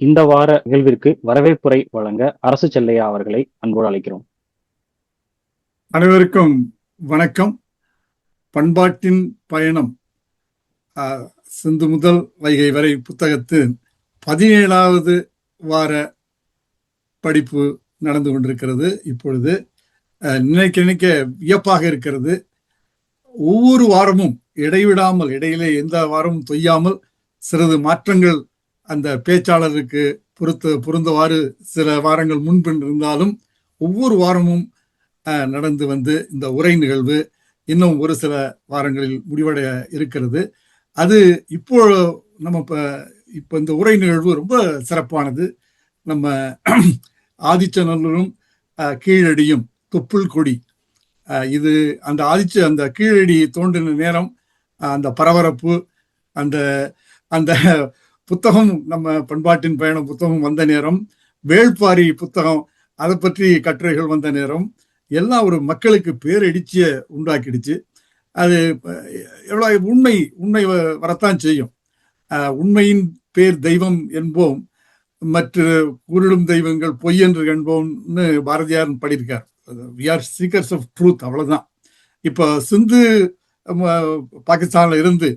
இந்த வார நிகழ்விற்கு வரவேற்புரை வழங்க அரசு செல்லையா அவர்களை அன்போடு அழைக்கிறோம். அனைவருக்கும் வணக்கம். பண்பாட்டின் பயணம் சிந்து முதல் வைகை வரை புத்தகத்தின் 17வது வார படிப்பு நடந்து கொண்டிருக்கிறது. இப்பொழுது நினைக்க நினைக்க வியப்பாக இருக்கிறது. ஒவ்வொரு வாரமும் இடைவிடாமல், இடையிலே எந்த வாரமும் தொய்யாமல் சிறிது மாற்றங்கள் அந்த பேச்சாளருக்கு பொருந்தவாறு சில வாரங்கள் முன்பின் இருந்தாலும் ஒவ்வொரு வாரமும் நடந்து வந்து இந்த உரை நிகழ்வு இன்னும் ஒரு சில வாரங்களில் முடிவடைய இருக்கிறது. அது இப்போ இந்த உரை நிகழ்வு ரொம்ப சிறப்பானது. நம்ம ஆதிச்சநல்லூரும் கீழடியும் தொப்புள் கொடி. இது அந்த கீழடி தோன்றின நேரம், அந்த பரபரப்பு, அந்த அந்த புத்தகம், நம்ம பண்பாட்டின் பயணம் புத்தகம் வந்த நேரம், வேள்பாரி புத்தகம் அதை பற்றி கட்டுரைகள் வந்த நேரம், எல்லாம் ஒரு மக்களுக்கு பேரடிச்சிய உண்டாக்கிடுச்சு. அது எவ்வளவு உண்மை வரத்தான் செய்யும். உண்மையின் பேர் தெய்வம் என்போம், மற்ற உருளும் தெய்வங்கள் பொய் என்று என்போம்னு பாரதியார் பாடியிருக்கார். We are seekers of truth, அவ்வளவுதான். இப்போ சிந்து பாகிஸ்தான்ல இருந்து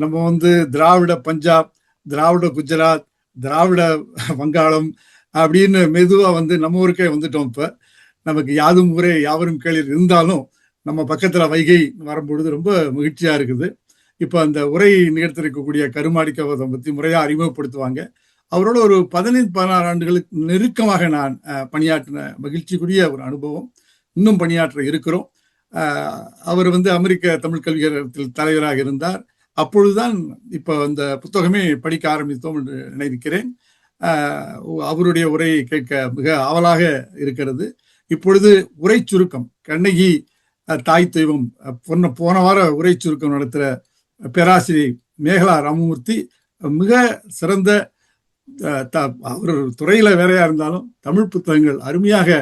நம்ம திராவிட பஞ்சாப், திராவிட குஜராத், திராவிட வங்காளம் அப்படின்னு மெதுவா நம்ம ஊருக்கே வந்துட்டோம். இப்ப நமக்கு யாதும் ஊரே யாவரும் கேளீர் இருந்தாலும் நம்ம பக்கத்துல வைகை வரும்பொழுது ரொம்ப மகிழ்ச்சியா இருக்குது. இப்ப அந்த உரை நிகழ்த்திருக்கக்கூடிய கருமாணிக்கவதை பத்தி முறையா அறிமுகப்படுத்துவாங்க. அவரோட ஒரு 15-16 ஆண்டுகளுக்கு நெருக்கமாக நான் பணியாற்றின மகிழ்ச்சிக்குரிய ஒரு அனுபவம். இன்னும் பணியாற்ற இருக்கிறோம். அவர் அமெரிக்க தமிழ் கல்வியகத்தில் தலைவராக இருந்தார். அப்பொழுதுதான் இப்ப அந்த புத்தகமே படிக்க ஆரம்பித்தோம் என்று நினைக்கிறேன். அவருடைய உரையை கேட்க மிக ஆவலாக இருக்கிறது. இப்பொழுது உரை சுருக்கம், கண்ணகி தாய் தெய்வம் போன வார உரை சுருக்கம் நடத்துகிற பேராசிரியர் மேகலா ராமமூர்த்தி மிக சிறந்த, அவர் துறையில வேறையா இருந்தாலும் தமிழ் புத்தகங்கள் அருமையாக,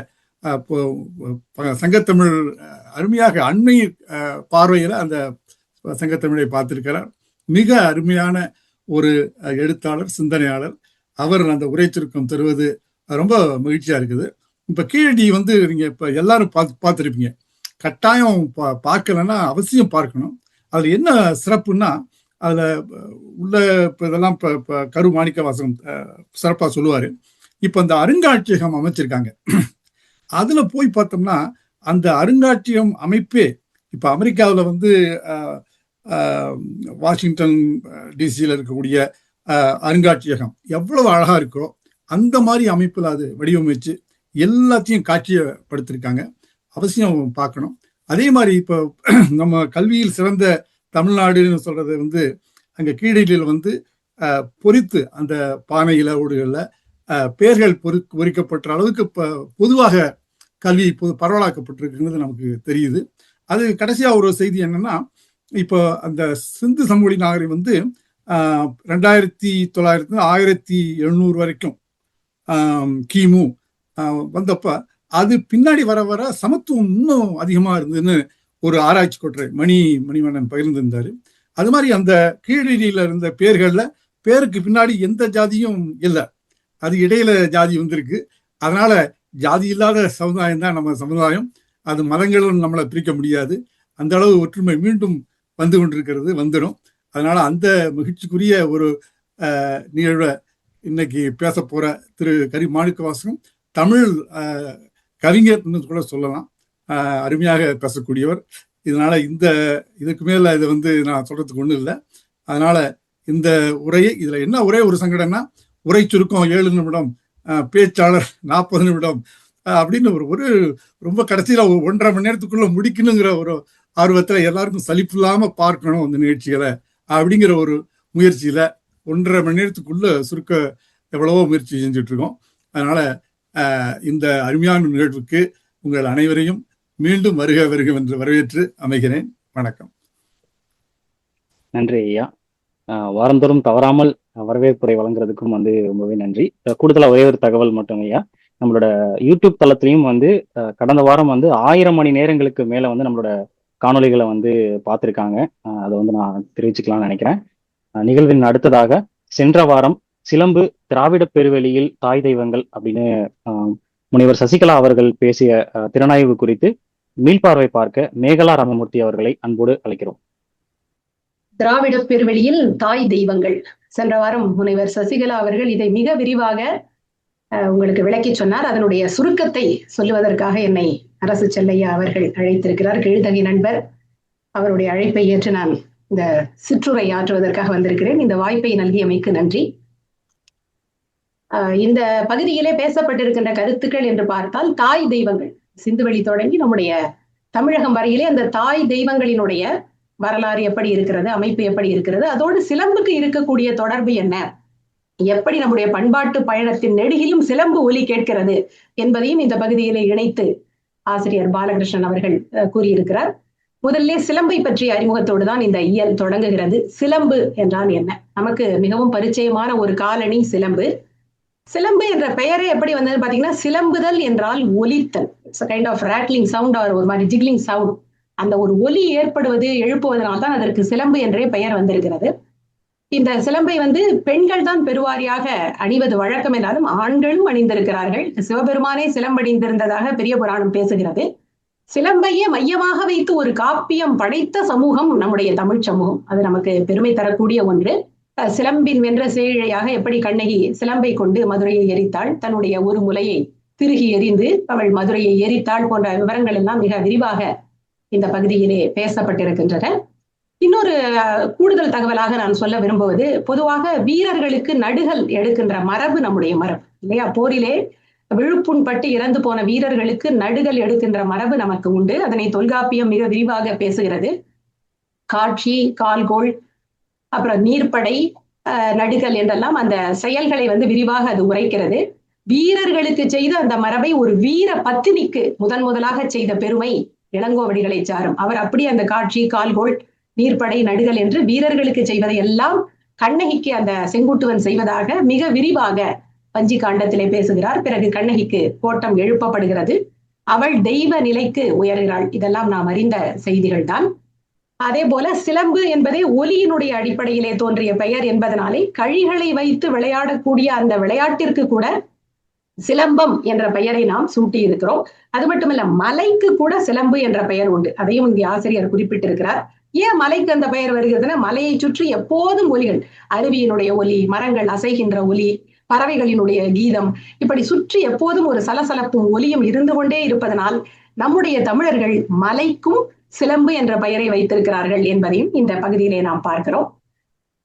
சங்கத்தமிழ் அருமையாக அண்மை பார்வையில அந்த சங்கத்தமிழை பார்த்திருக்கிறார். மிக அருமையான ஒரு எழுத்தாளர், சிந்தனையாளர். அவர் அந்த உரை சுருக்கம் தருவது ரொம்ப மகிழ்ச்சியா இருக்குது. இப்ப கீழடி நீங்க இப்ப எல்லாரும் பார்த்திருப்பீங்க. கட்டாயம் பார்க்கலன்னா அவசியம் பார்க்கணும். அதுல என்ன சிறப்புன்னா, அதுல உள்ள இதெல்லாம் கரு மாணிக்க வாசகம் சிறப்பா சொல்லுவாரு. இப்ப அந்த அருங்காட்சியகம் அமைச்சிருக்காங்க. அதுல போய் பார்த்தோம்னா அந்த அருங்காட்சியகம் அமைப்பே இப்ப அமெரிக்காவில் வாஷிங்டன் டிசியில் இருக்கக்கூடிய அருங்காட்சியகம் எவ்வளவு அழகா இருக்கோ அந்த மாதிரி அமைப்புல அது வடிவமைச்சு எல்லாத்தையும் காட்சியப்படுத்திருக்காங்க. அவசியம் பார்க்கணும். அதே மாதிரி இப்போ நம்ம கல்வியில் சிறந்த தமிழ்நாடுன்னு சொல்றது அங்க கீழடியில் பொறித்து அந்த பானையில ஓடுகள்ல பெயர்கள் பொறிக்கப்பட்ட அளவுக்கு பொதுவாக கல்வி பரவலாக்கப்பட்டிருக்குங்கிறது நமக்கு தெரியுது. அது கடைசியா ஒரு செய்தி என்னன்னா, இப்போ அந்த சிந்து சமவெளி நாகரிகம் 2900 1700 வரைக்கும் கிமு வந்தப்ப அது பின்னாடி வர வர சமத்துவம் இன்னும் அதிகமா இருந்ததுன்னு ஒரு ஆராய்ச்சி கொற்றை மணிவண்ணன் பகிர்ந்திருந்தாரு. அது மாதிரி அந்த கீழடியில இருந்த பேர்கள்ல பேருக்கு பின்னாடி எந்த ஜாதியும் இல்லை, அது இடையில ஜாதி வந்திருக்கு. அதனால ஜாதி இல்லாத சமுதாயம் தான் நம்ம சமுதாயம். அது மதங்களும் நம்மளை பிரிக்க முடியாது. அந்த அளவு ஒற்றுமை மீண்டும் வந்து கொண்டிருக்கிறது, வந்துடும். அதனால அந்த மகிழ்ச்சிக்குரிய ஒரு நிகழ்வை இன்னைக்கு பேச போற திரு கரிமாணிக்கவாசகம் தமிழ் கவிஞர்னு கூட சொல்லலாம். அருமையாக பேசக்கூடியவர். இதனால இதுக்கு மேல இதை நான் சொல்றதுக்கு ஒண்ணும் இல்லை. அதனால இந்த உரையை, இதுல என்ன ஒரே ஒரு சங்கடம்னா, உரை சுருக்கம் 7 நிமிடம், பேச்சாளர் 40 நிமிடம் அப்படின்னு ஒரு ரொம்ப கடைசியில 1.5 மணி நேரத்துக்குள்ள முடிக்கணுங்கிற ஒரு ஆர்வத்துல எல்லாருக்கும் சலிப்பு இல்லாம பார்க்கணும் அந்த நிகழ்ச்சிகளை அப்படிங்கிற ஒரு முயற்சியில 1.5 மணி நேரத்துக்குள்ள சுருக்க எவ்வளவோ முயற்சி செஞ்சுட்டு இருக்கோம். அதனால இந்த அருமையான நிகழ்வுக்கு உங்கள் அனைவரையும் மீண்டும் வருக என்று வரவேற்று அமைகிறேன். வணக்கம். நன்றி ஐயா. வாரந்தோறும் தவறாமல் வரவேற்புரை வழங்குறதுக்கும் ரொம்பவே நன்றி. கூடுதலா ஒரே ஒரு தகவல் மட்டும் ஐயா, நம்மளோட யூடியூப் தளத்திலையும் கடந்த வாரம் 1000 மணி நேரங்களுக்கு மேல நம்மளோட காணொலிகளை பார்த்திருக்காங்க. அதை நான் தெரிவிச்சுக்கலாம்னு நினைக்கிறேன். நிகழ்வின் அடுத்ததாக சென்ற வாரம் சிலம்பு திராவிட பெருவெளியில் தாய் தெய்வங்கள் அப்படின்னு முனைவர் சசிகலா அவர்கள் பேசிய திறனாய்வு குறித்து மீள்பார்வை பார்க்க மேகலா ராமமூர்த்தி அவர்களை அன்போடு அழைக்கிறோம். திராவிட பெருவெளியில் தாய் தெய்வங்கள். சென்ற வாரம் முனைவர் சசிகலா அவர்கள் இதை மிக விரிவாக உங்களுக்கு விளக்கி சொன்னார். அதனுடைய சுருக்கத்தை சொல்லுவதற்காக என்னை அரசு செல்லையா அவர்கள் அழைத்திருக்கிறார். கிழுத்தகை நண்பர், அவருடைய அழைப்பை ஏற்று நான் இந்த சிற்றுரை ஆற்றுவதற்காக வந்திருக்கிறேன். இந்த வாய்ப்பை நல்கியமைக்கு நன்றி. இந்த பகுதியிலே பேசப்பட்டிருக்கின்ற கருத்துக்கள் என்று பார்த்தால், தாய் தெய்வங்கள் சிந்துவெளி தொடங்கி நம்முடைய தமிழகம் வரையிலே அந்த தாய் தெய்வங்களினுடைய வரலாறு எப்படி இருக்கிறது, அமைப்பு எப்படி இருக்கிறது, அதோடு சிலம்புக்கு இருக்கக்கூடிய தொடர்பு என்ன, எப்படி நம்முடைய பண்பாட்டு பயணத்தின் நெடுகிலும் சிலம்பு ஒலி கேட்கிறது என்பதையும் இந்த பகுதியிலே இணைத்து ஆசிரியர் பாலகிருஷ்ணன் அவர்கள் கூறியிருக்கிறார். முதல்ல சிலம்பை பற்றிய அறிமுகத்தோடு தான் இந்த இயல் தொடங்குகிறது. சிலம்பு என்றால் என்ன? நமக்கு மிகவும் பரிச்சயமான ஒரு காலணி சிலம்பு. சிலம்பு என்ற பெயரே எப்படி வந்தது பாத்தீங்கன்னா, சிலம்புதல் என்றால் ஒலித்தல். இட்ஸ் கைண்ட் ஆஃப் ராட்லிங் சவுண்ட், ஒரு மாதிரி ஜிக்லிங் சவுண்ட். அந்த ஒரு ஒலி ஏற்படுவது, எழுப்புவதனால்தான் அதற்கு சிலம்பு என்றே பெயர் வந்திருக்கிறது. இந்த சிலம்பை பெண்கள் தான் பெருவாரியாக அணிவது வழக்கம் என்றாலும் ஆண்களும் அணிந்திருக்கிறார்கள். சிவபெருமானே சிலம்பணிந்திருந்ததாக பெரிய புராணம் பேசுகிறது. சிலம்பையே மையமாக வைத்து ஒரு காப்பியம் படைத்த சமூகம் நம்முடைய தமிழ் சமூகம். அது நமக்கு பெருமை தரக்கூடிய ஒன்று. சிலம்பின் வென்ற சேழையாக எப்படி கண்ணகி சிலம்பை கொண்டு மதுரையை எரித்தாள், தன்னுடைய ஒரு முலையை திருகி எறிந்து அவள் மதுரையை எரித்தாள் போன்ற விவரங்கள் எல்லாம் மிக விரிவாக இந்த பகுதியிலே பேசப்பட்டிருக்கின்றன. இன்னொரு கூடுதல் தகவலாக நான் சொல்ல விரும்புவது, பொதுவாக வீரர்களுக்கு நடுகள் எடுக்கின்ற மரபு நம்முடைய மரபு இல்லையா? போரிலே விழுப்புண் பட்டு இறந்து போன வீரர்களுக்கு நடுகள் எடுக்கின்ற மரபு நமக்கு உண்டு. அதனை தொல்காப்பியம் மிக விரிவாக பேசுகிறது. காட்சி, கால்கோள், அப்புறம் நீர்ப்படை, நடுகள் என்றெல்லாம் அந்த செயல்களை விரிவாக அது உரைக்கிறது. வீரர்களுக்கு செய்த அந்த மரபை ஒரு வீர பத்தினிக்கு முதலாக செய்த பெருமை இளங்கோவடிகளை சாரும். அவர் அப்படியே அந்த காட்சி, கால்கோள், நீர்ப்படை, நடுகள் என்று வீரர்களுக்கு செய்வதை எல்லாம் கண்ணகிக்கு அந்த செங்குட்டுவன் செய்வதாக மிக விரிவாக பஞ்சி காண்டத்திலே பேசுகிறார். பிறகு கண்ணகிக்கு கோட்டம் எழுப்பப்படுகிறது, அவள் தெய்வ நிலைக்கு உயர்கிறாள். இதெல்லாம் நாம் அறிந்த செய்திகள் தான். அதே போல சிலம்பு என்பதே ஒலியினுடைய அடிப்படையிலே தோன்றிய பெயர் என்பதனாலே கழிகளை வைத்து விளையாடக்கூடிய அந்த விளையாட்டிற்கு கூட சிலம்பம் என்ற பெயரை நாம் சூட்டி இருக்கிறோம். அது மட்டுமல்ல, மலைக்கு கூட சிலம்பு என்ற பெயர் உண்டு. அதையும் இங்கே ஆசிரியர் குறிப்பிட்டிருக்கிறார். ஏன் மலைக்கு அந்த பெயர் வருகிறதுனா, மலையை சுற்றி எப்போதும் ஒலிகள், அருவியினுடைய ஒலி, மரங்கள் அசைகின்ற ஒலி, பறவைகளினுடைய கீதம், இப்படி சுற்றி எப்போதும் ஒரு சலசலப்பும் ஒலியும் இருந்து கொண்டே இருப்பதனால் நம்முடைய தமிழர்கள் மலைக்கும் சிலம்பு என்ற பெயரை வைத்திருக்கிறார்கள் என்பதையும் இந்த பகுதியிலே நாம் பார்க்கிறோம்.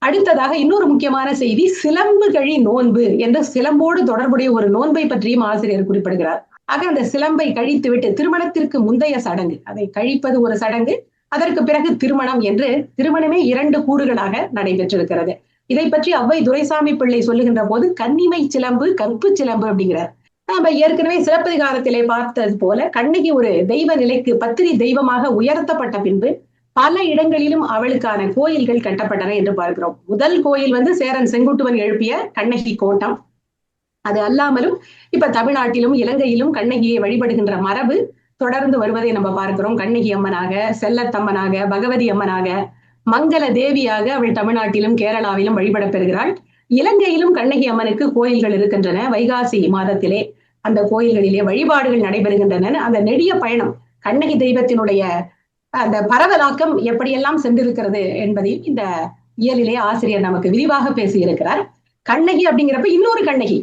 அடுத்ததாக இன்னொரு முக்கியமான செய்தி, சிலம்பு கழி நோன்பு என்ற சிலம்போடு தொடர்புடைய ஒரு நோன்பை பற்றியும் ஆசிரியர் குறிப்பிடுகிறார். ஆக அந்த சிலம்பை கழித்து விட்டு திருமணத்திற்கு முந்தைய சடங்கு, அதை கழிப்பது ஒரு சடங்கு, அதற்கு பிறகு திருமணம் என்று திருமணமே 2 கூறுகளாக நடைபெற்றிருக்கிறது. இதை பற்றி ஔவை துரைசாமி பிள்ளை சொல்லுகின்ற போது கன்னிமை சிலம்பு, கற்பு சிலம்பு அப்படிங்கிறார். நாம ஏற்கனவே சிலப்பதிகாரத்திலே பார்த்தது போல கண்ணகி ஒரு தெய்வ நிலைக்கு பத்திரி தெய்வமாக உயர்த்தப்பட்ட பின்பு பல இடங்களிலும் அவளுக்கான கோயில்கள் கட்டப்பட்டன என்று பார்க்கிறோம். முதல் கோயில் சேரன் செங்குட்டுவன் எழுப்பிய கண்ணகி கோட்டம். அது அல்லாமலும் இப்ப தமிழ்நாட்டிலும் இலங்கையிலும் கண்ணகியை வழிபடுகின்ற மரபு தொடர்ந்து வருவதை நம்ம பார்க்கிறோம். கண்ணகி அம்மனாக, செல்லத்தம்மனாக, பகவதி அம்மனாக, மங்கள தேவியாக அவள் தமிழ்நாட்டிலும் கேரளாவிலும் வழிபட பெறுகிறாள். இலங்கையிலும் கண்ணகி அம்மனுக்கு கோயில்கள் இருக்கின்றன. வைகாசி மாதத்திலே அந்த கோயில்களிலே வழிபாடுகள் நடைபெறுகின்றன. அந்த நெடிய பயணம், கண்ணகி தெய்வத்தினுடைய அந்த பரவலாக்கம் எப்படியெல்லாம் சென்றிருக்கிறது என்பதையும் இந்த இயலிலே ஆசிரியர் நமக்கு விரிவாக பேசியிருக்கிறார். கண்ணகி அப்படிங்கிறப்ப இன்னொரு கண்ணகி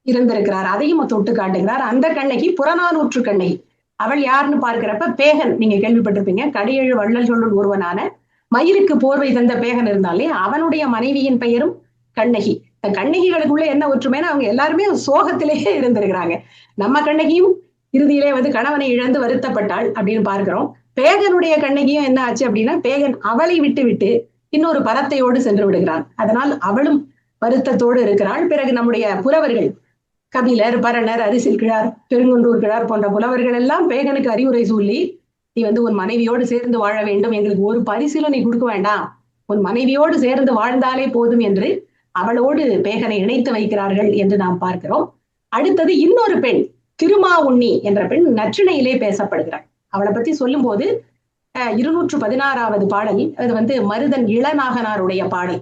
இருந்திருக்கிறார், அதையும் தொட்டு காட்டுகிறார். அந்த கண்ணகி புறநானூற்று கண்ணகி. அவள் யாருன்னு பார்க்கிறப்ப பேகன், நீங்க கேள்விப்பட்டிருப்பீங்க, கடியேழு வள்ளல் சொல்லுள் ஒருவனான மயிலுக்கு போர்வை தந்த பேகன் இருந்தாலே அவனுடைய மனைவியின் பெயரும் கண்ணகி. கண்ணகிகளுக்குள்ள என்ன ஒற்றுமைன்னா அவங்க எல்லாருமே சோகத்திலேயே இருந்திருக்கிறாங்க. நம்ம கண்ணகியும் இறுதியிலே கணவனை இழந்து வருத்தப்பட்டாள் அப்படின்னு பார்க்கிறோம். பேகனுடைய கண்ணகியும் என்ன ஆச்சு அப்படின்னா, பேகன் அவளை விட்டு விட்டு இன்னொரு பரத்தையோடு சென்று விடுகிறான். அதனால் அவளும் வருத்தத்தோடு இருக்கிறாள். பிறகு நம்முடைய புலவர்கள் கபிலர், பரணர், அரிசில் கிழார், பெருங்குன்றூர் கிழார் போன்ற புலவர்கள் எல்லாம் பேகனுக்கு அறிவுரை சொல்லி, நீ உன் மனைவியோடு சேர்ந்து வாழ வேண்டும், எங்களுக்கு ஒரு பரிசிலும் நீ கொடுக்க வேண்டாம், உன் மனைவியோடு சேர்ந்து வாழ்ந்தாலே போதும் என்று அவளோடு பேகனை இணைத்து வைக்கிறார்கள் என்று நாம் பார்க்கிறோம். அடுத்தது இன்னொரு பெண், திருமாவுண்ணி என்ற பெண் நற்றிணையிலே பேசப்படுகிறாள். அவளை பத்தி சொல்லும் போது 216வது பாடல், அது மருதன் இளநாகனாருடைய பாடல்.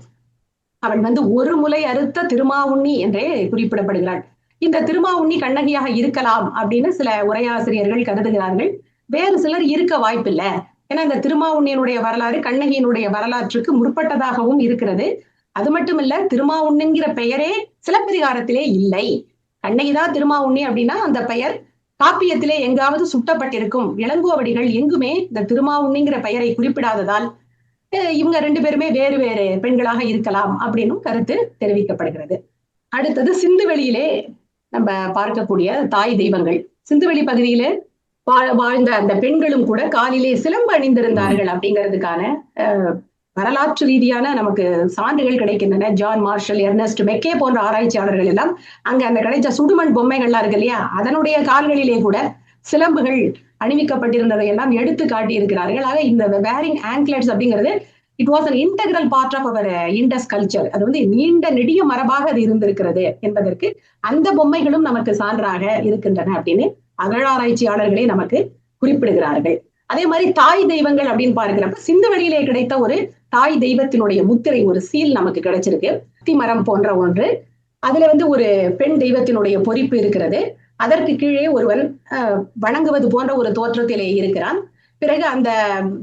அவள் வந்து ஒரு முலை அறுத்த திருமாவுண்ணி என்றே குறிப்பிடப்படுகிறாள். இந்த திருமாவுண்ணி கண்ணகியாக இருக்கலாம் அப்படின்னு சில உரையாசிரியர்கள் கருதுகிறார்கள். வேறு சிலர் இருக்க வாய்ப்பில்லை. ஏன்னா இந்த திருமாவுண்ணியினுடைய வரலாறு கண்ணகியினுடைய வரலாற்றுக்கு முற்பட்டதாகவும் இருக்கிறது. அது மட்டும் இல்ல, திருமாவுண்ணிங்கிற பெயரே சிலப்பதிகாரத்திலே இல்லை. கண்ணகிதான் திருமாவுண்ணி அப்படின்னா அந்த பெயர் காப்பியத்திலே எங்காவது சுட்டப்பட்டிருக்கும். இளங்கோவடிகள் எங்குமே இந்த திருமாவுண்ணிங்கிற பெயரை குறிப்பிடாததால் இவங்க ரெண்டு பேருமே வேறு வேறு பெண்களாக இருக்கலாம் அப்படின்னும் கருத்து தெரிவிக்கப்படுகிறது. அடுத்தது சிந்துவெளியிலே நம்ம பார்க்கக்கூடிய தாய் தெய்வங்கள். சிந்துவெளி பகுதியிலே வாழ்ந்த அந்த பெண்களும் கூட காலிலே சிலம்பு அணிந்திருந்தார்கள் அப்படிங்கிறதுக்கான வரலாற்று ரீதியான நமக்கு சான்றுகள் கிடைக்கின்றன. ஜான் மார்ஷல், எர்னஸ்ட் மெக்கே போன்ற ஆராய்ச்சியாளர்கள் எல்லாம் அங்க அந்த கிடைச்ச சுடுமண் பொம்மைகள்லாம் இருக்கு இல்லையா, அதனுடைய கால்களிலே கூட சிலம்புகள் அணிவிக்கப்பட்டிருந்ததை எல்லாம் எடுத்து காட்டி இருக்கிறார்கள். ஆக இந்த வேரிங் ஆங்க்லெட்ஸ் அப்படிங்கிறது it was an integral part of our Indus culture. அது வந்து நீண்ட நெடிய மரபாக அது இருந்திருக்கிறது என்பதற்கு அந்த பொம்மைகளும் நமக்கு சான்றாக இருக்கின்றன அப்படின்னு அகழாராய்ச்சியாளர்களே நமக்கு குறிப்பிடுகிறார்கள். அதே மாதிரி தாய் தெய்வங்கள் அப்படின்னு பார்க்கிறப்ப சிந்துவெளியிலே கிடைத்த ஒரு தாய் தெய்வத்தினுடைய முத்திரை, ஒரு சீல் நமக்கு கிடைச்சிருக்கு. அத்திமரம் போன்ற ஒன்று, அதுல வந்து ஒரு பெண் தெய்வத்தினுடைய பொறிப்பு இருக்கிறது. அதற்கு கீழே ஒருவன் வணங்குவது போன்ற ஒரு தோற்றத்திலே இருக்கிறான். பிறகு அந்த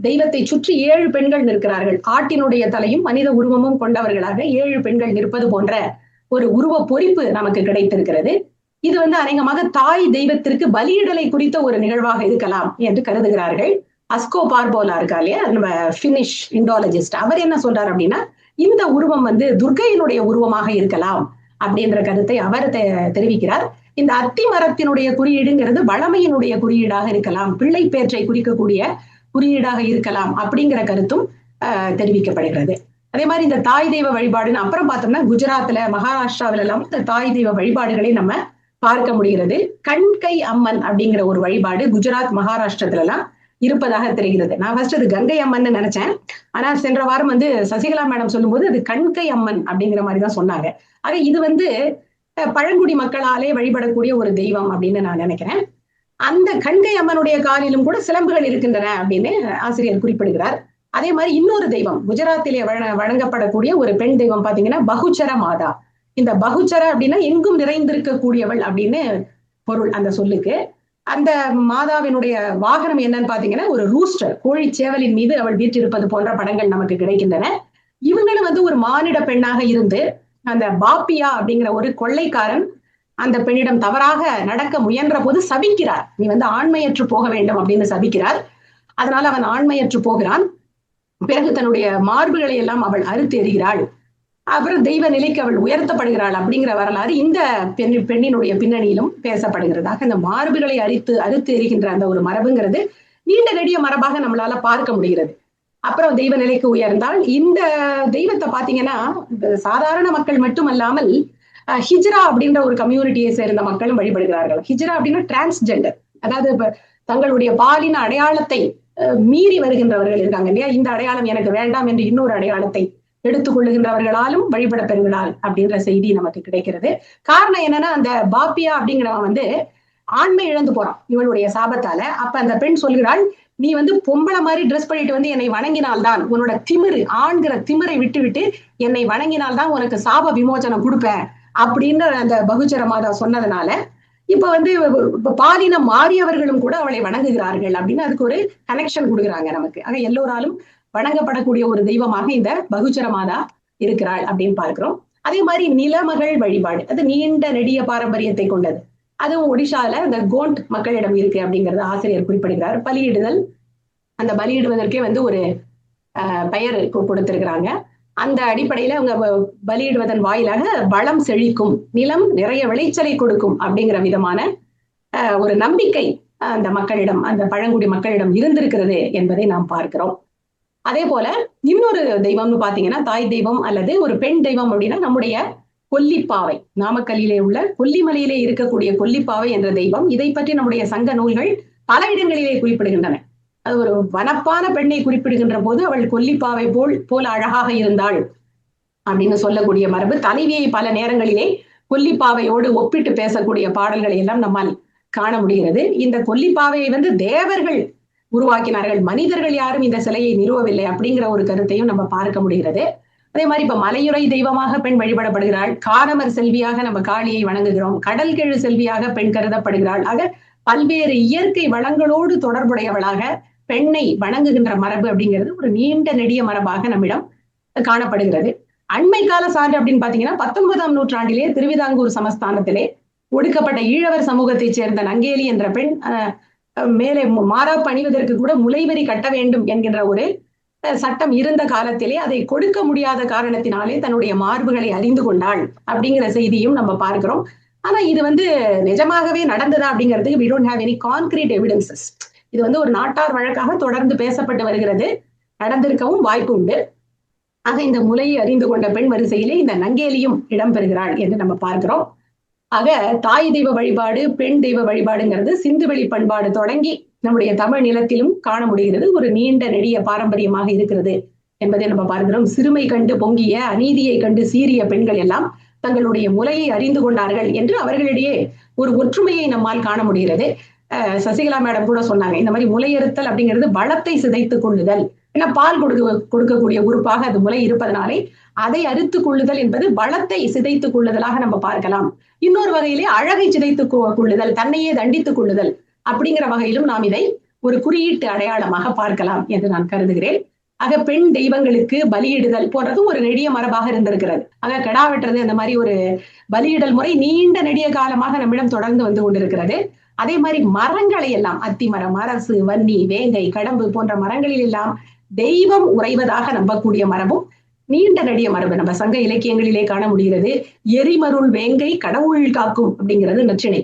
தெய்வத்தை சுற்றி 7 பெண்கள் நிற்கிறார்கள். ஆட்டினுடைய தலையும் மனித உருவமும் கொண்டவர்களாக 7 பெண்கள் நிற்பது போன்ற ஒரு உருவ பொறிப்பு நமக்கு கிடைத்திருக்கிறது. இது வந்து அநேகமாக தாய் தெய்வத்திற்கு பலியிடலை குறித்த ஒரு நிகழ்வாக இருக்கலாம் என்று கருதுகிறார்கள். அஸ்கோ பார்போலா இருக்கா இல்லையா, நம்ம பினிஷ் இண்டாலஜிஸ்ட், அவர் என்ன சொல்றாரு அப்படின்னா இந்த உருவம் வந்து துர்க்கையினுடைய உருவமாக இருக்கலாம் அப்படின்ற கருத்தை அவர் தெரிவிக்கிறார். இந்த அத்தி மரத்தினுடைய குறியீடுங்கிறது வளமையினுடைய குறியீடாக இருக்கலாம், பிள்ளை பேற்றை குறிக்கக்கூடிய குறியீடாக இருக்கலாம் அப்படிங்கிற கருத்தும் தெரிவிக்கப்படுகிறது. அதே மாதிரி இந்த தாய் தெய்வ வழிபாடுன்னு அப்புறம் பார்த்தோம்னா குஜராத்ல, மகாராஷ்டிராவில எல்லாம் இந்த தாய் தெய்வ வழிபாடுகளை நம்ம பார்க்க முடிகிறது. கண்கை அம்மன் அப்படிங்கிற ஒரு வழிபாடு குஜராத், மகாராஷ்டிரத்துல எல்லாம் இருப்பதாக தெரிகிறது. நான் ஃபர்ஸ்ட் அது கங்கை அம்மன் நினைச்சேன். ஆனா சென்ற வாரம் வந்து சசிகலா மேடம் சொல்லும்போது அது கண்கை அம்மன் அப்படிங்கிற மாதிரி தான் சொன்னாங்க. ஆக இது வந்து பழங்குடி மக்களாலே வழிபடக்கூடிய ஒரு தெய்வம் அப்படின்னு நான் நினைக்கிறேன். அந்த கண்கை அம்மனுடைய காலிலும் கூட சிலம்புகள் இருக்கின்றன அப்படின்னு ஆசிரியர் குறிப்பிடுகிறார். அதே மாதிரி இன்னொரு தெய்வம் குஜராத்திலே வழங்கப்படக்கூடிய ஒரு பெண் தெய்வம் பாத்தீங்கன்னா பகுச்சர மாதா. இந்த பகுச்சர அப்படின்னா எங்கும் நிறைந்திருக்கக்கூடியவள் அப்படின்னு பொருள் அந்த சொல்லுக்கு. அந்த மாதாவினுடைய வாகனம் என்னன்னு பாத்தீங்கன்னா ஒரு ரூஸ்டர், கோழி சேவலின் மீது அவள் வீற்றிருப்பது போன்ற படங்கள் நமக்கு கிடைக்கின்றன. இவங்களும் வந்து ஒரு மானிட பெண்ணாக இருந்து அந்த பாப்பியா அப்படிங்கிற ஒரு கொள்ளைக்காரன் அந்த பெண்ணிடம் தவறாக நடக்க முயன்ற போது சபிக்கிறார், நீ வந்து ஆண்மையற்று போக வேண்டும் அப்படின்னு சபிக்கிறார். அதனால அவன் ஆண்மையற்று போகிறான். பிறகு தன்னுடைய மார்புகளை எல்லாம் அவள் அறுத்து எறிகிறாள். அப்புறம் தெய்வ நிலைக்கு அவள் உயர்த்தப்படுகிறாள் அப்படிங்கிற வரலாறு இந்த பெண்ணினுடைய பின்னணியிலும் பேசப்படுகிறதாக இந்த மார்புகளை அறுத்து எறிகின்ற அந்த ஒரு மரபுங்கிறது நீண்ட நெடிய மரபாக நம்மளால பார்க்க முடிகிறது. அப்புறம் தெய்வ நிலைக்கு உயர்ந்தால் இந்த தெய்வத்தை பாத்தீங்கன்னா சாதாரண மக்கள் மட்டுமல்லாமல் ஹிஜ்ரா அப்படின்ற ஒரு கம்யூனிட்டியை சேர்ந்த மக்களும் வழிபடுகிறார்கள். ஹிஜ்ரா அப்படின்னா டிரான்ஸ்ஜெண்டர், அதாவது தங்களுடைய பாலின அடையாளத்தை மீறி வருகின்றவர்கள் இருக்காங்க இல்லையா, இந்த அடையாளம் எனக்கு வேண்டாம் என்று இன்னொரு அடையாளத்தை எடுத்துக் கொள்ளுகின்றவர்களாலும் வழிபட பெறுகிறாள் அப்படின்ற செய்தி நமக்கு கிடைக்கிறது. காரணம் என்னன்னா அந்த பாப்பியா அப்படிங்கிறவன் வந்து ஆண்மை இழந்து போறான் இவளுடைய சாபத்தால. அப்ப அந்த பெண் சொல்கிறாள், நீ வந்து பொம்பளை மாதிரி ட்ரெஸ் பண்ணிட்டு வந்து என்னை வணங்கினால்தான், உன்னோட திமிரு ஆண்கிற திமிரை விட்டு என்னை வணங்கினால்தான் உனக்கு சாப விமோச்சனம் கொடுப்பேன் அப்படின்னு அந்த பகுச்சர மாதா சொன்னதுனால இப்ப வந்து பாலினம் மாறியவர்களும் கூட அவளை வணங்குகிறார்கள் அப்படின்னு அதுக்கு ஒரு கனெக்ஷன் கொடுக்குறாங்க நமக்கு. ஆக எல்லோராலும் வணங்கப்படக்கூடிய ஒரு தெய்வமாக இந்த பகுச்சர மாதா இருக்கிறாள் அப்படின்னு பார்க்கிறோம். அதே மாதிரி நிலமகள் வழிபாடு, அது நீண்ட நெடிய பாரம்பரியத்தை கொண்டது. அதுவும் ஒடிஷால இந்த கோண்ட் மக்களிடம் இருக்கு அப்படிங்கறத ஆசிரியர் குறிப்பிடுகிறார். பலியிடுதல், அந்த பலியிடுவதற்கே வந்து ஒரு பெயர் கொடுத்திருக்கிறாங்க. அந்த அடிப்படையில அவங்க பலியிடுவதன் வாயிலாக வளம் செழிக்கும், நிலம் நிறைய விளைச்சலை கொடுக்கும் அப்படிங்கிற விதமான ஒரு நம்பிக்கை அந்த மக்களிடம், அந்த பழங்குடி மக்களிடம் இருந்திருக்கிறது என்பதை நாம் பார்க்கிறோம். அதே போல இன்னொரு தெய்வம்னு பாத்தீங்கன்னா தாய் தெய்வம் அல்லது ஒரு பெண் தெய்வம் அப்படின்னா நம்முடைய கொல்லிப்பாவை, நாமக்கல்லிலே உள்ள கொல்லிமலையிலே இருக்கக்கூடிய கொல்லிப்பாவை என்ற தெய்வம். இதை பற்றி நம்முடைய சங்க நூல்கள் பல இடங்களிலே குறிப்பிடுகின்றன. அது ஒரு வனப்பான பெண்ணை குறிப்பிடுகின்ற போது அவள் கொல்லிப்பாவை போல் அழகாக இருந்தாள் அப்படின்னு சொல்லக்கூடிய மரபு. தலைவியை பல நேரங்களிலே கொல்லிப்பாவையோடு ஒப்பிட்டு பேசக்கூடிய பாடல்களை எல்லாம் நம்மால் காண முடிகிறது. இந்த கொல்லிப்பாவையை வந்து தேவர்கள் உருவாக்கினார்கள், மனிதர்கள் யாரும் இந்த சிலையை நிறுவவில்லை அப்படிங்கிற ஒரு கருத்தையும் நம்ம பார்க்க முடிகிறது. அதே மாதிரி இப்ப மலையுறை தெய்வமாக பெண் வழிபடப்படுகிறாள், காரமர் செல்வியாக நம்ம காளியை வணங்குகிறோம், கடல் கெழு செல்வியாக பெண் கருதப்படுகிறாள். ஆக பல்வேறு இயற்கை வளங்களோடு தொடர்புடையவளாக பெண்ணை வணங்குகின்ற மரபு அப்படிங்கிறது ஒரு நீண்ட நெடிய மரபாக நம்மிடம் காணப்படுகிறது. அண்மை கால சான்று அப்படின்னு பாத்தீங்கன்னா 19ஆம் நூற்றாண்டிலே திருவிதாங்கூர் சமஸ்தானத்திலே ஒடுக்கப்பட்ட ஈழவர் சமூகத்தைச் சேர்ந்த நங்கேலி என்ற பெண் மேலே மாறாப்பு அணிவதற்கு கூட முளைவரி கட்ட வேண்டும் என்கின்ற ஒரு சட்டம் இருந்த காலத்திலே அதை கொடுக்க முடியாத காரணத்தினாலே தன்னுடைய மார்புகளை அறிந்து கொண்டாள் அப்படிங்கிற செய்தியும் நம்ம பார்க்கிறோம். ஆனா இது நிஜமாகவே நடந்ததா அப்படிங்கிறதுக்கு we don't have any concrete evidences. இது ஒரு நாட்டார் வழக்காக தொடர்ந்து பேசப்பட்டு வருகிறது, நடந்திருக்கவும் வாய்ப்பு உண்டு. ஆக இந்த முலையை அறிந்து கொண்ட பெண் வரிசையிலே இந்த நங்கேலியும் இடம்பெறுகிறாள் என்று நம்ம பார்க்கிறோம். ஆக தாய் தெய்வ வழிபாடு, பெண் தெய்வ வழிபாடுங்கிறது சிந்துவெளி பண்பாடு தொடங்கி நம்முடைய தமிழ் நிலத்திலும் காண முடிகிறது, ஒரு நீண்ட நெடிய பாரம்பரியமாக இருக்கிறது என்பதை நம்ம பார்க்கிறோம். சிறுமை கண்டு பொங்கிய, அநீதியை கண்டு சீரிய பெண்கள் எல்லாம் தங்களுடைய முலையை அறிந்து கொண்டார்கள் என்று அவர்களிடையே ஒரு ஒற்றுமையை நம்மால் காண முடிகிறது. சசிகலா மேடம் கூட சொன்னாங்க, இந்த மாதிரி முலையறுத்தல் அப்படிங்கிறது வளத்தை சிதைத்துக் கொள்ளுதல். ஏன்னா பால் கொடுக்கக்கூடிய உறுப்பாக அது முலை இருப்பதனாலே அதை அறுத்து கொள்ளுதல் என்பது வளத்தை சிதைத்துக் கொள்ளுதலாக நம்ம பார்க்கலாம். இன்னொரு வகையிலே அழகை சிதைத்துக் கொள்ளுதல், தன்னையே தண்டித்துக் கொள்ளுதல் அப்படிங்கிற வகையிலும் நாம் இதை ஒரு குறியீட்டு அடையாளமாக பார்க்கலாம் என்று நான் கருதுகிறேன். ஆக பெண் தெய்வங்களுக்கு பலியிடுதல் போன்றதும் ஒரு நெடிய மரபாக இருந்திருக்கிறது. ஆக கெடா வெட்டுறது, அந்த மாதிரி ஒரு பலியிடல் முறை நீண்ட நெடிய காலமாக நம்மிடம் தொடர்ந்து வந்து கொண்டிருக்கிறது. அதே மாதிரி மரங்களை எல்லாம், அத்தி மரம், அரசு, வன்னி, வேங்கை, கடம்பு போன்ற மரங்களில் எல்லாம் தெய்வம் உறைவதாக நம்பக்கூடிய மரபும் நீண்ட நெடிய மரபு நம்ம சங்க இலக்கியங்களிலே காண முடிகிறது. எரிமருள் வேங்கை கடவுள் காக்கும் அப்படிங்கிறது நச்சினை,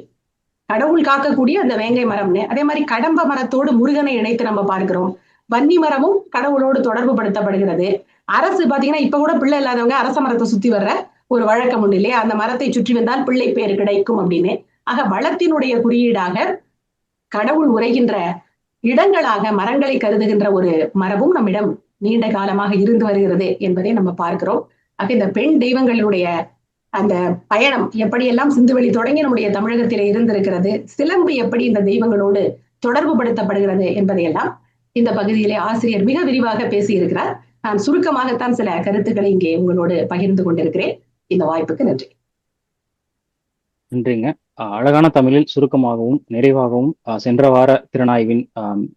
கடவுள் காக்கக்கூடிய அந்த வேங்கை மரம்னு. அதே மாதிரி கடம்ப மரத்தோடு முருகனை இணைத்து நம்ம பார்க்கிறோம். வன்னி மரமும் கடவுளோடு தொடர்பு படுத்தப்படுகிறது. அரசு பாத்தீங்கன்னா இப்ப கூட பிள்ளை இல்லாதவங்க அரச மரத்தை சுத்தி வர்ற ஒரு வழக்கம் உண்டு இல்லையா, அந்த மரத்தை சுற்றி வந்தால் பிள்ளை பேரு கிடைக்கும் அப்படின்னு. ஆக வளத்தினுடைய குறியீடாக கடவுள் உரைகின்ற இடங்களாக மரங்களை கருதுகின்ற ஒரு மரபும் நம்மிடம் நீண்ட காலமாக இருந்து வருகிறது என்பதை நம்ம பார்க்கிறோம். ஆக இந்த பெண் தெய்வங்களுடைய அந்த பயணம் எப்படியெல்லாம் சிந்துவெளி தொடங்கி நம்முடைய தமிழகத்திலே இருந்திருக்கிறது, சிலம்பு எப்படி இந்த தெய்வங்களோடு தொடர்பு படுத்தப்படுகிறது என்பதையெல்லாம் இந்த பகுதியிலே ஆசிரியர் மிக விரிவாக பேசியிருக்கிறார். நான் சுருக்கமாகத்தான் சில கருத்துக்களை இங்கே உங்களோடு பகிர்ந்து கொண்டிருக்கிறேன். இந்த வாய்ப்புக்கு நன்றி. நன்றிங்க. அழகான தமிழில் சுருக்கமாகவும் நிறைவாகவும் சென்ற வார திறனாய்வின்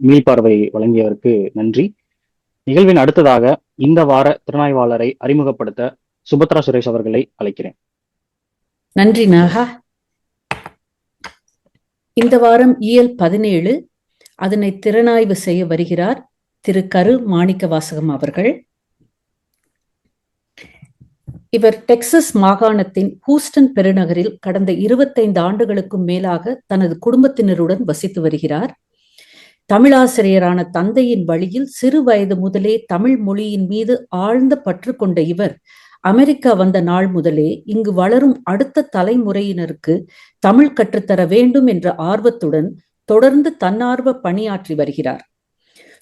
மீள்பார்வை வழங்கியவருக்கு நன்றி. நிகழ்வின் அடுத்ததாக இந்த வார திறனாய்வாளரை அறிமுகப்படுத்த சுபத்ரா சுரேஷ் அவர்களை அழைக்கிறேன். நன்றி நாகா. இந்த வாரம் இயல் 17 அதனை திறனாய்வு செய்ய வருகிறார் திரு கரு மாணிக்க வாசகம் அவர்கள். இவர் டெக்சஸ் மாகாணத்தின் ஹூஸ்டன் பெருநகரில் கடந்த 25 ஆண்டுகளுக்கும் மேலாக தனது குடும்பத்தினருடன் வசித்து வருகிறார். தமிழாசிரியரான தந்தையின் வழியில் சிறு வயது முதலே தமிழ் மொழியின் மீது ஆழ்ந்த பற்று கொண்ட இவர் அமெரிக்கா வந்த நாள் முதலே இங்கு வளரும் அடுத்த தலைமுறையினருக்கு தமிழ் கற்றுத்தர வேண்டும் என்ற ஆர்வத்துடன் தொடர்ந்து தன்னார்வ பணியாற்றி வருகிறார்.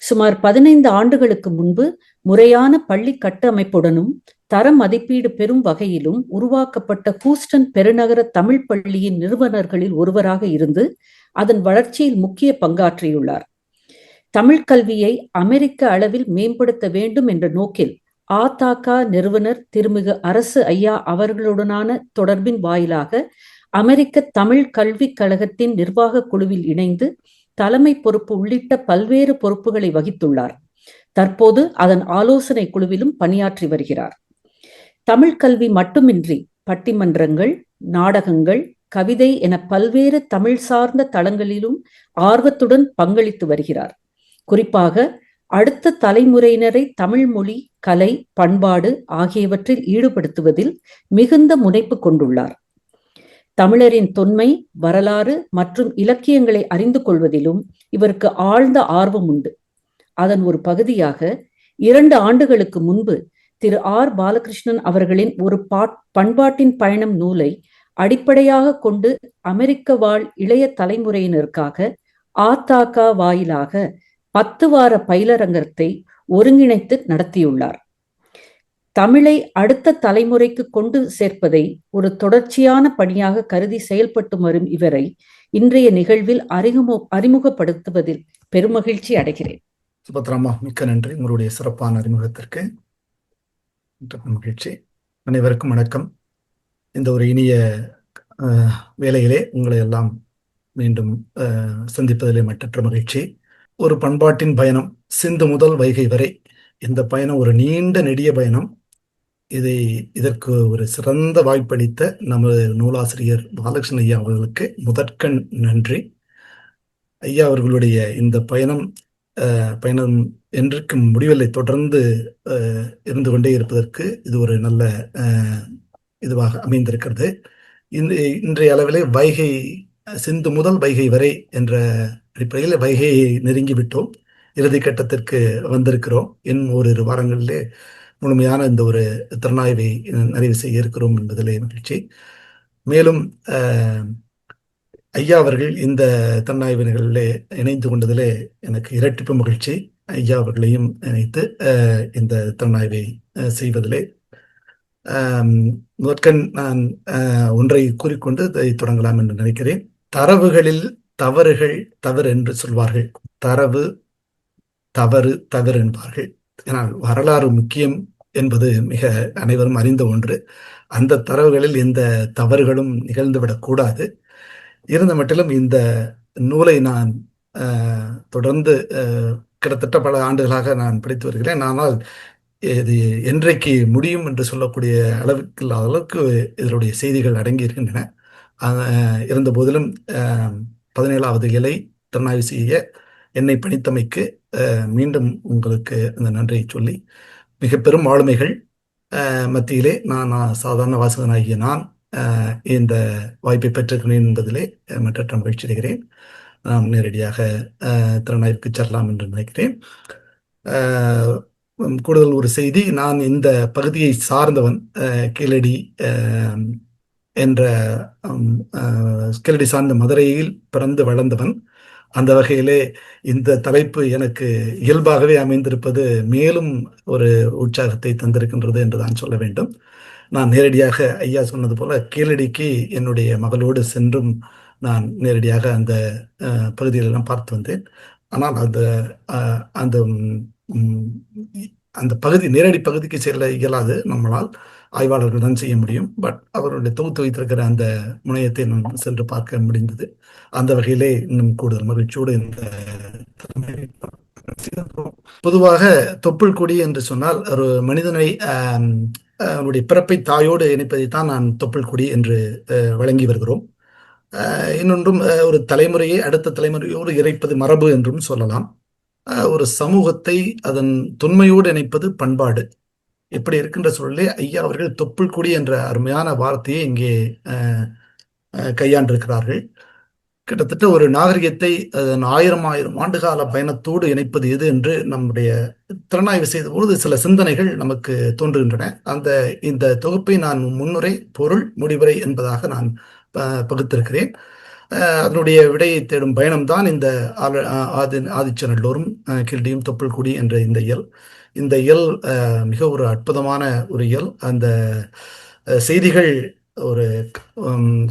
சுமார் 15 ஆண்டுகளுக்கு முன்பு முறையான பள்ளி கட்டமைப்புடனும் தர மதிப்பீடு பெறும் வகையிலும் உருவாக்கப்பட்ட ஹூஸ்டன் பெருநகர தமிழ் பள்ளியின் நிறுவனர்களில் ஒருவராக இருந்து அதன் வளர்ச்சியில் முக்கிய பங்காற்றியுள்ளார். தமிழ் கல்வியை அமெரிக்க அளவில் மேம்படுத்த வேண்டும் என்ற நோக்கில் ATAK நிறுவனர் திருமிகு அரசு ஐயா அவர்களுடனான தொடர்பின் வாயிலாக அமெரிக்க தமிழ் கல்விக் கழகத்தின் நிர்வாக குழுவில் இணைந்து தலைமை பொறுப்பு உள்ளிட்ட பல்வேறு பொறுப்புகளை வகித்துள்ளார். தற்போது அதன் ஆலோசனை குழுவிலும் பணியாற்றி வருகிறார். தமிழ் கல்வி மட்டுமின்றி பட்டிமன்றங்கள், நாடகங்கள், கவிதை என பல்வேறு தமிழ் சார்ந்த தளங்களிலும் ஆர்வத்துடன் பங்களித்து வருகிறார். குறிப்பாக அடுத்த தலைமுறையினரை தமிழ் மொழி, கலை, பண்பாடு ஆகியவற்றில் ஈடுபடுத்துவதில் மிகுந்த முனைப்பு கொண்டுள்ளார். தமிழரின் தொன்மை, வரலாறு மற்றும் இலக்கியங்களை அறிந்து கொள்வதிலும் இவருக்கு ஆழ்ந்த ஆர்வம் உண்டு. அதன் ஒரு பகுதியாக 2 ஆண்டுகளுக்கு முன்பு திரு ஆர் பாலகிருஷ்ணன் அவர்களின் ஒரு பண்பாட்டின் பயணம் நூலை அடிப்படையாக கொண்டு அமெரிக்க வாழ் இளைய தலைமுறையினருக்காக ATAK வாயிலாக 10 வார பயிலரங்கத்தை ஒருங்கிணைத்து நடத்தியுள்ளார். தமிழை அடுத்த தலைமுறைக்கு கொண்டு சேர்ப்பதை ஒரு தொடர்ச்சியான பணியாக கருதி செயல்பட்டு வரும் இவரை இன்றைய நிகழ்வில் அறிமுகப்படுத்துவதில் பெருமகிழ்ச்சி அடைகிறேன். சுபத்ராமா, மிக்க நன்றி உங்களுடைய சிறப்பான அறிமுகத்திற்கு. மகிழ்ச்சி. அனைவருக்கும் வணக்கம். இந்த ஒரு இனிய வேளையிலே உங்களை எல்லாம் மீண்டும் சந்திப்பதிலே மற்றற்ற மகிழ்ச்சி. ஒரு பண்பாட்டின் பயணம், சிந்து முதல் வைகை வரை. இந்த பயணம் ஒரு நீண்ட நெடிய பயணம். இதற்கு ஒரு சிறந்த வாய்ப்பளித்த நமது நூலாசிரியர் பாலகிருஷ்ணன் ஐயா அவர்களுக்கு முதற்கண் நன்றி. ஐயா அவர்களுடைய இந்த பயணம் என்றைக்கும் முடிவில்லை, தொடர்ந்து இருந்து கொண்டே இருப்பதற்கு இது ஒரு நல்ல இதுவாக அமைந்திருக்கிறது. இன்றைய அளவிலே வைகை, சிந்து முதல் வைகை வரை என்ற அடிப்படையில் வைகையை நெருங்கிவிட்டோம், இறுதி கட்டத்திற்கு வந்திருக்கிறோம். இன்னும் ஓரிரு வாரங்களிலே முழுமையான இந்த ஒரு திறனாய்வை நிறைவு செய்ய இருக்கிறோம் என்பதிலே மகிழ்ச்சி. மேலும் ஐயா அவர்கள் இந்த திறனாய்விகளிலே இணைந்து கொண்டதிலே எனக்கு இரட்டிப்பு மகிழ்ச்சி. ஐயா அவர்களையும் இணைத்து இந்த திறனாய்வை செய்வதிலே முதற்கண் நான் ஒன்றை கூறிக்கொண்டு இதை தொடங்கலாம் என்று நினைக்கிறேன். தரவுகளில் தவறுகள் தவறு என்று சொல்வார்கள், தரவு தவறு தவறு என்பார்கள். ஏனால் வரலாறு முக்கியம் என்பது மிக அனைவரும் அறிந்த ஒன்று. அந்த தரவுகளில் எந்த தவறுகளும் நிகழ்ந்துவிடக்கூடாது. இருந்த மட்டிலும் இந்த நூலை நான் தொடர்ந்து கிட்டத்தட்ட பல ஆண்டுகளாக நான் படித்து வருகிறேன். ஆனால் இது என்றைக்கு முடியும் என்று சொல்லக்கூடிய அளவுக்கு இல்லாத அளவுக்கு இதனுடைய செய்திகள் அடங்கியிருக்கின்றன. இருந்த போதிலும் 17வது இலை திறனாய்வு செய்ய என்னை பணித்தமைக்கு மீண்டும் உங்களுக்கு அந்த நன்றியை சொல்லி, மிக பெரும் ஆளுமைகள் மத்தியிலே நான் சாதாரண வாசகனாகிய நான் இந்த வாய்ப்பை பெற்றிருக்கிறேன் என்பதிலே மற்ற மகிழ்ச்சி அடைகிறேன். நாம் நேரடியாக திறனாய்வுக்கு செல்லலாம் என்று நினைக்கிறேன். கூடுதல் ஒரு செய்தி, நான் இந்த பகுதியை சார்ந்தவன். கீழடி என்ற கீழடி சார்ந்த மதுரையில் பிறந்து வளர்ந்தவன். அந்த வகையிலே இந்த தலைப்பு எனக்கு இயல்பாகவே அமைந்திருப்பது மேலும் ஒரு உற்சாகத்தை தந்திருக்கின்றது என்று தான் சொல்ல வேண்டும். நான் நேரடியாக ஐயா சொன்னது போல கீழடிக்கு என்னுடைய மகளோடு சென்றும் நான் நேரடியாக அந்த பகுதிகளெல்லாம் பார்த்து வந்தேன். ஆனால் அந்த அந்த பகுதி நேரடி பகுதிக்கு செல்ல இயலாது, நம்மளால் ஆய்வாளர்கள் தான் செய்ய முடியும். பட் அவருடைய தொகுத்து வைத்திருக்கிற அந்த முனையத்தை நான் சென்று பார்க்க முடிந்தது. அந்த வகையிலே இன்னும் கூடுதல் மகிழ்ச்சியோடு இந்த பொதுவாக தொப்புள் கொடி என்று சொன்னால் ஒரு மனிதனை அவனுடைய பிறப்பை தாயோடு இணைப்பதைத்தான் நான் தொப்புள் கொடி என்று வழங்கி வருகிறோம். இன்னொன்றும் ஒரு தலைமுறையை அடுத்த தலைமுறையோடு இணைப்பது மரபு என்றும் சொல்லலாம். ஒரு சமூகத்தை அதன் தொன்மையோடு இணைப்பது பண்பாடு. இப்படி இருக்கின்ற சூழலே ஐயா அவர்கள் தொப்புள் கொடி என்ற அருமையான வார்த்தையை இங்கே கையாண்டிருக்கிறார்கள். கிட்டத்தட்ட ஒரு நாகரிகத்தை அதன் 1000 ஆண்டுகால பயணத்தோடு இணைப்பது எது என்று நம்முடைய திறனாய்வு செய்த பொழுது சில சிந்தனைகள் நமக்கு தோன்றுகின்றன. இந்த தொகுப்பை நான் முன்னுரை, பொருள், முடிவுரை என்பதாக நான் பகுத்திருக்கிறேன். அதனுடைய விடையை தேடும் பயணம்தான் இந்த ஆதிச்சநல்லூரும் கீழடியும் தொப்புள் கொடி என்ற இந்த இயல் மிக ஒரு அற்புதமான ஒரு இயல். அந்த செய்திகள் ஒரு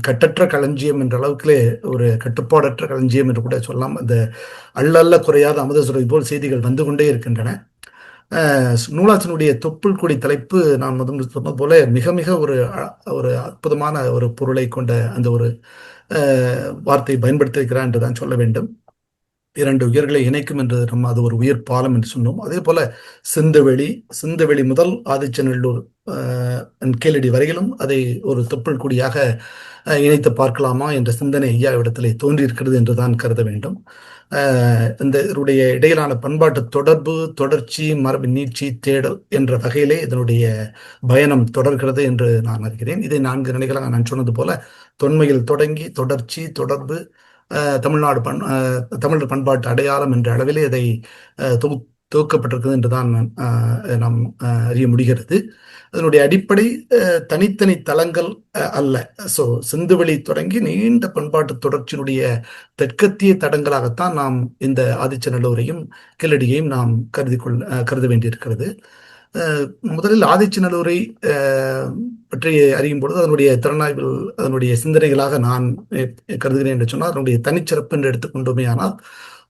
கட்டற்ற களஞ்சியம் என்ற அளவுக்குலே ஒரு கட்டுப்பாடற்ற களஞ்சியம் என்று கூட சொல்லலாம். அந்த அள்ளல்ல குறையாத அமுத சுரை போல் செய்திகள் வந்து கொண்டே இருக்கின்றன. நூலாசினுடைய தொப்புள் கொடி தலைப்பு நான் முதல் சொன்னது போல மிக மிக ஒரு அற்புதமான ஒரு பொருளை கொண்ட அந்த ஒரு வார்த்தையை பயன்படுத்தியிருக்கிறான் என்று தான் சொல்ல வேண்டும். 2 உயர்களை இணைக்கும் என்று நம்ம அது ஒரு உயிர் பாலம் என்று சொன்னோம். அதே போல சிந்துவெளி முதல் ஆதிச்சநல்லூர் கீழடி வரையிலும் அதை ஒரு தொப்புள் கொடியாக இணைத்து பார்க்கலாமா என்ற சிந்தனை ஐயாவிடத்திலே தோன்றியிருக்கிறது என்று தான் கருத வேண்டும். இந்த இதனுடைய இடையிலான பண்பாட்டு தொடர்பு, தொடர்ச்சி, மரபு நீட்சி, தேடல் என்ற வகையிலே இதனுடைய பயணம் தொடர்கிறது என்று நான் அறிகிறேன். இதை 4 நிலைகளாக நான் சொன்னது போல தொன்மையில் தொடங்கி தொடர்ச்சி, தொடர்பு, தமிழர் பண்பாட்டு அடையாளம் என்ற அளவிலே இதை தொகுக்கப்பட்டிருக்கிறது என்றுதான் நாம் அறிய முடிகிறது. அதனுடைய அடிப்படை தனித்தனி தளங்கள் அல்ல. சிந்துவெளி தொடங்கி நீண்ட பண்பாட்டு தொடர்ச்சியினுடைய தெற்கத்திய தடங்களாகத்தான் நாம் இந்த ஆதிச்சநல்லூரையும் கீழடியையும் நாம் கருத வேண்டியிருக்கிறது. முதலில் ஆதிச்சநல்லூரை பற்றி அறியும் பொழுது அதனுடைய திறனாய்வில் அதனுடைய சிந்தனைகளாக நான் கருதுகிறேன் என்று சொன்னால், அதனுடைய தனிச்சிறப்பு என்று எடுத்துக்கொண்டோமே ஆனால்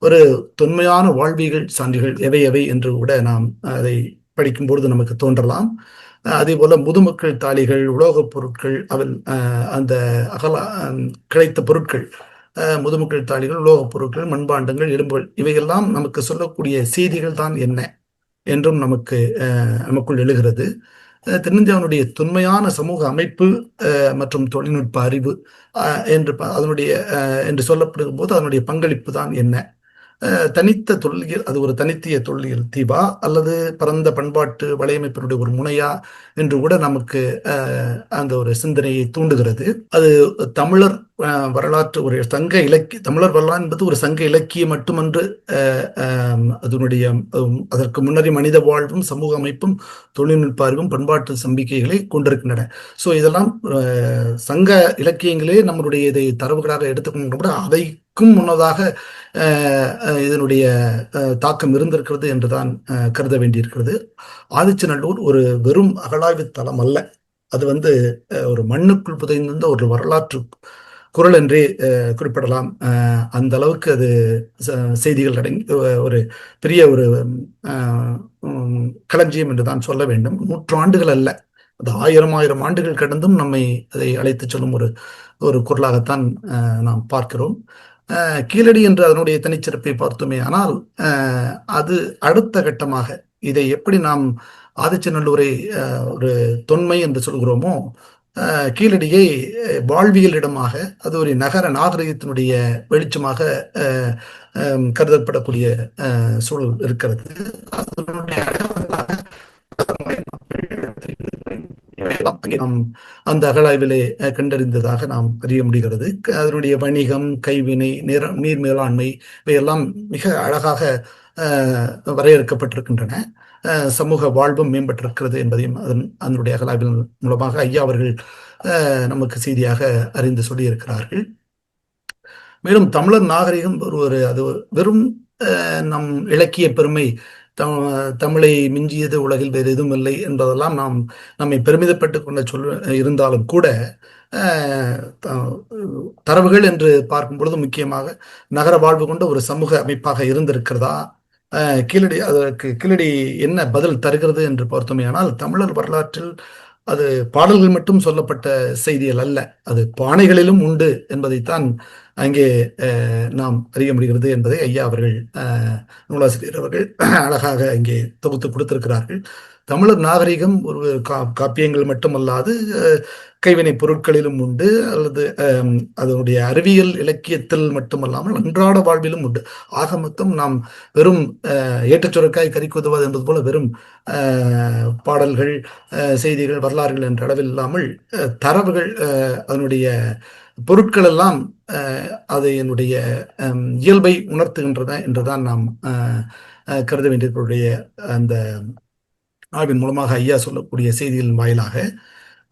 ஒரு தொன்மையான வாழ்வியல் சான்றுகள் எவை என்று கூட நாம் அதை படிக்கும் பொழுது நமக்கு தோன்றலாம். அதே போல முதுமக்கள் தாளிகள், உலோகப் பொருட்கள், அவள் அந்த அகல கிடைத்த பொருட்கள், முதுமக்கள் தாளிகள், உலோகப் பொருட்கள், மண்பாண்டங்கள், எலும்புகள், இவையெல்லாம் நமக்கு சொல்லக்கூடிய செய்திகள் தான் என்ன என்றும் நமக்குள் எழுகிறது. தென்னிந்தியாவினுடைய தொன்மையான சமூக அமைப்பு மற்றும் தொழில்நுட்ப அறிவு என்று சொல்லப்படும் போது அதனுடைய பங்களிப்பு தான் என்ன? தனித்த தொல்லியல், அது ஒரு தனித்திய தொல்லியல் தீபா அல்லது பரந்த பண்பாட்டு வலையமைப்பினுடைய ஒரு முனையா என்று கூட நமக்கு அந்த ஒரு சிந்தனையை தூண்டுகிறது. அது தமிழர் வரலாற்று ஒரு சங்க இலக்கிய, தமிழர் வரலாறு என்பது ஒரு சங்க இலக்கியம் மட்டுமன்று, அதற்கு முன்னரே மனித வாழ்வும் சமூக அமைப்பும் தொழில்நுட்ப அறிவும் பண்பாட்டு நம்பிக்கைகளை கொண்டிருக்கின்றன. ஸோ இதெல்லாம் சங்க இலக்கியங்களே நம்மளுடைய இதை தரவுகளாக எடுத்துக்கொண்டு அதைக்கும் முன்னதாக இதனுடைய தாக்கம் இருந்திருக்கிறது என்றுதான் கருத வேண்டியிருக்கிறது. ஆதிச்சநல்லூர் ஒரு வெறும் அகழாய்வு தளம் அல்ல, அது ஒரு மண்ணுக்குள் புதைந்திருந்த ஒரு வரலாற்று குரல் என்றே குறிப்பிடலாம். அந்த அளவுக்கு அது செய்திகள் அடங்கி ஒரு பெரிய ஒரு களஞ்சியம் என்று தான் சொல்ல வேண்டும். 100 ஆண்டுகள் அல்ல, அது 1000 ஆண்டுகள் கடந்தும் நம்மை அதை அழைத்து செல்லும் ஒரு குரலாகத்தான் நாம் பார்க்கிறோம். கீழடி என்று அதனுடைய தனிச்சிறப்பை பார்த்தோமே, ஆனால் அது அடுத்த கட்டமாக இதை எப்படி நாம் ஆதிச்சநல்லூரை ஒரு தொன்மை என்று சொல்கிறோமோ, கீழடியை வாழ்வியல் இடமாக, அது ஒரு நகர நாகரிகத்தினுடைய வெளிச்சமாக கருதப்படக்கூடிய சூழல் இருக்கிறது. அதனுடைய நாம் அந்த அகழாய்விலே கண்டறிந்ததாக நாம் அறிய முடிகிறது. அதனுடைய வணிகம், கைவினை, நீர் மேலாண்மை இவையெல்லாம் மிக அழகாக வரையறுக்கப்பட்டிருக்கின்றன. சமூக வாழ்வும் மேம்பட்டிருக்கிறது என்பதையும் அதனுடைய அகழாய்வின் மூலமாக ஐயா அவர்கள் நமக்கு செய்தியாக அறிந்து சொல்லியிருக்கிறார்கள். மேலும் தமிழர் நாகரிகம் அது வெறும் நம் இலக்கிய பெருமை, தமிழை மிஞ்சியது உலகில் வேறு எதுவும் இல்லை என்பதெல்லாம் நம்மை பெருமிதப்பட்டு கொண்ட இருந்தாலும் கூட, தரவுகள் என்று பார்க்கும் பொழுது முக்கியமாக நகர வாழ்வு கொண்ட ஒரு சமூக அமைப்பாக இருந்திருக்கிறதா, கீழடி என்ன பதில் தருகிறது என்று பார்த்தோமேயானால், தமிழர் வரலாற்றில் அது பாடல்கள் மட்டும் சொல்லப்பட்ட செய்திகள் அல்ல, அது பானைகளிலும் உண்டு என்பதைத்தான் அங்கே நாம் அறிய முடிகிறது என்பதை ஐயா அவர்கள், நூலாசிரியர் அவர்கள் அழகாக இங்கே தொகுத்து கொடுத்திருக்கிறார்கள். தமிழர் நாகரிகம் ஒரு காப்பியங்கள் மட்டுமல்லாது கைவினை பொருட்களிலும் உண்டு, அல்லது அதனுடைய அறிவியல் இலக்கியத்தில் மட்டுமல்லாமல் அன்றாட வாழ்விலும் உண்டு. ஆக மொத்தம் நாம் வெறும் ஏற்றச்சுரக்காய் கறிக்குதுவது என்பது போல வெறும் பாடல்கள், செய்திகள், வரலாறுகள் என்ற அளவில் இல்லாமல் தரவுகள், அதனுடைய பொருட்கள் எல்லாம் அது என்னுடைய இயல்பை உணர்த்துகின்றன என்றுதான் நாம் கருத வேண்டியவர்களுடைய அந்த ஆய்வின் மூலமாக ஐயா சொல்லக்கூடிய செய்திகளின் வாயிலாக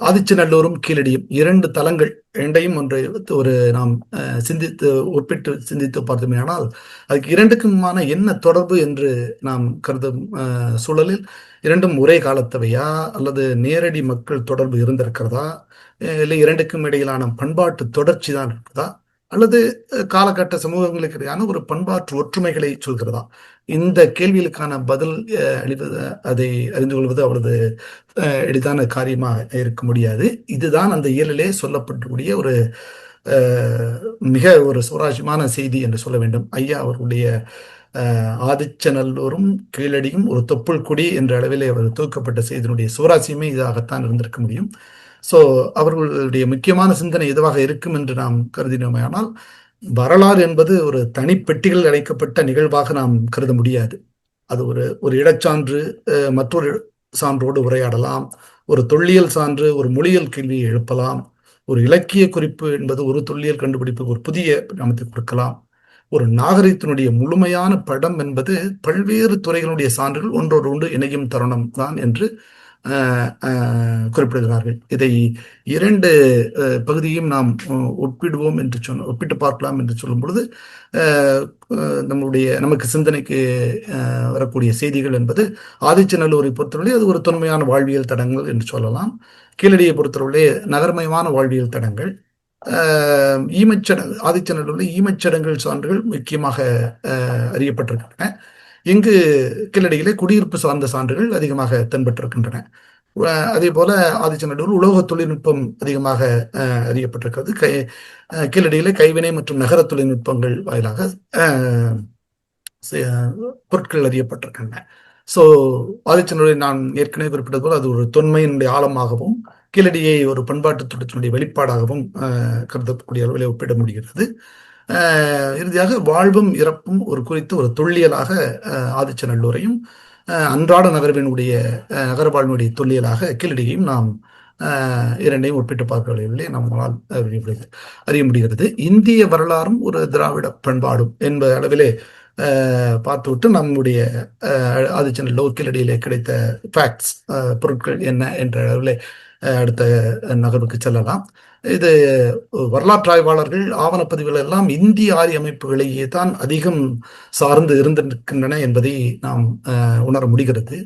ஆதிச்சநல்லூரும் கீழடியும் 2 தலங்கள், இரண்டையும் நாம் ஒப்பிட்டு சிந்தித்து பார்த்தோமே ஆனால், அதுக்கு 2க்குமான என்ன தொடர்பு என்று நாம் கருதும் சூழலில், 2ம் ஒரே காலத்தவையா அல்லது நேரடி மக்கள் தொடர்பு இருந்திருக்கிறதா, இல்லை 2க்கும் இடையிலான பண்பாட்டு தொடர்ச்சி தான் இருக்கிறதா, அல்லது காலகட்ட சமூகங்களுக்கு இடையான ஒரு பண்பாட்டு ஒற்றுமைகளை சொல்கிறதா? இந்த கேள்விகளுக்கான பதில் அதை அறிந்து கொள்வது அவ்வளவு எளிதான காரியமாக இருக்க முடியாது. இதுதான் அந்த இயலிலே சொல்லப்பட்டக்கூடிய ஒரு மிக ஒரு சுவாரஸ்யமான செய்தி என்று சொல்ல வேண்டும். ஐயா அவர்களுடைய ஆதிச்சநல்லூரும் கீழடியும் ஒரு தொப்புள் கொடி என்ற அளவிலே அவர் தூக்கப்பட்ட செய்தியினுடைய சுவாரஸ்யமே இதாகத்தான் இருந்திருக்க முடியும். ஸோ அவர்களுடைய முக்கியமான சிந்தனை எதுவாக இருக்கும் என்று நாம் கருதினோமையானால், வரலாறு என்பது ஒரு தனிப்பெட்டிகள் அடைக்கப்பட்ட நிகழ்வாக நாம் கருத முடியாது. அது ஒரு இடச்சான்று மற்றொரு சான்றோடு உரையாடலாம், ஒரு தொல்லியல் சான்று ஒரு மொழியியல் கேள்வியை எழுப்பலாம், ஒரு இலக்கிய குறிப்பு என்பது ஒரு தொல்லியல் கண்டுபிடிப்புக்கு ஒரு புதிய அமைத்து கொடுக்கலாம். ஒரு நாகரிகத்தினுடைய முழுமையான படம் என்பது பல்வேறு துறைகளுடைய சான்றுகள் ஒன்றோடு ஒன்று இணையும் தருணம் தான் என்று குறிப்பிடுகிறார்கள். இதை 2 பகுதியும் நாம் ஒப்பிட்டு பார்க்கலாம் என்று சொல்லும் பொழுது, நமக்கு சிந்தனைக்கு வரக்கூடிய செய்திகள் என்பது ஆதிச்சநல்லூரை பொறுத்தவரை அது ஒரு தொன்மையான வாழ்வியல் தடங்கள் என்று சொல்லலாம். கீழடியை பொறுத்தவரை நகர்மயமான வாழ்வியல் தடங்கள். ஆதிச்சநல்லூரில் ஈமச்சடங்கள் சான்றுகள் முக்கியமாக அறியப்பட்டிருக்கின்றன. இங்கு கீழடியிலே குடியிருப்பு சார்ந்த சான்றுகள் அதிகமாக தென்பட்டிருக்கின்றன. அதே போல ஆதிச்சநல்லூர் உலோக தொழில்நுட்பம் அதிகமாக அறியப்பட்டிருக்கிறது. கீழடியிலே கைவினை மற்றும் நகர தொழில்நுட்பங்கள் வாயிலாக பொருட்கள் அறியப்பட்டிருக்கின்றன. ஸோ ஆதிச்சநல்லூரை நான் ஏற்கனவே குறிப்பிட்டது போல் அது ஒரு தொன்மையினுடைய ஆழமாகவும் கீழடியை ஒரு பண்பாட்டு தொடர்ச்சியினுடைய வெளிப்பாடாகவும் கருதக்கூடிய அளவில் ஒப்பிட முடிகிறது. இறுதியாக வாழ்வும் இறப்பும் ஒரு குறித்து ஒரு தொல்லியலாக ஆதிச்சநல்லூரையும் அன்றாட நகர்வினுடைய நகர்வாழ்வினுடைய தொல்லியலாக கீழடியையும் நாம் இரண்டையும் ஒப்பிட்டு பார்க்கவில்லை நம்மளால் அறிய முடிகிறது. இந்திய வரலாறும் ஒரு திராவிட பண்பாடும் என்ப அளவிலே பார்த்துவிட்டு நம்முடைய ஆதிச்சநல்லூர் கீழடியிலே கிடைத்த ஃபேக்ட்ஸ் பொருட்கள் என்ன என்ற அளவில் அடுத்த நகர்வுக்கு செல்லலாம். இது வரலாற்று ஆய்வாளர்கள் ஆவணப்பதிவுகள் எல்லாம் இந்திய ஆரிய அமைப்புகளையே தான் அதிகம் சார்ந்து இருந்திருக்கின்றன என்பதை நாம் உணர முடிகிறது.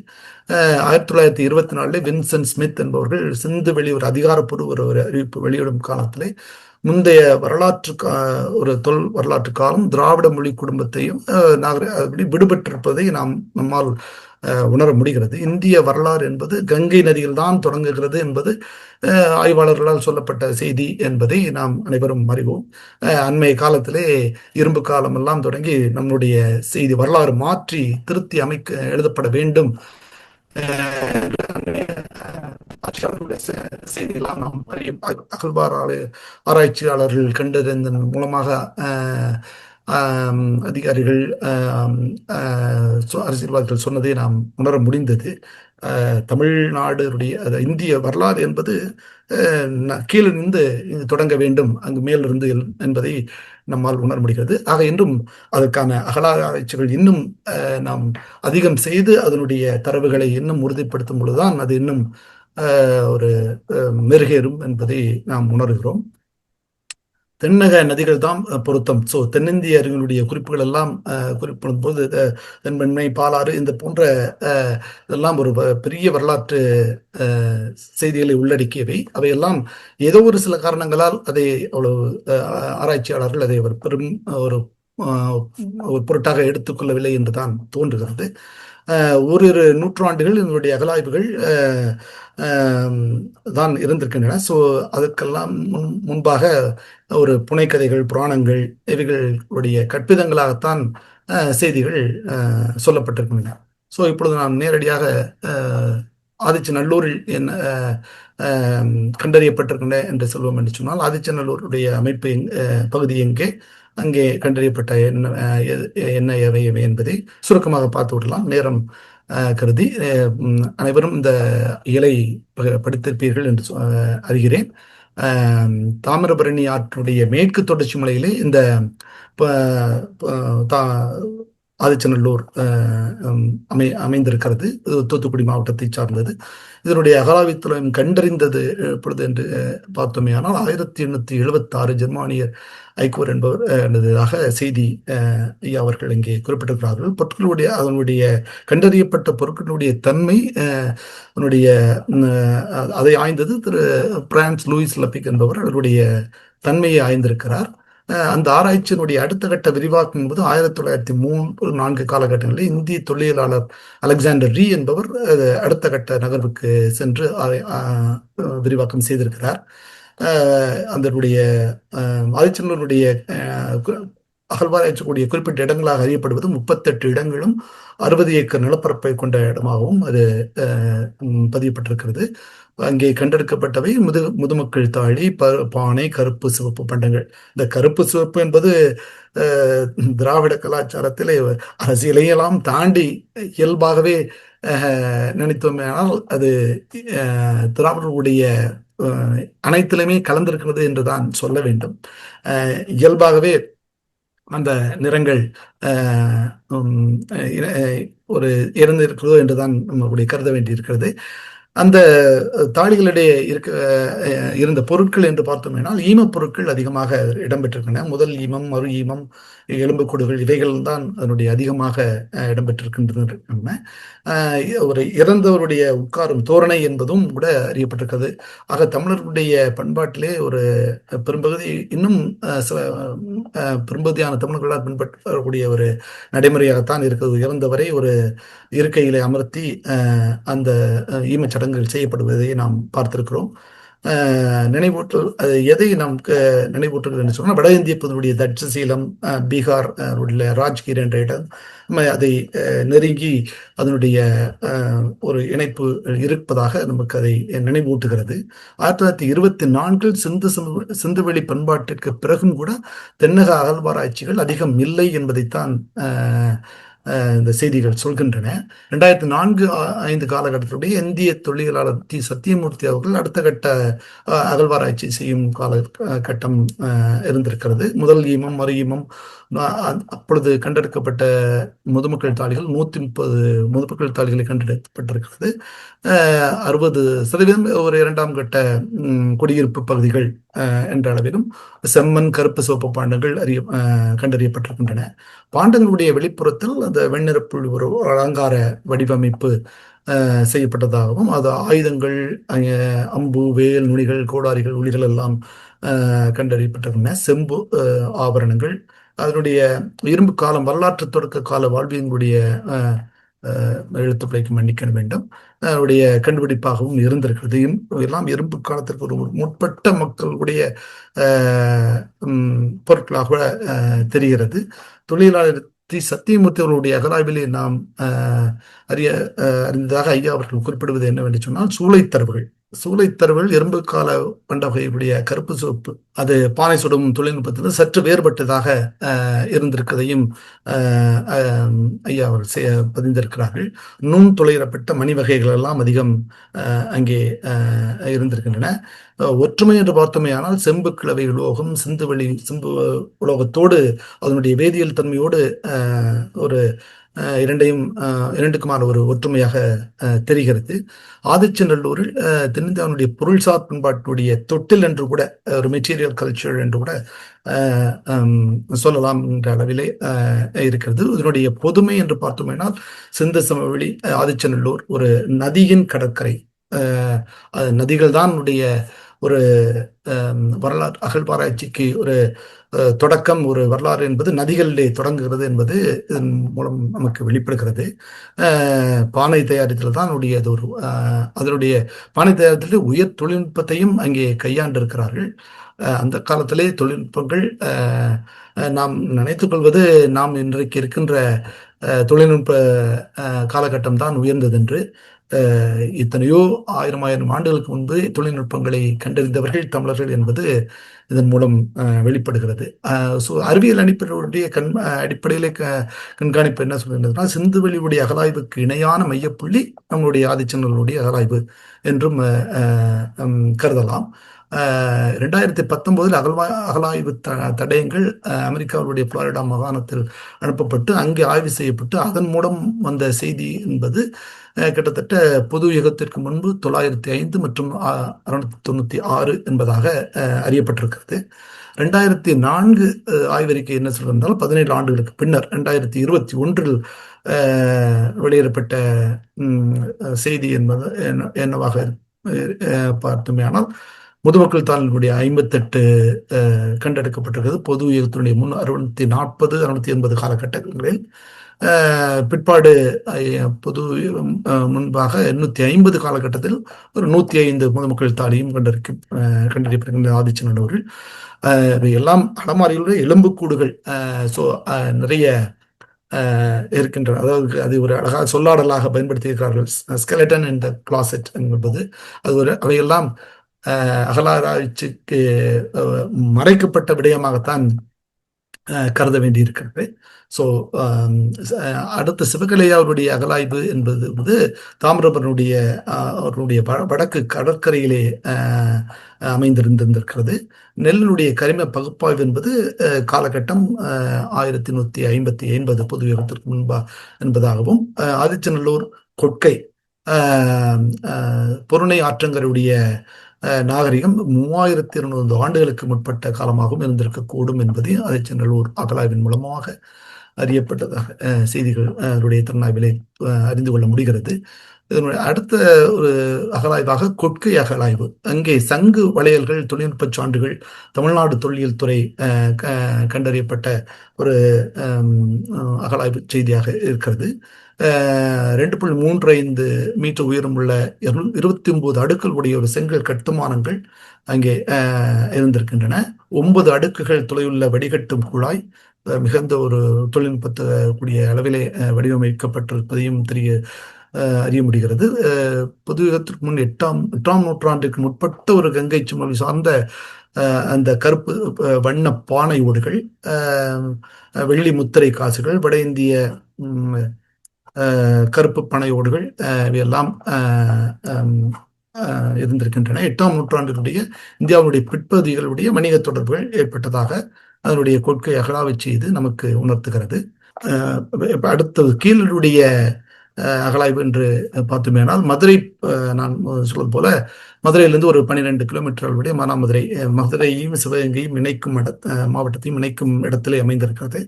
1924 வின்சென்ட் ஸ்மித் என்பவர்கள் சிந்து வெளி ஒரு அதிகாரப்பூர்வ ஒரு அறிவிப்பு வெளியிடும் காலத்திலே முந்தைய வரலாற்று ஒரு வரலாற்று காலம் திராவிட மொழி குடும்பத்தையும் விடுபட்டிருப்பதை நம்மால் உணர முடிகிறது. இந்திய வரலாறு என்பது கங்கை நதியில் தான் தொடங்குகிறது என்பது ஆய்வாளர்களால் சொல்லப்பட்ட செய்தி என்பதை நாம் அனைவரும் அறிவோம். அண்மைய காலத்திலே இரும்பு காலம் எல்லாம் தொடங்கி நம்முடைய செய்தி வரலாறு மாற்றி திருத்தி எழுதப்பட வேண்டும் செய்தியெல்லாம் நாம் அகழ்வார் ஆராய்ச்சியாளர்கள் கண்டறிந்ததன் மூலமாக அதிகாரிகள் அரசியல்வாதிகள் சொன்னதை நாம் உணர முடிந்தது. தமிழ்நாடுடைய இந்திய வரலாறு என்பது கீழிருந்து தொடங்க வேண்டும், அங்கு மேலிருந்து என்பதை நம்மால் உணர முடிகிறது. ஆக இன்றும் அதற்கான அகழாராய்ச்சிகள் இன்னும் நாம் அதிகம் செய்து அதனுடைய தரவுகளை இன்னும் உறுதிப்படுத்தும் பொழுதுதான் அது இன்னும் ஒரு மெருகேறும் என்பதை நாம் உணர்கிறோம். தென்னக நதிகள் தான் பொருத்தம். ஸோ தென்னிந்திய அறிஞர்களுடைய குறிப்புகள் எல்லாம் குறிப்பிடும் போது தென்பெண்மை, பாலாறு இந்த போன்ற இதெல்லாம் ஒரு பெரிய வரலாற்று செய்திகளை உள்ளடக்கியவை. அவையெல்லாம் ஏதோ ஒரு சில காரணங்களால் அதை அவ்வளவு ஆராய்ச்சியாளர்கள் அதை பெரும் ஒரு பொருட்டாக எடுத்துக்கொள்ளவில்லை என்றுதான் தோன்றுகிறது. ஓரிரு நூற்றாண்டுகள் இதனுடைய அகலாய்வுகள் தான் இருந்திருக்கின்றன. ஸோ அதற்கெல்லாம் முன்பாக ஒரு புனைக்கதைகள், புராணங்கள் இவைகளுடைய கற்பிதங்களாகத்தான் செய்திகள் சொல்லப்பட்டிருக்கின்றன. ஸோ இப்பொழுது நாம் நேரடியாக ஆதிச்சநல்லூரில் என்ன கண்டறியப்பட்டிருக்கின்ற என்று சொல்வோம் என்று சொன்னால், ஆதிச்சநல்லூருடைய அமைப்பு பகுதி எங்கே, அங்கே கண்டறியப்பட்ட என்ன எவை என்பதை சுருக்கமாக பார்த்து விடலாம் நேரம் கருதி. அனைவரும் இந்த இயலை படித்திருப்பீர்கள் என்று அறிகிறேன். தாமிரபரணி ஆற்றினுடைய மேற்கு தொடர்ச்சி மலையிலே இந்த ஆதிச்சநல்லூர் அமைந்திருக்கிறது. தூத்துக்குடி மாவட்டத்தை சார்ந்தது. இதனுடைய அகலாய்வுத்துறையும் கண்டறிந்தது எப்பொழுது என்று பார்த்தோமே ஆனால் 1876 ஜெர்மானியர் ஐக்கூர் என்பதாக செய்தி அவர்கள் இங்கே குறிப்பிட்டிருக்கிறார்கள். பொருட்களுடைய அதனுடைய கண்டறியப்பட்ட பொருட்களுடைய தன்மை அதை ஆய்ந்தது திரு பிரான்ஸ் லூயிஸ் லபிக் என்பவர் அவருடைய தன்மையை ஆய்ந்திருக்கிறார். அந்த ஆராய்ச்சியினுடைய அடுத்த கட்ட விரிவாக்கம் என்பது 1903-4 காலகட்டங்களில் இந்திய தொல்லியலாளர் அலெக்சாண்டர் ரீ என்பவர் அடுத்த கட்ட நகர்வுக்கு சென்று விரிவாக்கம் செய்திருக்கிறார். அதனுடைய ஆதிச்சநல்லூருடைய அகழ்வாராய்ச்சிக்கூடிய குறிப்பிட்ட இடங்களாக அறியப்படுவது 38 இடங்களும் 60 ஏக்கர் நிலப்பரப்பை கொண்ட இடமாகவும் அது பதியப்பட்டிருக்கிறது. அங்கே கண்டெடுக்கப்பட்டவை முதுமக்கள் தாழி, பானை, கருப்பு சிவப்பு பண்டங்கள். இந்த கருப்பு சிவப்பு என்பது திராவிட கலாச்சாரத்திலே அரசியலையெல்லாம் தாண்டி இயல்பாகவே நினைத்தோமேனால் அது திராவிடர்களுடைய அனைத்திலுமே கலந்திருக்கிறது என்றுதான் சொல்ல வேண்டும். இயல்பாகவே அந்த நிறங்கள் ஒரு இறந்திருக்கிறதோ என்றுதான் நம்மளுடைய கருத வேண்டியிருக்கிறது. அந்த தாளிகளிடையே இருந்த பொருட்கள் என்று பார்த்தோம்னால் ஈமப் பொருட்கள் அதிகமாக இடம்பெற்றிருக்கின்றன. முதல் ஈமம், மறு ஈமம், எலும்புக்கூடுகள் இவைகள் தான் அதனுடைய அதிகமாக இடம்பெற்றிருக்கின்றன. ஒரு இறந்தவருடைய உட்காரும் தோரணை என்பதும் கூட அறியப்பட்டிருக்கிறது. ஆக தமிழர்களுடைய பண்பாட்டிலே ஒரு பெரும்பகுதி இன்னும் சில பெரும்பகுதியான தமிழர்களால் பின்பற்றக்கூடிய ஒரு நடைமுறையாகத்தான் இருக்கிறது. இறந்தவரை ஒரு இருக்கையிலே அமர்த்தி அந்த ஈமச்சடங்கு சடங்குகள் செய்யப்படுவதை நாம் பார்த்திருக்கிறோம். நினைவூட்டல் அது எதை நாம் நினைவூட்டுகிறது என்று சொன்னால், வட இந்திய பகுதியுடைய தட்சசீலம், பீகார் உள்ள ராஜ்கீர் என்ற இடம் அதை நெருங்கி அதனுடைய ஒரு இணைப்பு இருப்பதாக நமக்கு அதை நினைவூட்டுகிறது. 1924 சிந்துவெளி பண்பாட்டிற்கு பிறகும் கூட தென்னக அகழ்வாராய்ச்சிகள் அதிகம் இல்லை என்பதைத்தான் இந்த செய்திகள் சொல்கின்றன. 2004-5 காலகட்டத்தினுடைய இந்திய தொழிலாளர் டி சத்தியமூர்த்தி அவர்கள் அடுத்த கட்ட அகழ்வாராய்ச்சி செய்யும் காலகட்டம் இருந்திருக்கிறது. முதல் ஈமம், மறு ஈமம், அப்பொழுது கண்டெடுக்கப்பட்ட முதுமக்கள் தாளிகள் 130 முதுமக்கள் தாளிகளை கண்டெடுக்கப்பட்டிருக்கிறது. 60% ஒரு 2ஆம் கட்ட குடியிருப்பு பகுதிகள் என்ற அளவிலும் செம்மண், கருப்பு சிவப்பு பாண்டங்கள் கண்டறியப்பட்டிருக்கின்றன. பாண்டங்களுடைய வெளிப்புறத்தில் அந்த வெண்ணிறப்பு ஒரு அலங்கார வடிவமைப்பு செய்யப்பட்டதாகவும், அது ஆயுதங்கள், அம்பு, வேல், நுனிகள், கோடாரிகள், ஒளிகள் எல்லாம் கண்டறியப்பட்டிருக்கின்றன. செம்பு ஆபரணங்கள், அதனுடைய இரும்பு காலம், வரலாற்று தொடக்க கால வாழ்வியனுடைய எழுத்துப்பிழைக்கு மன்னிக்க வேண்டும், அவருடைய கண்டுபிடிப்பாகவும் இருந்திருக்கிறது. எல்லாம் இரும்பு காலத்திற்கு ஒரு முற்பட்ட மக்களுடைய பொருட்களாக தெரிகிறது. தொழிலாளர் தி சத்தியமூர்த்தி அவர்களுடைய அகராய்விலே நாம் அறிந்ததாக ஐயா அவர்கள் குறிப்பிடுவது என்னவென்று சொன்னால், சூளைத்தரவுகள் இரும்பு கால பண்டவகையுடைய கருப்பு சிவப்பு, அது பானை சுடும் தொழில்நுட்பத்தில் சற்று வேறுபட்டதாக இருந்திருக்கிறதையும் ஐயா அவர்கள் பதிந்திருக்கிறார்கள். நுண் துளையிடப்பட்ட மணி வகைகள் எல்லாம் அதிகம் அங்கே இருந்திருக்கின்றன. ஒற்றுமை என்று பார்த்தோமே ஆனால், செம்பு கிழவை உலோகம் செம்பு உலோகத்தோடு அதனுடைய வேதியியல் தன்மையோடு ஒரு இரண்டுக்குமான ஒரு ஒற்றுமையாக தெரிகிறது. ஆதிச்சநல்லூரில் தென்னிந்தியாவுடைய பொருள்சார் பண்பாட்டுடைய தொட்டில் என்று கூட, ஒரு மெட்டீரியல் கல்ச்சர் என்று கூட சொல்லலாம் என்ற அளவிலே இருக்கிறது. இதனுடைய பொதுமை என்று பார்த்தோமேனால், சிந்து சமவெளி, ஆதிச்சநல்லூர் ஒரு நதியின் கடற்கரை, நதிகள் தான் ஒரு வரலாறு அகழ்வாராய்ச்சிக்கு ஒரு தொடக்கம், ஒரு வரலாறு என்பது நதிகளிலே தொடங்குகிறது என்பது இதன் மூலம் நமக்கு வெளிப்படுகிறது. பானை தயாரித்தல் தான் அதனுடைய பானை தயாரித்தல் உயர் தொழில்நுட்பத்தையும் அங்கே கையாண்டிருக்கிறார்கள். அந்த காலத்திலே தொழில்நுட்பங்கள் நாம் நினைத்துக் கொள்வது நாம் இன்றைக்கு இருக்கின்ற தொழில்நுட்ப காலகட்டம் தான் உயர்ந்தது என்று. இத்தனையோ ஆயிரம் ஆண்டுகளுக்கு முன்பு தொழில்நுட்பங்களை கண்டறிந்தவர்கள் தமிழர்கள் என்பது இதன் மூலம் வெளிப்படுகிறது. அறிவியல் அடிப்படையிலே கண்காணிப்பு என்ன சொல்கிறதுனா, சிந்துவெளியுடைய அகலாய்வுக்கு இணையான மையப்புள்ளி நம்மளுடைய ஆதிச்சநல்லூருடைய அகலாய்வு என்றும் கருதலாம். 2019 அகலாய்வு தடயங்கள் அமெரிக்காவுடைய புளோரிடா மாகாணத்தில் அனுப்பப்பட்டு அங்கே ஆய்வு செய்யப்பட்டு அதன் மூலம் வந்த செய்தி என்பது கிட்டத்தட்ட பொது யுகத்திற்கு முன்பு 905 மற்றும் 696 என்பதாக அறியப்பட்டிருக்கிறது. 2004 ஆய்வறிக்கை என்ன சொல்றால், 17 ஆண்டுகளுக்கு பின்னர் 2021 வெளியிடப்பட்ட செய்தி என்பது என்னவாக பார்த்தோமே ஆனால், முதுமக்கள் தாளினுடைய 58 கண்டெடுக்கப்பட்டிருக்கிறது பொது யுகத்தினுடைய 640-680 காலகட்டங்களில். பிற்பாடு முன்பாக 850 காலகட்டத்தில் ஒரு 105 முதுமக்கள் தாலியும் கண்டறியப்படுகின்ற ஆதிச்சநல்லூரில். எல்லாம் அலமாரிகளுடைய எலும்புக்கூடுகள் நிறைய இருக்கின்றன. அதாவது அது ஒரு அழகாக சொல்லாடலாக பயன்படுத்தியிருக்கிறார்கள், ஸ்கெலட்டன் இன் த கிளாசெட் என்பது. அவையெல்லாம் அகலாராய்ச்சிக்கு மறைக்கப்பட்ட விடயமாகத்தான் கருத வேண்டியிருக்கிறது. அடுத்த சிவகலையா அவருடைய அகலாய்வு என்பது தாமிரபரனுடைய அவர்களுடைய வடக்கு கடற்கரையிலே அமைந்திருந்திருக்கிறது. நெல்லினுடைய கரிம பகுப்பாய்வு என்பது காலகட்டம் 1150 பொது யுகத்திற்கு முன்பா என்பதாகவும், ஆதிச்சநல்லூர் கொட்கை பொருணை ஆற்றங்கருடைய நாகரிகம் 3200 ஆண்டுகளுக்கு முற்பட்ட காலமாகவும் இருந்திருக்கக்கூடும் என்பதை ஆதிச்சநல்லூர் அகலாய்வின் மூலமாக அறியப்பட்டதாக செய்திகள் அவருடைய திறனாய்விலே அறிந்து கொள்ள முடிகிறது. இதனுடைய அடுத்த ஒரு அகலாய்வாக கொட்கை அகலாய்வு. அங்கே சங்கு வளையல்கள் தொழில்நுட்ப சான்றுகள் தமிழ்நாடு தொல்லியல் துறை கண்டறியப்பட்ட ஒரு அகலாய்வு செய்தியாக இருக்கிறது. 2.35 மீட்டர் உயரமுள்ள 29 அடுக்கள் உடைய ஒரு செங்கல் கட்டுமானங்கள் அங்கே இருந்திருக்கின்றன. 9 அடுக்குகள் தொலைவுள்ள வடிகட்டும் குழாய் மிகுந்த ஒரு தொழில்நுட்பத்தை கூடிய அளவிலே வடிவமைக்கப்பட்டிருப்பதையும் அறிய முடிகிறது. பொதுயுகத்திற்கு முன் 8ஆம் நூற்றாண்டுக்கு முற்பட்ட ஒரு கங்கை சமவெளி சார்ந்த அந்த கருப்பு வண்ண பானை ஓடுகள், வெள்ளி முத்திரை காசுகள், வட இந்திய கருப்பு பனை ஓடுகள் இவையெல்லாம் இருந்திருக்கின்றன. 8ஆம் நூற்றாண்டினுடைய இந்தியாவுடைய பிற்பகுதிகளுடைய வணிக தொடர்புகள் ஏற்பட்டதாக அதனுடைய கொள்கை அகலாவை செய்து நமக்கு உணர்த்துகிறது. அடுத்தது கீழடியுடைய அகலாய்வு என்று பார்த்தோமேனால், மதுரை, நான் சொல்வது போல மதுரையிலிருந்து ஒரு 12 கிலோமீட்டர் அளவுடைய மானாமதுரை, மதுரையையும் சிவகங்கையும் இணைக்கும் மாவட்டத்தையும் இணைக்கும் இடத்திலே அமைந்திருக்கிறது.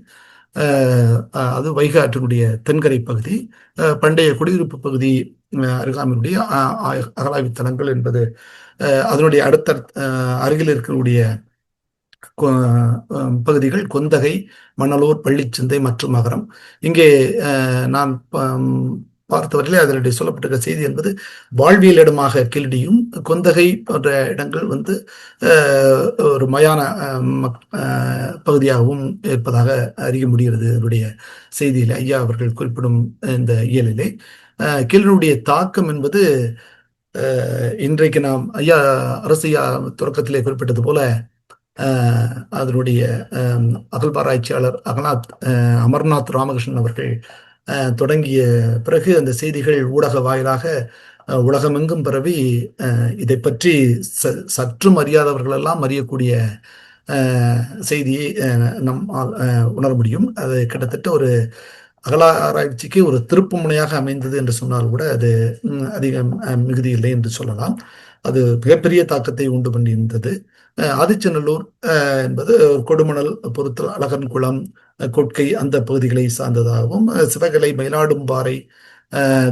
அது வைகை ஆற்றினுடைய தென்கரை பகுதி, பண்டைய குடியிருப்பு பகுதி அருகாமையுடைய அகலாய்வு தலங்கள் என்பது அதனுடைய அடுத்த அருகில் இருக்கக்கூடிய பகுதிகள் கொந்தகை, மணலூர், பள்ளிச்சந்தை மற்றும் மகரம். இங்கே நான் பார்த்தவரையிலே அதனுடைய சொல்லப்பட்ட செய்தி என்பது வாழ்வியல் இடமாக கீழடியும் கொந்தகை போன்ற இடங்கள் ஒரு மயான பகுதியாகவும் இருப்பதாக அறிய முடிகிறது. அதனுடைய செய்தியில் ஐயா அவர்கள் குறிப்பிடும் இந்த இயலிலே கீழடியுடைய தாக்கம் என்பது இன்றைக்கு நாம் ஐயா அரசியா தொடக்கத்திலே குறிப்பிட்டது போல அதனுடைய அகழ்வாராய்ச்சியாளர் அமர்நாத் ராமகிருஷ்ணன் அவர்கள் தொடங்கிய பிறகு அந்த செய்திகள் ஊடக வாயிலாக உலகமெங்கும் பரவி இதை பற்றி சற்றும் அறியாதவர்களெல்லாம் அறியக்கூடிய செய்தியை நம் உணர முடியும். அது கிட்டத்தட்ட ஒரு அகலாராய்ச்சிக்கு ஒரு திருப்பு முனையாக அமைந்தது என்று சொன்னால் கூட அது அதிகம் மிகுதி இல்லை என்று சொல்லலாம். அது மிகப்பெரிய தாக்கத்தை உண்டு பண்ணியிருந்தது. ஆதிச்சநல்லூர் என்பது கொடுமணல், பொறுத்தல், அழகன்குளம், கொட்கை அந்த பகுதிகளை சார்ந்ததாகவும், சிவகலை, மயிலாடும்பாறை,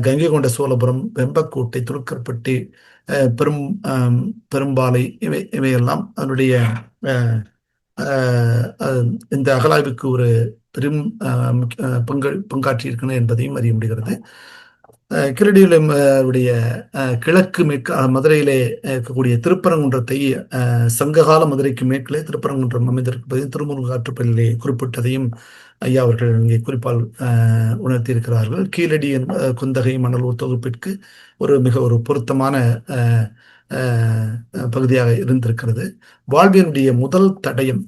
கங்கை கொண்ட சோழபுரம், வெம்பக்கோட்டை, துருக்கற்பட்டி, பெரும்பாலை இவையெல்லாம் அதனுடைய இந்த அகலாய்வுக்கு ஒரு பெரும் பங்காற்றி இருக்கின்றன என்பதையும் அறிய முடிகிறது. கீழடியுடைய கிழக்கு மேற்கு மதுரையிலே இருக்கக்கூடிய திருப்பரங்குன்றத்தை சங்ககால மதுரைக்கு மேற்கிலே திருப்பரங்குன்றம் அமைந்திருப்பதையும் திருமுருகாற்றுப்பள்ளியிலே குறிப்பிட்டதையும் ஐயா அவர்கள் இங்கே குறிப்பால் உணர்த்தி இருக்கிறார்கள். கீழடி குந்தகை மணலூர் தொகுப்பிற்கு மிக ஒரு பொருத்தமான பகுதியாக இருந்திருக்கிறது. வாழ்வினுடைய முதல் தடயம்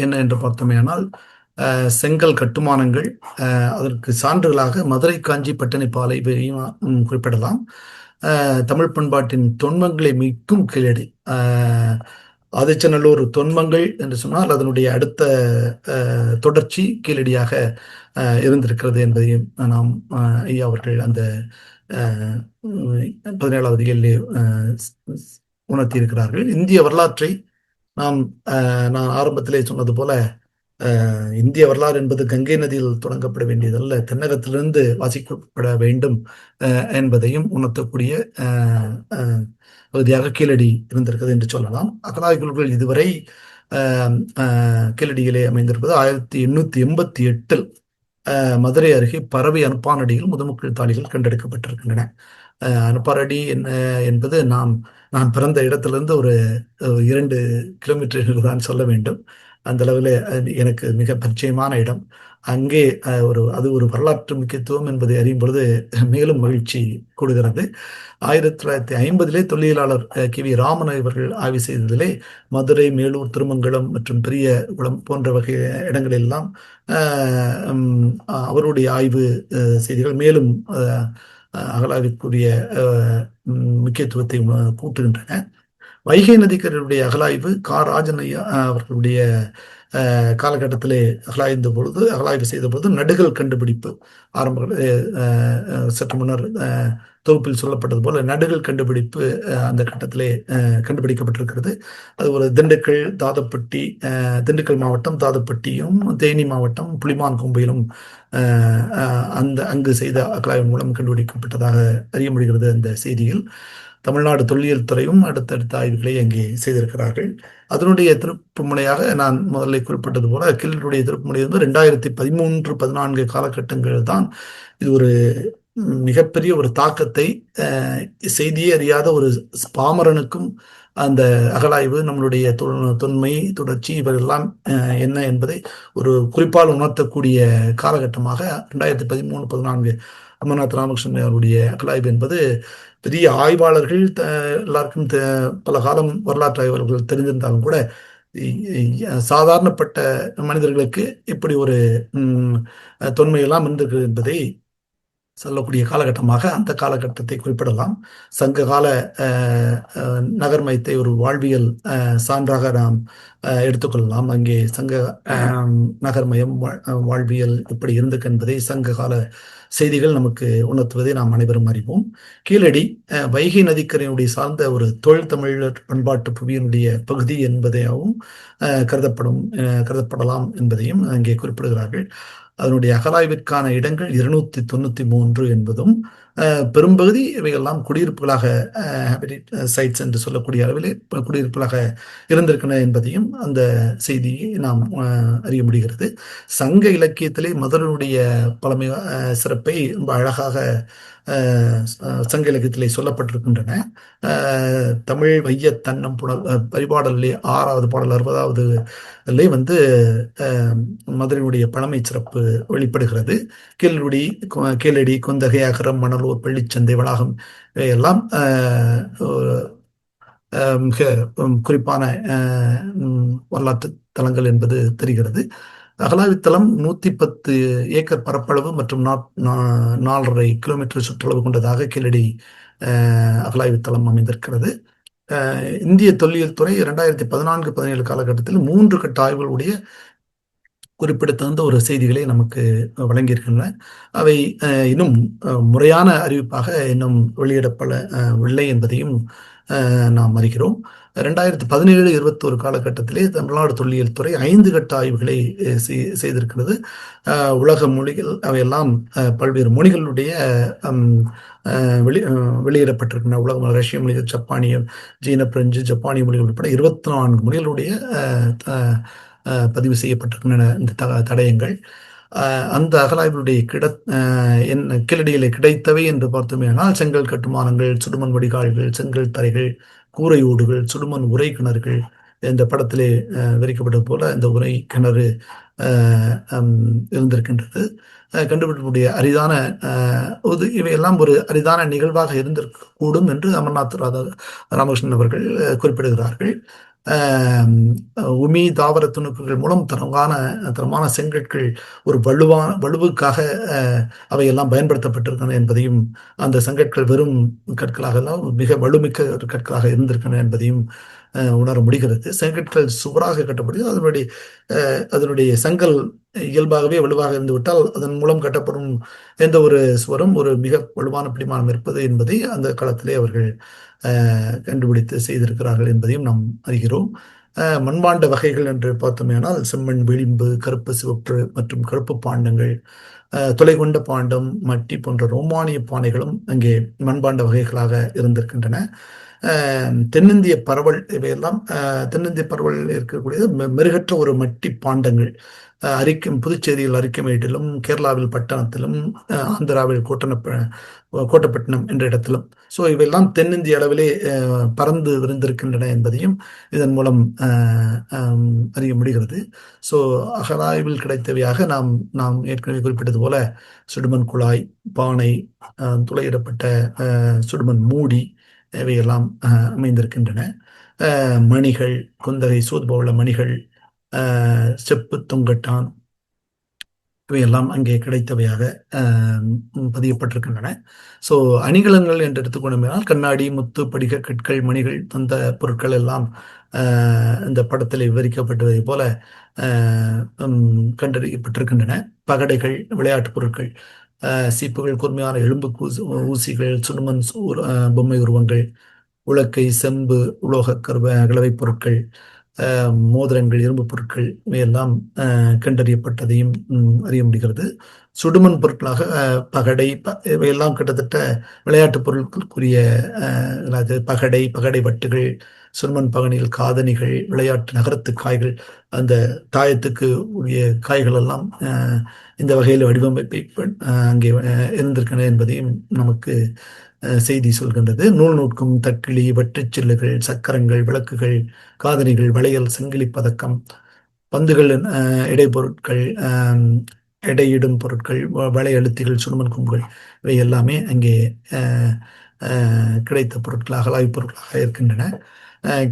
என்ன என்று பார்த்தோமேயானால் செங்கல் கட்டுமானங்கள், அதற்கு சான்றுகளாக மதுரை, காஞ்சி, பட்டணைப்பாலை குறிப்பிடலாம். தமிழ் பண்பாட்டின் தொன்மங்களை மீட்கும் கீழடி. ஆதிச்சநல்லூர் தொன்மங்கள் என்று சொன்னால் அதனுடைய அடுத்த தொடர்ச்சி கீழடியாக இருந்திருக்கிறது என்பதையும் நாம் ஐயா அவர்கள் அந்த 17வது இயலிலே உணர்த்தி இருக்கிறார்கள். இந்திய வரலாற்றை நான் ஆரம்பத்திலே சொன்னது போல இந்திய வரலாறு என்பது கங்கை நதியில் தொடங்கப்பட வேண்டியதல்ல, தென்னகத்திலிருந்து வாசிக்கப்பட வேண்டும் என்பதையும் உணர்த்தக்கூடிய பகுதியாக கீழடி இருந்திருக்கிறது என்று சொல்லலாம். அகலாய்வுகள் இதுவரை கீழடியிலே அமைந்திருப்பது 1888 மதுரை அருகே பறவை அனுப்பானடியில் முதுமக்கள் தாளிகள் கண்டெடுக்கப்பட்டிருக்கின்றன. அனுப்பாரடி என்பது நான் பிறந்த இடத்திலிருந்து ஒரு 2 கிலோமீட்டர்கள் தான் சொல்ல வேண்டும். அந்த அளவில் எனக்கு மிக பரிச்சயமான இடம். அங்கே அது ஒரு வரலாற்று முக்கியத்துவம் என்பதை அறியும் பொழுது மேலும் மகிழ்ச்சி கூடுகிறது. 1950 தொல்லியலாளர் KV ராமன் இவர்கள் ஆய்வு செய்ததிலே மதுரை, மேலூர், திருமங்கலம் மற்றும் பெரிய குளம் போன்ற வகை இடங்களெல்லாம் அவருடைய ஆய்வு செய்திகள் மேலும் அகலாய்வுக்குரிய முக்கியத்துவத்தை கூட்டுகின்றன. வைகை நதிக்கரையுடைய அகலாய்வு ராஜன் ஐயா அவர்களுடைய காலகட்டத்திலே அகலாய்வு செய்த பொழுது நடுகள் கண்டுபிடிப்பு ஆரம்ப சற்று முன்னர் தொகுப்பில் சொல்லப்பட்டது போல நடுகள் கண்டுபிடிப்பு அந்த கட்டத்திலே கண்டுபிடிக்கப்பட்டிருக்கிறது. அது ஒரு திண்டுக்கல் மாவட்டம் தாதப்பட்டியும் தேனி மாவட்டம் புலிமான் கொம்பையிலும் அங்கு செய்த அகலாய்வு மூலம் கண்டுபிடிக்கப்பட்டதாக அறிய முடிகிறது. அந்த செய்தியில் தமிழ்நாடு தொல்லியல் துறையும் அடுத்தடுத்த ஆய்வுகளை அங்கே செய்திருக்கிறார்கள். அதனுடைய திருப்பு முனையாக நான் முதல்ல குறிப்பிட்டது போல கீழனுடைய திருப்பு முனை வந்து 2013-14 காலகட்டங்கள் தான் இது ஒரு மிகப்பெரிய ஒரு தாக்கத்தை செய்தியே அறியாத ஒரு பாமரனுக்கும் அந்த அகலாய்வு நம்மளுடைய தொன்மை தொடர்ச்சி இவரெல்லாம் என்ன என்பதை ஒரு குறிப்பால் உணர்த்தக்கூடிய காலகட்டமாக 2013-14 அமர்நாத் ராமகிருஷ்ணன் அவருடைய அகலாய்வு என்பது பெரிய ஆய்வாளர்கள் எல்லாருக்கும் பல காலம் வரலாற்று ஆய்வாளர்கள் தெரிந்திருந்தாலும் கூட சாதாரணப்பட்ட மனிதர்களுக்கு இப்படி ஒரு தொன்மையெல்லாம் இருந்திருக்கு என்பதை சொல்லக்கூடிய காலகட்டமாக அந்த காலகட்டத்தை குறிப்பிடலாம். சங்ககால நகர்மயத்தை ஒரு வாழ்வியல் சான்றாக நாம் எடுத்துக்கொள்ளலாம். அங்கே சங்க நகர்மயம் வாழ்வியல் இப்படி இருந்தது என்பதை சங்ககால செய்திகள் நமக்கு உணர்த்துவதை நாம் அனைவரும் அறிவோம். கீழடி வைகை நதிக்கரையினுடைய சார்ந்த ஒரு தொழில் தமிழர் பண்பாட்டு புவியினுடைய பகுதி என்பதையும் கருதப்படலாம் என்பதையும் அங்கே குறிப்பிடுகிறார்கள். அதனுடைய அகலாய்விற்கான இடங்கள் 293 என்பதும் பெரும்பகுதி இவையெல்லாம் குடியிருப்புகளாக சைட்ஸ் என்று சொல்லக்கூடிய அளவிலே குடியிருப்புகளாக இருந்திருக்கின்றன என்பதையும் அந்த செய்தியை நாம் அறிய முடிகிறது. சங்க இலக்கியத்திலே மதுரையினுடைய பழமை சிறப்பை ரொம்ப அழகாக சங்க இலக்கியத்திலே சொல்லப்பட்டிருக்கின்றன. தமிழ் வைய தன்னம் புனல் பரிபாடலே 6வது பாடல் 60வது வந்து மதுரையினுடைய பழமை சிறப்பு வெளிப்படுகிறது. கீழடி குந்தகை அகரம் மணலூர் பள்ளிச்சந்தை வளாகம் இவையெல்லாம் மிக குறிப்பான வரலாற்று தலங்கள் என்பது தெரிகிறது. அகலாய்வுத்தலம் 110 ஏக்கர் பரப்பளவு மற்றும் 4.5 கிலோமீட்டர் சுற்றளவு கொண்டதாக கீழடி அகலாய்வுத்தலம் அமைந்திருக்கிறது. இந்திய தொல்லியல் துறை 2014-17 காலகட்டத்தில் 3 கட்ட ஆய்வுகளுடைய குறிப்பிடத்தகுந்த ஒரு செய்திகளை நமக்கு வழங்கியிருக்கின்றன. அவை இன்னும் முறையான அறிவிப்பாக இன்னும் வெளியிடப்படவில்லை என்பதையும் நாம் அறிகிறோம். 2017-21 காலகட்டத்திலே தமிழ்நாடு தொல்லியல் துறை 5 கட்ட ஆய்வுகளை செய்திருக்கிறது. உலக மொழிகள் அவையெல்லாம் பல்வேறு மொழிகளுடைய வெளியிடப்பட்டிருக்கின்றன. உலக ரஷ்ய மொழிகள், ஜப்பானிய, சீன, பிரெஞ்சு, ஜப்பானிய மொழிகள் உட்பட 24 மொழிகளுடைய பதிவு செய்யப்பட்டிருக்கின்றன இந்த தடயங்கள். அந்த அகலாய்வுடைய கீழடியிலே கிடைத்தவை என்று பார்த்தோமேனால் செங்கல் கட்டுமானங்கள், சுடுமண் வடிகால்கள், செங்கல் தரைகள், கூரை ஓடுகள், சுடுமண் உரை கிணறுகள், இந்த படத்திலே விரிக்கப்பட்டது போல இந்த உரை கிணறு இருந்திருக்கின்றது. கண்டுபிடிக்கக்கூடிய அரிதான இவையெல்லாம் ஒரு அரிதான நிகழ்வாக இருந்திருக்கக்கூடும் என்று அமர்நாத் ராமகிருஷ்ணன் அவர்கள் குறிப்பிடுகிறார்கள். உமி தாவர துணுக்குகள் மூலம் தரமான செங்கற்கள் ஒரு வலுவுக்காக அவையெல்லாம் பயன்படுத்தப்பட்டிருக்கின்றன என்பதையும், அந்த செங்கற்கள் வெறும் கற்களாக எல்லாம் மிக வலுமிக்க கற்களாக இருந்திருக்கின்றன என்பதையும் உணர முடிகிறது. செங்கற்கள் சுவராக கட்டப்படுகிறது. அதனுடைய செங்கல் இயல்பாகவே வலுவாக இருந்துவிட்டால் அதன் மூலம் கட்டப்படும் எந்த ஒரு சுவரும் ஒரு மிக வலுவான பிடிமானம் இருப்பது என்பதை அந்த காலத்திலே அவர்கள் கண்டுபிடித்து செய்திருக்கிறார்கள் என்பதையும் நாம் அறிகிறோம். மண்பாண்ட வகைகள் என்று பார்த்தோமேனால் செம்மண், விளிம்பு, கருப்பு, சிவப்பு மற்றும் கருப்பு பாண்டங்கள், தொலைகொண்ட பாண்டம், மட்டி போன்ற ரோமானிய பானைகளும் அங்கே மண்பாண்ட வகைகளாக இருந்திருக்கின்றன. தென்னிந்திய பரவல் இவையெல்லாம் தென்னிந்திய பரவல் இருக்கக்கூடியது மெருகற்ற ஒரு மட்டி பாண்டங்கள் புதுச்சேரியில் அரிக்கமேட்டிலும், கேரளாவில் பட்டணத்திலும், ஆந்திராவில் கோட்டப்பட்டினம் என்ற இடத்திலும், ஸோ இவையெல்லாம் தென்னிந்திய அளவிலே பறந்து விரிந்திருக்கின்றன என்பதையும் இதன் மூலம் அறிய முடிகிறது. ஸோ அகலாய்வில் கிடைத்தவையாக நாம் ஏற்கனவே குறிப்பிட்டது போல சுடுமண் குழாய், பானை, துளையிடப்பட்ட சுடுமண் மூடி இவையெல்லாம் அமைந்திருக்கின்றன. மணிகள், குந்தகை சூதுபவள மணிகள், செப்பு தொங்கட்டான், இவையெல்லாம் அங்கே கிடைத்தவையாக பதியப்பட்டிருக்கின்றன. ஸோ அணிகலன்கள் என்று எடுத்துக்கொண்டோம்னால் கண்ணாடி, முத்து, படிக கற்கள், மணிகள், தந்த பொருட்கள் எல்லாம் இந்த படத்தில் விவரிக்கப்பட்டதை போல கண்டறியப்பட்டிருக்கின்றன. பகடைகள், விளையாட்டுப் பொருட்கள், சீப்புகள், கூர்மையான எலும்பு ஊசிகள், சுடுமண் பொம்மை உருவங்கள், உலக்கை, செம்பு, உலோக கலவைப் பொருட்கள், மோதிரங்கள், இரும்பு பொருட்கள் இவையெல்லாம் கண்டறியப்பட்டதையும் அறிய முடிகிறது. சுடுமண் பொருட்களாக பகடை இவையெல்லாம் கிட்டத்தட்ட விளையாட்டுப் பொருட்களுக்குரிய பகடை வட்டுகள், சுடுமண் பகனிகள், காதணிகள், விளையாட்டு நகரத்து காய்கள், அந்த தாயத்துக்கு உரிய காய்கள் எல்லாம் இந்த வகையில் வடிவமைப்பை அங்கே இருந்திருக்கின்றன என்பதையும் நமக்கு செய்தி சொல்கின்றது. நூல் நூற்கும் தக்கிளி, வட்டுச்சில்லுகள், சக்கரங்கள், விளக்குகள், காதணிகள், வளையல், சங்கிலி பதக்கம், பந்துகள், இடைப்பொருட்கள், எடையிடும் பொருட்கள், வளையழுத்திகள், சுடுமண் கொம்புகள் இவை எல்லாமே அங்கே கிடைத்த பொருட்களாக, அலாய்ப் பொருட்களாக இருக்கின்றன.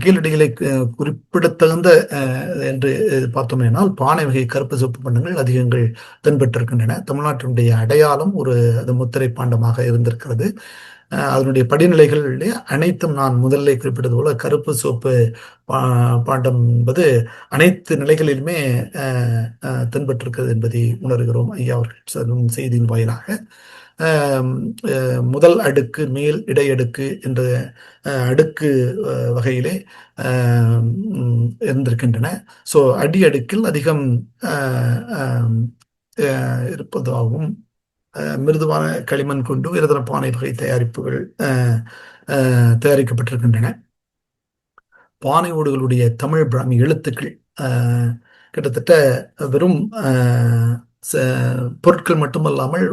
கீழடிகளை குறிப்பிடத்தகுந்த என்று பார்த்தோம்னால் பானை வகை கருப்பு சிவப்பு பண்டங்கள் அதிகங்கள் தென்பட்டிருக்கின்றன. தமிழ்நாட்டினுடைய அடையாளம் ஒரு முத்திரை பாண்டமாக இருந்திருக்கிறது. அதனுடைய படிநிலைகளிலே அனைத்தும் நான் முதல்ல குறிப்பிட்டது போல கருப்பு சிவப்பு பாண்டம் என்பது அனைத்து நிலைகளிலுமே தென்பட்டிருக்கிறது என்பதை உணர்கிறோம் ஐயா அவர்கள் சொல்லும் செய்தியின் வாயிலாக. முதல் அடுக்கு, மேல் இடையடுக்கு என்ற அடுக்கு வகையிலே இருந்திருக்கின்றன. ஸோ அடி அடுக்கில் அதிகம் இருப்பதாகவும் மிருதுவான களிமண் கொண்டு உயர்தர பானை வகை தயாரிப்புகள் தயாரிக்கப்பட்டிருக்கின்றன. பானை ஓடுகளுடைய தமிழ் பிராமி எழுத்துக்கள் கிட்டத்தட்ட வெறும் பொருட்கள் மட்டுமல்லாமல்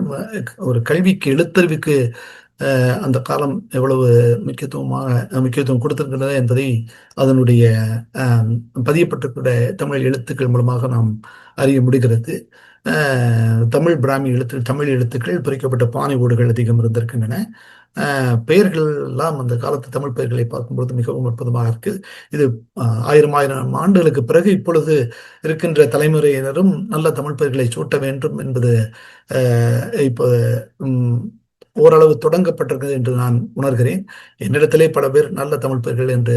ஒரு கல்விக்கு, எழுத்தறிவுக்கு அந்த காலம் எவ்வளவு முக்கியத்துவம் கொடுத்திருக்கின்றன என்பதை அதனுடைய பதியப்பட்டிருக்கிற தமிழ் எழுத்துக்கள் மூலமாக நாம் அறிய முடிகிறது. தமிழ் பிராமி தமிழ் எழுத்துக்கள் பொறிக்கப்பட்ட பானை ஓடுகள் அதிகம் இருந்திருக்கின்றன. பெயர்கள் எல்லாம் அந்த காலத்து தமிழ் பெயர்களை பார்க்கும்பொழுது மிகவும் அற்புதமாக இருக்கு. இது 1000 ஆண்டுகளுக்கு பிறகு இப்பொழுது இருக்கின்ற தலைமுறையினரும் நல்ல தமிழ் பெயர்களை சூட்ட வேண்டும் என்பது இப்போ ஓரளவு தொடங்கப்பட்டிருக்கிறது என்று நான் உணர்கிறேன். என்னிடத்திலே பல பேர் நல்ல தமிழ் பெயர்கள் என்று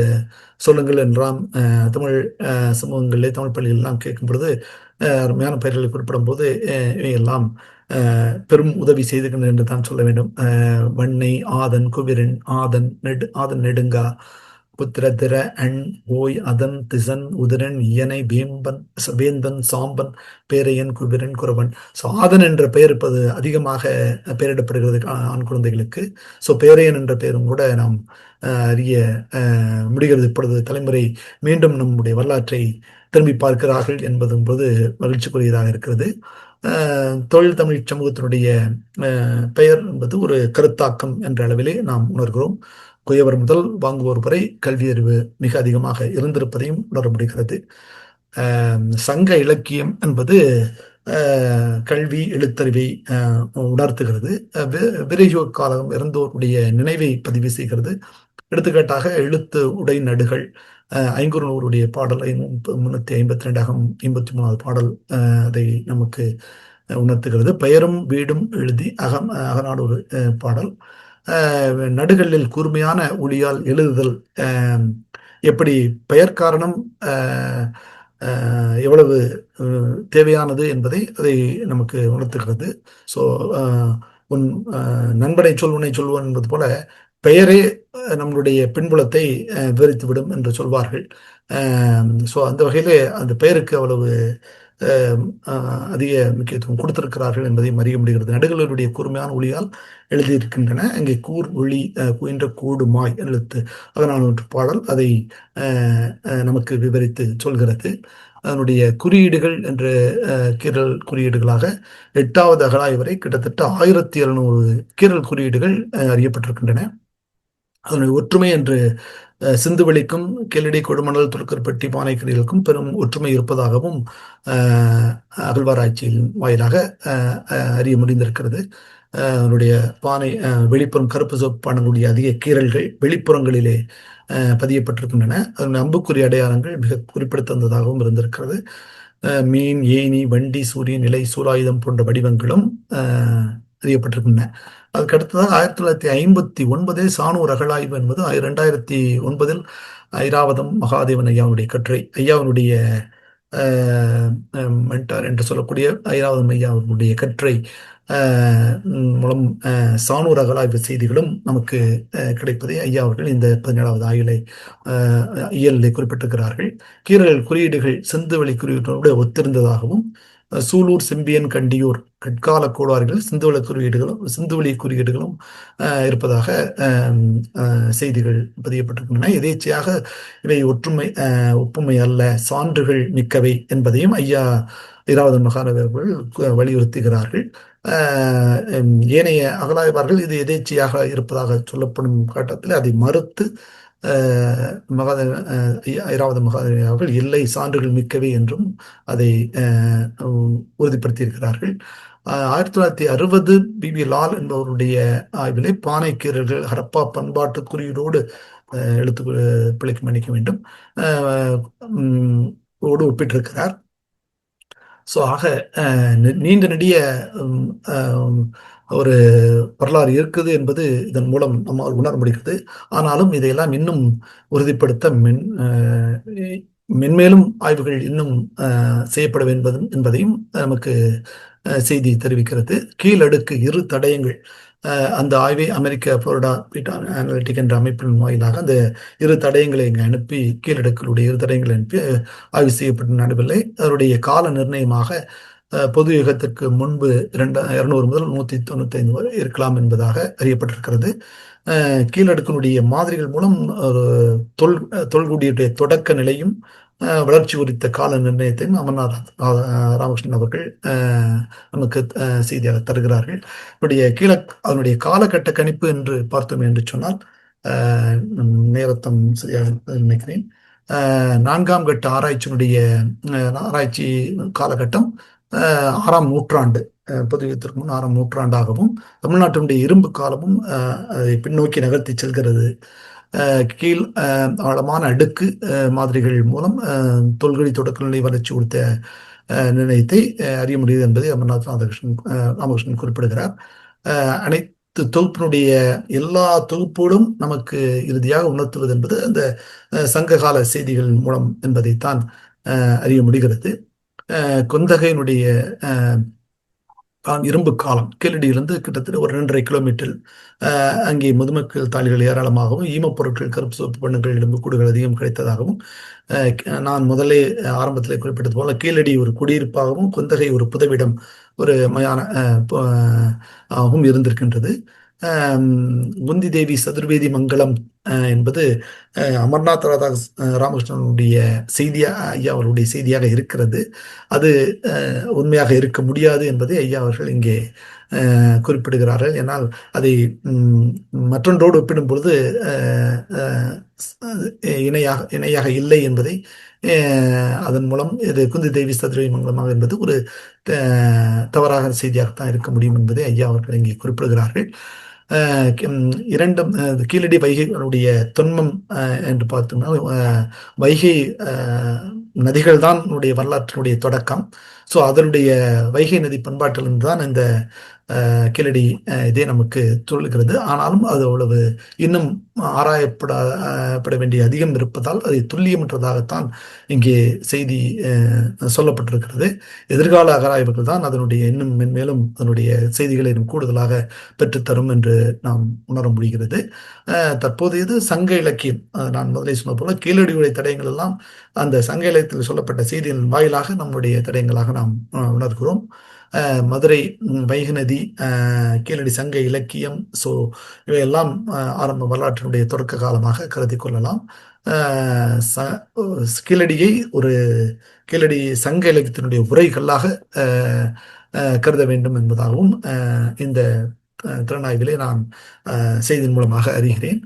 சொல்லுங்கள் என்றாம் தமிழ் சமூகங்களிலே, தமிழ் பள்ளிகள் எல்லாம் கேட்கும் பொழுது அருமையான பெயர்களை குறிப்பிடும் போது இவையெல்லாம் பெரும் உதவி செய்திருக்கின்றன என்று தான் சொல்ல வேண்டும். வண்ணை, ஆதன், குபிரன், ஆதன் நெடுங்கா, புத்திரதிர, அண், ஓய், அதன், திசன், உதிரன், இயனை, வேந்தன், சாம்பன், பேரையன், குபிரன், குரவன். ஸோ ஆதன் என்ற பெயர் இப்போது அதிகமாக பெயரிடப்படுகிறது ஆண் குழந்தைகளுக்கு. ஸோ பேரையன் என்ற பெயரும் கூட நாம் அறிய முடிகிறது. இப்பொழுது தலைமுறை மீண்டும் நம்முடைய வரலாற்றை திரும்பி பார்க்கிறார்கள் என்பதும் போது மகிழ்ச்சிக்குரியதாக இருக்கிறது. தொழில் தமிழ் சமூகத்தினுடைய பெயர் என்பது ஒரு கருத்தாக்கம் என்ற அளவிலே நாம் உணர்கிறோம். குயவர் முதல் வாங்குவோர் வரை கல்வி அறிவு மிக அதிகமாக இருந்திருப்பதையும் உணர முடிகிறது. சங்க இலக்கியம் என்பது கல்வி, எழுத்தறிவை உணர்த்துகிறது. விரைவு காலம் இறந்தோருடைய நினைவை பதிவு செய்கிறது. எடுத்துக்காட்டாக எழுத்து உடை நடுகள் 500 பாடல் 352 53வது பாடல் அதை நமக்கு உணர்த்துகிறது. பெயரும் வீடும் எழுதி அகநாடு ஒரு பாடல். நடுகளில் கூர்மையான ஒளியால் எழுதுதல், எப்படி பெயர் காரணம் எவ்வளவு தேவையானது என்பதை அதை நமக்கு உணர்த்துகிறது. ஸோ உன் நண்பனை உன்னை சொல்வான் என்பது போல பெயரே நம்மளுடைய பின்புலத்தை விவரித்துவிடும் என்று சொல்வார்கள். ஸோ அந்த வகையிலே அந்த பெயருக்கு அவ்வளவு அதிக முக்கியத்துவம் கொடுத்திருக்கிறார்கள் என்பதையும் அறிய முடிகிறது. நடுகளுடைய கூர்மையான ஒளியால் எழுதியிருக்கின்றன. அங்கே கூர் ஒளி என்ற கூடுமாய் எழுத்து 14 பாடல் அதை நமக்கு விவரித்து சொல்கிறது. அதனுடைய குறியீடுகள் என்ற கீரல் குறியீடுகளாக 8வது அகழாய் வரை கிட்டத்தட்ட 1700 கீரல் குறியீடுகள் அறியப்பட்டிருக்கின்றன. அதனுடைய ஒற்றுமை என்று சிந்துவெளிக்கும் கீழடி, கொடுமணல், துலுக்கர்பட்டி, பானைக்கடிகளுக்கும் பெரும் ஒற்றுமை இருப்பதாகவும் அகழ்வாராய்ச்சியின் வாயிலாக அறிய முடிந்திருக்கிறது. அதனுடைய பானை வெளிப்புறம் கருப்பு சிவப்பு பானைகளுடைய அதிக கீறல்கள் வெளிப்புறங்களிலே பதியப்பட்டிருக்கின்றன. அதனுடைய அம்புக்குறி அடையாளங்கள் மிக குறிப்பிடத்தக்கதாகவும் இருந்திருக்கிறது. மீன், ஏணி, வண்டி, சூரியன், நிலை, சூலாயுதம் போன்ற வடிவங்களும் அறியப்பட்டிருக்கின்றன. அதுக்கு அடுத்ததாக 1959 சானூர் அகழாய்வு என்பது 2009 ஐராவதம் மகாதேவன் ஐயாவுடைய கட்டுரை. ஐயாவுடைய மென்டார் என்று சொல்லக்கூடிய ஐராவதம் ஐயா அவர்களுடைய கட்டுரை மூலம் சானூர் அகழாய்வு செய்திகளும் நமக்கு கிடைப்பதை ஐயா அவர்கள் இந்த 17வது இயலிலே குறிப்பிட்டிருக்கிறார்கள். கீரல் குறியீடுகள் சிந்துவெளி குறியீடுகளோடு ஒத்திருந்ததாகவும், சூலூர், செம்பியன், கண்டியூர் கற்கால கோளாறுகள் சிந்துவெளி குறியீடுகளும் இருப்பதாக செய்திகள் பதியப்பட்டிருக்கின்றன. எதேச்சையாக இவை ஒப்புமை அல்ல, சான்றுகள் மிக்கவை என்பதையும் ஐயா ஐராவதம் மகாதேவர்கள் வலியுறுத்துகிறார்கள். ஏனைய அகழாய்வார்கள் இது எதேச்சையாக இருப்பதாக சொல்லப்படும் கட்டத்தில் அதை மறுத்து ஐராவத மகாதேவன் அவர்கள் இல்லை, சான்றுகள் மிக்கவை என்றும் அதை உறுதிப்படுத்தியிருக்கிறார்கள். 1960 பிபி லால் என்பவருடைய ஆய்விலே பானைக்கீரர்கள் ஹரப்பா பண்பாட்டு குறியீடோடு எழுத்து பிழைக்கு மன்னிக்க வேண்டும் ஓடு ஒப்பிட்டிருக்கிறார். ஸோ ஆக நீண்ட நெடிய ஒரு வரலாறு இருக்குது என்பது இதன் மூலம் நம்மால் உணர முடிகிறது. ஆனாலும் இதையெல்லாம் இன்னும் உறுதிப்படுத்த மென்மேலும் ஆய்வுகள் இன்னும் செய்யப்பட வேண்டும் என்பதையும் நமக்கு செய்தி தெரிவிக்கிறது. கீழடுக்கு இரு தடயங்கள் அந்த ஆய்வை அமெரிக்க புளோரிடா அனலிட்டிக் என்ற அமைப்பின் வாயிலாக அந்த இரு தடயங்களை இங்கே அனுப்பி கீழடுக்களுடைய இரு தடயங்களை அனுப்பி ஆய்வு செய்யப்பட்ட நடுவில்லை. அதனுடைய கால நிர்ணயமாக பொது யுகத்திற்கு முன்பு 200 முதல் 195 வரை இருக்கலாம் என்பதாக அறியப்பட்டிருக்கிறது. கீழடுக்கினுடைய மாதிரிகள் மூலம் ஒரு தொல்குடியுடைய தொடக்க நிலையும் வளர்ச்சி குறித்த கால நிர்ணயத்தையும் அமர்நாத் ராமகிருஷ்ணன் அவர்கள் நமக்கு செய்தியாக தருகிறார்கள். அதனுடைய காலகட்ட கணிப்பு என்று பார்த்தோம் என்று சொன்னால் நேரத்தம் சரியாக நினைக்கிறேன். 4ஆம் கட்ட ஆராய்ச்சி காலகட்டம் 6ஆம் நூற்றாண்டு, பொதுவியத்திற்கு முன் 6ஆம் நூற்றாண்டாகவும் தமிழ்நாட்டினுடைய இரும்பு காலமும் அதை பின்னோக்கி நகர்த்தி செல்கிறது. கீழ் ஆழமான அடுக்கு மாதிரிகள் மூலம் தொல்குடி தொடக்க நிலை வளர்ச்சி கொடுத்த நிர்ணயத்தை அறிய முடியுது என்பதை அமர்நாத் ராமகிருஷ்ணன் குறிப்பிடுகிறார். அனைத்து தொகுப்பினுடைய எல்லா தொகுப்போடும் நமக்கு இறுதியாக உணர்த்துவது என்பது அந்த சங்ககால செய்திகள் மூலம் என்பதைத்தான் அறிய முடிகிறது. கொந்தகையினுடைய இரும்பு காலம் கீழடியிலிருந்து கிட்டத்தட்ட ஒரு 2.5 கிலோமீட்டர் அங்கே முதுமக்கள் தாளிகள் ஏராளமாகவும் ஈமப்பொருட்கள், கருப்பு சோப்பு பண்ணுகள், எலும்புக்கூடுகள் அதிகம் கிடைத்ததாகவும், நான் முதலே ஆரம்பத்தில் குறிப்பிட்டது போல கீழடி ஒரு குடியிருப்பாகவும் கொந்தகை ஒரு புதவிடம், ஒரு மயான ஆகவும் இருந்திருக்கின்றது. குந்தி தேவி சதுர்வேதி மங்கலம் என்பது அமர்நாத் ராமகிருஷ்ணனுடைய ஐயா அவருடைய செய்தியாக இருக்கிறது. அது உண்மையாக இருக்க முடியாது என்பதை ஐயா அவர்கள் இங்கே குறிப்பிடுகிறார்கள். ஏன்னால் அதை மற்றொன்றோடு ஒப்பிடும் பொழுது இணையாக இல்லை என்பதை அதன் மூலம் இது குந்தி தேவி சதுர்வேதி மங்கலமாக என்பது ஒரு தவறாக செய்தியாகத்தான் இருக்க முடியும் என்பதை ஐயா அவர்கள் இங்கே குறிப்பிடுகிறார்கள். இரண்டும் கீழடி வைகைகளுடைய தொன்மம் என்று பார்த்தோம்னா வைகை நதிகள் தான் வரலாற்றினுடைய தொடக்கம். ஸோ அதனுடைய வைகை நதி பண்பாட்டிலிருந்து தான் இந்த கீழடி இதே நமக்கு சொல்லுகிறது. ஆனாலும் அது அவ்வளவு இன்னும் ஆராயப்பட வேண்டிய அதிகம் இருப்பதால் அதை துல்லியமற்றதாகத்தான் இங்கே செய்தி சொல்லப்பட்டிருக்கிறது. எதிர்கால அகராய்வுகள் தான் அதனுடைய இன்னும் மென்மேலும் அதனுடைய செய்திகளை கூடுதலாக பெற்றுத்தரும் என்று நாம் உணர முடிகிறது. தற்போதையது சங்க இலக்கியம், நான் முதலே சொன்ன போல கீழடியுடைய தடயங்கள் எல்லாம் அந்த சங்க இலக்கியத்தில் சொல்லப்பட்ட செய்திகளின் வாயிலாக நம்முடைய தடயங்களாக நாம் உணர்கிறோம். மதுரை வைகை நதி, கீழடி சங்க இலக்கியம், ஸோ இவையெல்லாம் ஆரம்ப வரலாற்றினுடைய தொடக்க காலமாக கருதி கொள்ளலாம். கீழடியை கீழடி சங்க இலக்கியத்தினுடைய உரைகளாக கருத வேண்டும் என்பதாகவும் இந்த திறனாய்விலே நான் செய்தியின் மூலமாக அறிகிறேன்.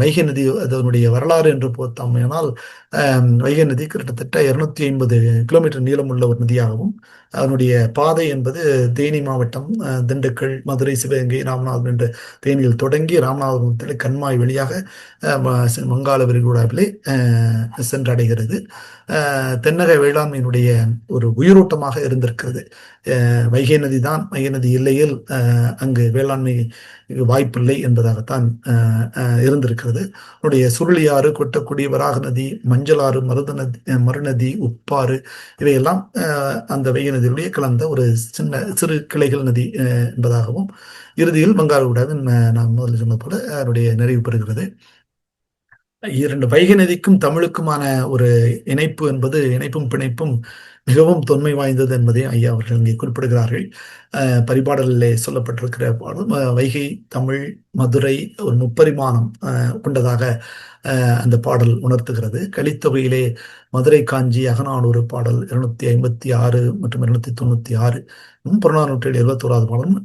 வைகை நதி அதனுடைய வரலாறு என்று பார்த்தோம்னால் வைகை நதி கிட்டத்தட்ட 250 கிலோமீட்டர் நீளமுள்ள ஒரு நதியாகவும், அதனுடைய பாதை என்பது தேனி மாவட்டம், திண்டுக்கல், மதுரை, சிவகங்கை, ராமநாதபுரம் என்ற தேனியில் தொடங்கி ராமநாதபுரத்தில் கண்மாய் வழியாக வங்காள விரிகுடாவிலே சென்றடைகிறது. தென்னக வேளாண்மையினுடைய ஒரு உயிரோட்டமாக இருந்திருக்கிறது. வைகை நதி தான், வைகை நதி இல்லையில் அங்கு வேளாண்மை வாய்ப்பில்லை என்பதாகத்தான் இருந்திருக்கிறது. அவருடைய சுருளியாறு, கொட்டக்குடி, வராக நதி, மஞ்சளாறு, மருநதி, உப்பாறு இவையெல்லாம் அந்த வைகை நதியுடைய கலந்த ஒரு சிறு கிளைகள் நதி என்பதாகவும், இறுதியில் வங்காள விரிகுடாவின் நான் முதலில் சொன்னது போல அதனுடைய நிறைவு பெறுகிறது. இரண்டு வைகை நதிக்கும் தமிழுக்குமான ஒரு இணைப்பு என்பது, இணைப்பும் பிணைப்பும் மிகவும் தொன்மை வாய்ந்தது என்பதை ஐயா அவர்கள் இங்கே குறிப்பிடுகிறார்கள். பரிபாடலிலே சொல்லப்பட்டிருக்கிற பாடல் வைகை, தமிழ், மதுரை ஒரு முப்பரிமாணம் கொண்டதாக அந்த பாடல் உணர்த்துகிறது. கலித்தொகையிலே மதுரை, காஞ்சி, அகநானூறு பாடல் 256 மற்றும் 296, புறநானூற்றில் 71வது பாடலும்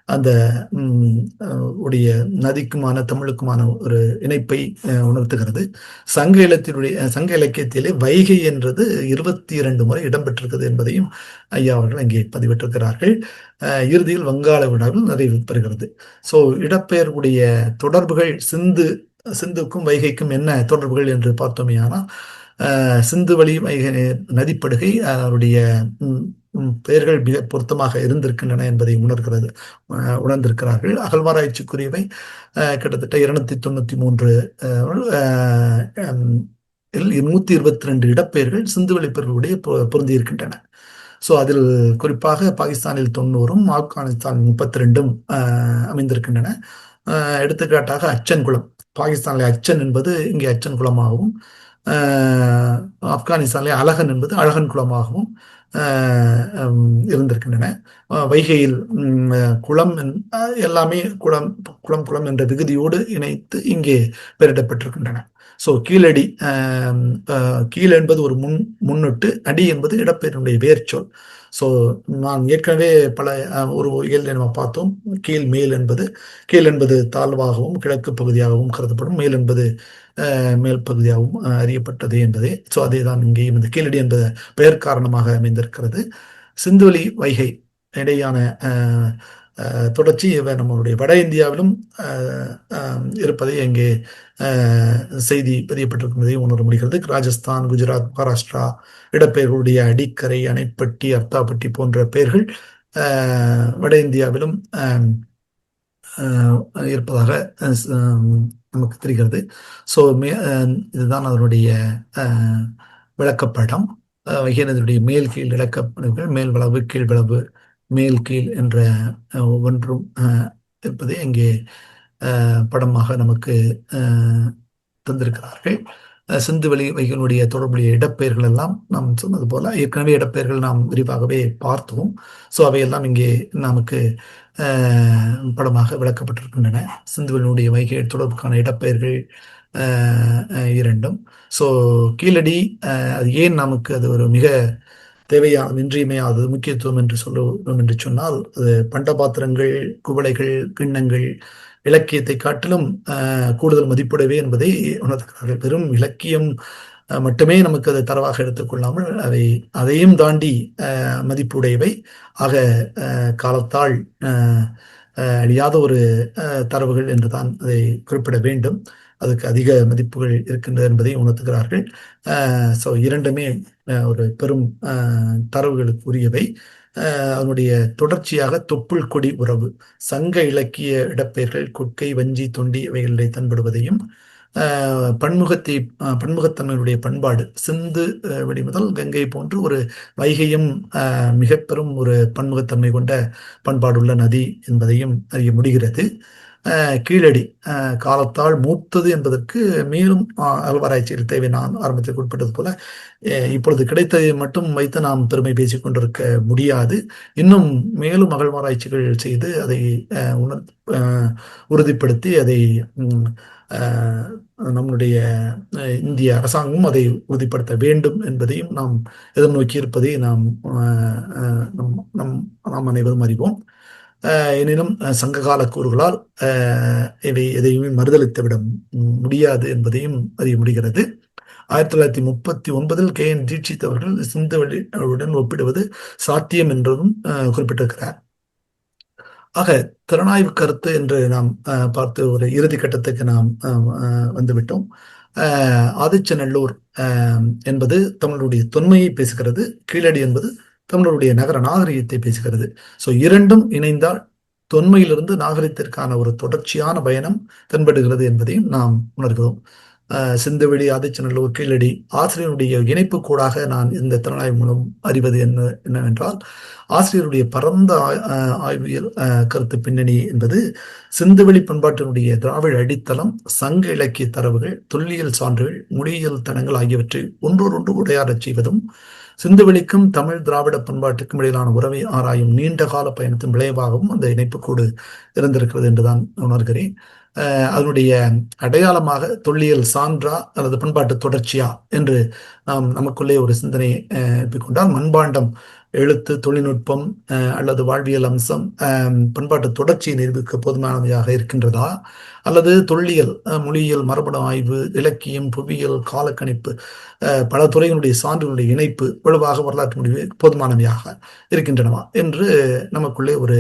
அந்த உடைய நதிக்குமான தமிழுக்குமான ஒரு இணைப்பை உணர்த்துகிறது. சங்க இலக்கியத்திலே வைகை என்றது 22 முறை இடம்பெற்றிருக்கிறது என்பதையும் ஐயா அவர்கள் அங்கே பதிவிட்டிருக்கிறார்கள். இறுதியில் வங்காள விரிகுடாவில் நிறைவு பெறுகிறது. ஸோ இடப்பெயர்களுடைய தொடர்புகள் சிந்துக்கும் வைகைக்கும் என்ன தொடர்புகள் என்று பார்த்தோமே ஆனால், சிந்து வழி வைகை நதிப்படுகை அதனுடைய பெயர்கள் மிக பொருத்தமாக இருந்திருக்கின்றன என்பதை உணர்ந்திருக்கிறார்கள். அகழ்வாராய்ச்சிக்குரியவை கிட்டத்தட்ட 293 122 இடப்பெயர்கள் சிந்துவெளி பெயர்களுடைய பொருந்தியிருக்கின்றன. ஸோ அதில் குறிப்பாக பாகிஸ்தானில் 90ம் ஆப்கானிஸ்தான் 32ம் அமைந்திருக்கின்றன. எடுத்துக்காட்டாக அச்சன்குளம், பாகிஸ்தானில் அச்சன் என்பது இங்கே அச்சன் குளமாகவும், ஆப்கானிஸ்தானிலே அழகன் என்பது அழகன் குளமாகவும் இருந்திருக்கின்றன. வைகையில் குளம் எல்லாமே குளம் குளம் குளம் என்ற விகுதியோடு இணைத்து இங்கே பெயரிடப்பட்டிருக்கின்றன. ஸோ கீழடி, கீழ் என்பது ஒரு முன்னொட்டு, அடி என்பது இடப்பெயருடைய வேர்ச்சொல். ஸோ நான் ஏற்கனவே ஒரு இயல் நம்ம பார்த்தோம். கீழ் மேல் என்பது தாழ்வாகவும் கிழக்கு பகுதியாகவும் கருதப்படும், மேல் என்பது மேல் பகுதியாகவும் அறியப்பட்டது என்பதே. ஸோ அதே தான் இங்கேயும் இந்த கீழடி என்பது பெயர் காரணமாக அமைந்திருக்கிறது. சிந்துவெளி வைகை இடையான தொடர்ச்சி நம்மளுடைய வட இந்தியாவிலும் இருப்பதை அங்கே செய்தி பதியப்பட்டிருக்கிறதையும் உணர முடிகிறது. ராஜஸ்தான், குஜராத், மகாராஷ்டிரா இடப்பெயர்களுடைய அடிக்கரை, அணைப்பட்டி, அர்த்தாப்பட்டி போன்ற பெயர்கள் வட இந்தியாவிலும் இருப்பதாக நமக்கு தெரிகிறது. ஸோ இதுதான் அதனுடைய விளக்கப்படம். வைகை நதியுடைய மேல் கீழ் இலக்கணங்கள், மேல் வளவு, கீழ் வளவு, மேல் கீழ் என்ற ஒவ்வொன்றும் இருப்பதை இங்கே படமாக நமக்கு தந்திருக்கிறார்கள். சிந்துவெளி வைகையினுடைய தொடர்புடைய இடப்பெயர்கள் எல்லாம் நாம் சொன்னது போல ஏற்கனவே இடப்பெயர்கள் நாம் விரிவாகவே பார்த்தோம். ஸோ அவையெல்லாம் இங்கே நமக்கு படமாக விளக்கப்பட்டிருக்கின்றன. சிந்துவெளியினுடைய வைகை தொடர்புக்கான இடப்பெயர்கள் இரண்டும். ஸோ கீழடி அது ஏன் நமக்கு அது ஒரு மிக தேவையான இன்றியமையாதது முக்கியத்துவம் என்று சொல்லுவோம் என்று சொன்னால், அது பண்டபாத்திரங்கள், குவளைகள், கிண்ணங்கள் இலக்கியத்தை காட்டிலும் கூடுதல் மதிப்புடையவை என்பதை உணர்த்துகிறார்கள். வெறும் இலக்கியம் மட்டுமே நமக்கு அதை தரவாக எடுத்துக்கொள்ளாமல் அதையும் தாண்டி மதிப்புடையவை. ஆக காலத்தால் அழியாத ஒரு தரவுகள் என்றுதான் அதை குறிப்பிட வேண்டும். அதுக்கு அதிக மதிப்புகள் இருக்கின்றது என்பதை உணர்த்துகிறார்கள். ஸோ இரண்டுமே ஒரு பெரும் தரவுகளுக்கு உரியவை. அதனுடைய தொடர்ச்சியாக தொப்புள் கொடி உறவு, சங்க இலக்கிய இடப்பெயர்கள் கொற்கை, வஞ்சி, தொண்டி இவைகளிலே தென்படுவதையும், பன்முகத்தன்மையுடைய பண்பாடு, சிந்து வெளி முதல் கங்கை போன்று ஒரு வைகையும் மிக பெரும் ஒரு பன்முகத்தன்மை கொண்ட பண்பாடுள்ள நதி என்பதையும் அறிய முடிகிறது. கீழடி காலத்தால் மூத்தது என்பதற்கு மேலும் அகழ்வாராய்ச்சியில் தேவை. நான் ஆரம்பத்தில் குறிப்பிட்டது போல இப்பொழுது கிடைத்ததை மட்டும் வைத்து நாம் பெருமை பேசிக் கொண்டிருக்க முடியாது. இன்னும் மேலும் அகழ்வாராய்ச்சிகள் செய்து அதை உறுதிப்படுத்தி அதை நம்முடைய இந்திய அரசாங்கமும் அதை உறுதிப்படுத்த வேண்டும் என்பதையும் நாம் எதிர்நோக்கி இருப்பதை நாம் அனைவரும் அறிவோம். எனினும் சங்ககால கூறுகளால் இவை எதையுமே மறுதளித்து விட முடியாது என்பதையும் அறிய முடிகிறது. 1939 KN தீட்சித் அவர்கள் சிந்துவெளியுடன் ஒப்பிடுவது சாத்தியம் என்றதும் குறிப்பிட்டிருக்கிறார். ஆக திறனாய்வு கருத்து என்று நாம் பார்த்து ஒரு இறுதி கட்டத்துக்கு நாம் வந்துவிட்டோம். ஆதிச்சநல்லூர் என்பது தமிழுடைய தொன்மையை பேசுகிறது, கீழடி என்பது தமிழருடைய நகர நாகரிகத்தை பேசுகிறது. ஸோ இரண்டும் இணைந்தால் தொன்மையிலிருந்து நாகரிகத்திற்கான ஒரு தொடர்ச்சியான பயணம் தென்படுகிறது என்பதையும் நாம் உணர்கிறோம். சிந்துவெளி, ஆதிச்சநல்லூர், கீழடி ஆசிரியருடைய இணைப்பு கூடாக நான் இந்த திறனாய்வு மூலம் அறிவது என்னவென்றால், ஆசிரியருடைய பரந்த ஆய்வியல் கருத்து பின்னணி என்பது சிந்துவெளி பண்பாட்டினுடைய திராவிட அடித்தளம், சங்க இலக்கிய தரவுகள், தொல்லியல் சான்றுகள், மொழியியல் தடங்கள் ஆகியவற்றை ஒன்றோடொன்று உரையாடச் செய்வதும் சிந்துவெளிக்கும் தமிழ் திராவிட பண்பாட்டுக்கும் இடையிலான உறவை ஆராயும் நீண்ட கால பயணத்தின் விளைவாகவும் அந்த இணைப்புக்கூடு இருந்திருக்கிறது என்றுதான் உணர்கிறேன். அதனுடைய அடையாளமாக தொல்லியல் சான்றா அல்லது பண்பாட்டு தொடர்ச்சியா என்று நாம் நமக்குள்ளே ஒரு சிந்தனை கொண்டால், மண்பாண்டம், எழுத்து, தொழில்நுட்பம் அல்லது வாழ்வியல் அம்சம் பண்பாட்டு தொடர்ச்சியை நிரூபிக்க போதுமானதாக இருக்கின்றதா, அல்லது தொல்லியல், மொழியியல், மரபணு ஆய்வு, இலக்கியம், புவியியல், காலக்கணிப்பு, பல துறைகளுடைய சான்றுகளுடைய இணைப்பு வலுவாக வரலாற்று முடிவு போதுமானவையாக இருக்கின்றனவா என்று நமக்குள்ளே ஒரு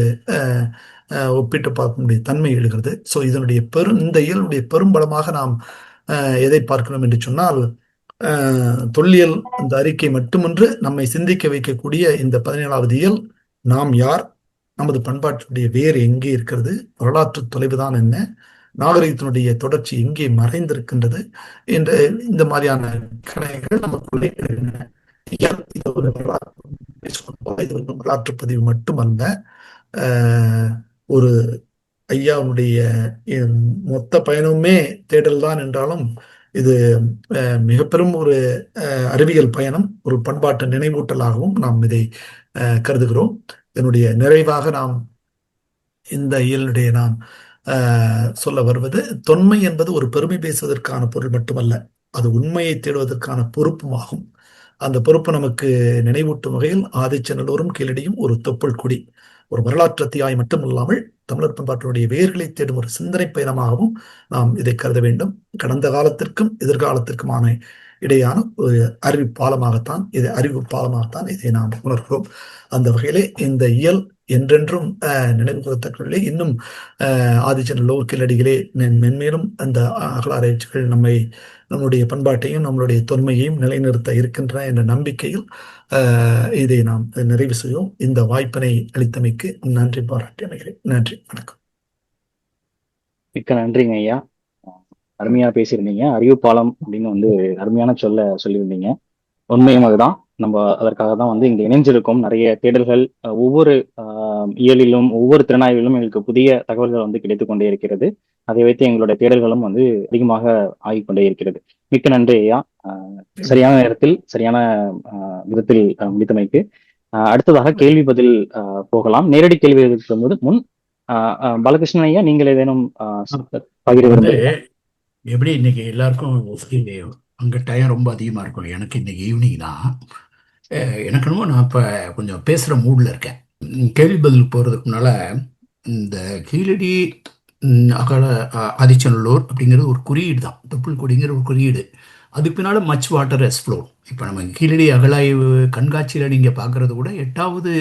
ஒப்பிட்டு பார்க்கக்கூடிய தன்மை எழுகிறது. ஸோ இதனுடைய இந்த இயலுடைய பெரும்பலமாக நாம் எதை பார்க்கிறோம் என்று சொன்னால், தொல்லியல் அந்த அறிக்கை மட்டுமன்று நம்மை சிந்திக்க வைக்கக்கூடிய இந்த 17வது இயல், நாம் யார், நமது பண்பாட்டுடைய வேறு எங்கே இருக்கிறது, வரலாற்று தொலைவுதான் என்ன, நாகரிகத்தினுடைய தொடர்ச்சி எங்கே மறைந்திருக்கின்றது என்ற இந்த மாதிரியான கணைகள் நமக்குள்ளே இது ஒரு வரலாற்று பதிவு மட்டுமல்ல, ஒரு ஐயாவுடைய மொத்த பயணமுமே தேடல் தான் என்றாலும் இது மிக பெரும் ஒரு அறிவியல் பயணம், ஒரு பண்பாட்டு நினைவூட்டலாகவும் நாம் இதை கருதுகிறோம். இதனுடைய நிறைவாக நாம் இந்த இயலுடைய நாம் சொல்ல வருவது, தொன்மை என்பது ஒரு பெருமை பேசுவதற்கான பொருள் மட்டுமல்ல, அது உண்மையை தேடுவதற்கான பொறுப்புமாகும். அந்த பொறுப்பு நமக்கு நினைவூட்டும் வகையில் ஆதிச்சநல்லூரும் கீழடியும் ஒரு தொப்புள் கொடி, ஒரு வரலாற்று அத்தியாயம் மட்டுமல்லாமல் தமிழர் பண்பாட்டினுடைய வேர்களை தேடும் ஒரு சிந்தனை பயணமாகவும் நாம் இதை கருத வேண்டும். கடந்த காலத்திற்கும் எதிர்காலத்திற்குமான இடையான ஒரு அறிவு பாலமாகத்தான் இதை நாம் உணர்கிறோம். அந்த வகையிலே இந்த இயல் என்றென்றும் நினைவுகூரத்தக்கவில்லை. இன்னும் ஆதிச்சநல்லூர், கீழடிகளே மென்மேலும் அந்த அகலாராய்ச்சிகள் நம்முடைய பண்பாட்டையும் நம்மளுடைய தொன்மையையும் நிலைநிறுத்த இருக்கின்றன என்ற நம்பிக்கையில் இதை நாம் நிறைவு செய்வோம். இந்த வாய்ப்பினை அளித்தமைக்கு நன்றி பாராட்டி அமைகிறேன். நன்றி, வணக்கம். மிக்க நன்றிங்க ஐயா, அருமையா பேசியிருந்தீங்க. அறிவு பாலம் அப்படின்னு அருமையான சொல்லியிருந்தீங்க. உண்மையும் அதுதான். நம்ம அதற்காக தான் இங்க இணைஞ்சிருக்கோம். நிறைய தேடல்கள் ஒவ்வொரு இயலிலும் ஒவ்வொரு திறனாய்விலும் எங்களுக்கு புதிய தகவல்கள் கிடைத்து கொண்டே இருக்கிறது. அதை வைத்து எங்களுடைய தேடல்களும் அதிகமாக ஆகிக்கொண்டே இருக்கிறது. மிக்க நன்றி ஐயா, சரியான நேரத்தில் சரியான விதத்தில் முடித்தமைக்கு. அடுத்ததாக கேள்வி பதில் போகலாம். நேரடி கேள்வி போது முன் பாலகிருஷ்ணன் ஐயா, நீங்கள் ஏதேனும் பகிர விரும்புகிறீங்களா? எப்படி இன்னைக்கு எல்லாருக்கும் அங்கே டைம் ரொம்ப அதிகமாக இருக்கும். எனக்கு இன்னைக்கு ஈவினிங் தான். எனக்கு என்னமோ நான் இப்போ கொஞ்சம் பேசுகிற மூடில் இருக்கேன். கேள்வி பதில் போகிறதுக்கு முன்னால், இந்த கீழடி ஆதிச்சநல்லூர் அப்படிங்கிறது ஒரு குறியீடு தான், தொப்புள் கொடிங்கிற ஒரு குறியீடு. அதுக்கு பின்னால் மச் வாட்டர் எக்ஸ்ப்ளோர். இப்போ நம்ம கீழடி அகழாய்வு கண்காட்சியில் நீங்கள் பார்க்குறது கூட 8வது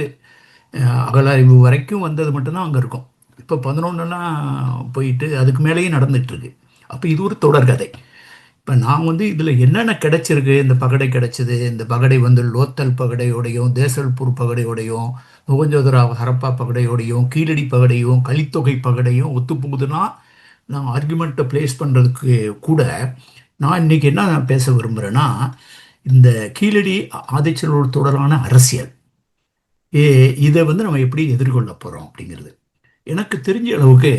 அகழாய்வு வரைக்கும் வந்தது மட்டும்தான் அங்கே இருக்கும். இப்போ 11லாம் போயிட்டு அதுக்கு மேலேயும் நடந்துகிட்ருக்கு. அப்போ இது ஒரு தொடர்கதை. இப்போ நான் இதில் என்னென்ன கிடைச்சிருக்கு, இந்த பகடை கிடைச்சிது. இந்த பகடை லோத்தல் பகடையோடையும், தேசல்பூர் பகடையோடையும், மொகஞ்சதாரோ ஹரப்பா பகடையோடையும், கீழடி பகடையும், கலித்தொகை பகடையும் ஒத்து போகுதுன்னா, நான் ஆர்குமெண்ட்டை பிளேஸ் பண்ணுறதுக்கு கூட நான் இன்றைக்கி என்ன பேச விரும்புகிறேன்னா, இந்த கீழடி ஆதிச்சநல்லூர் தொடரான அரசியல், இதை நம்ம எப்படி எதிர்கொள்ள போகிறோம் அப்படிங்கிறது. எனக்கு தெரிஞ்ச அளவுக்கு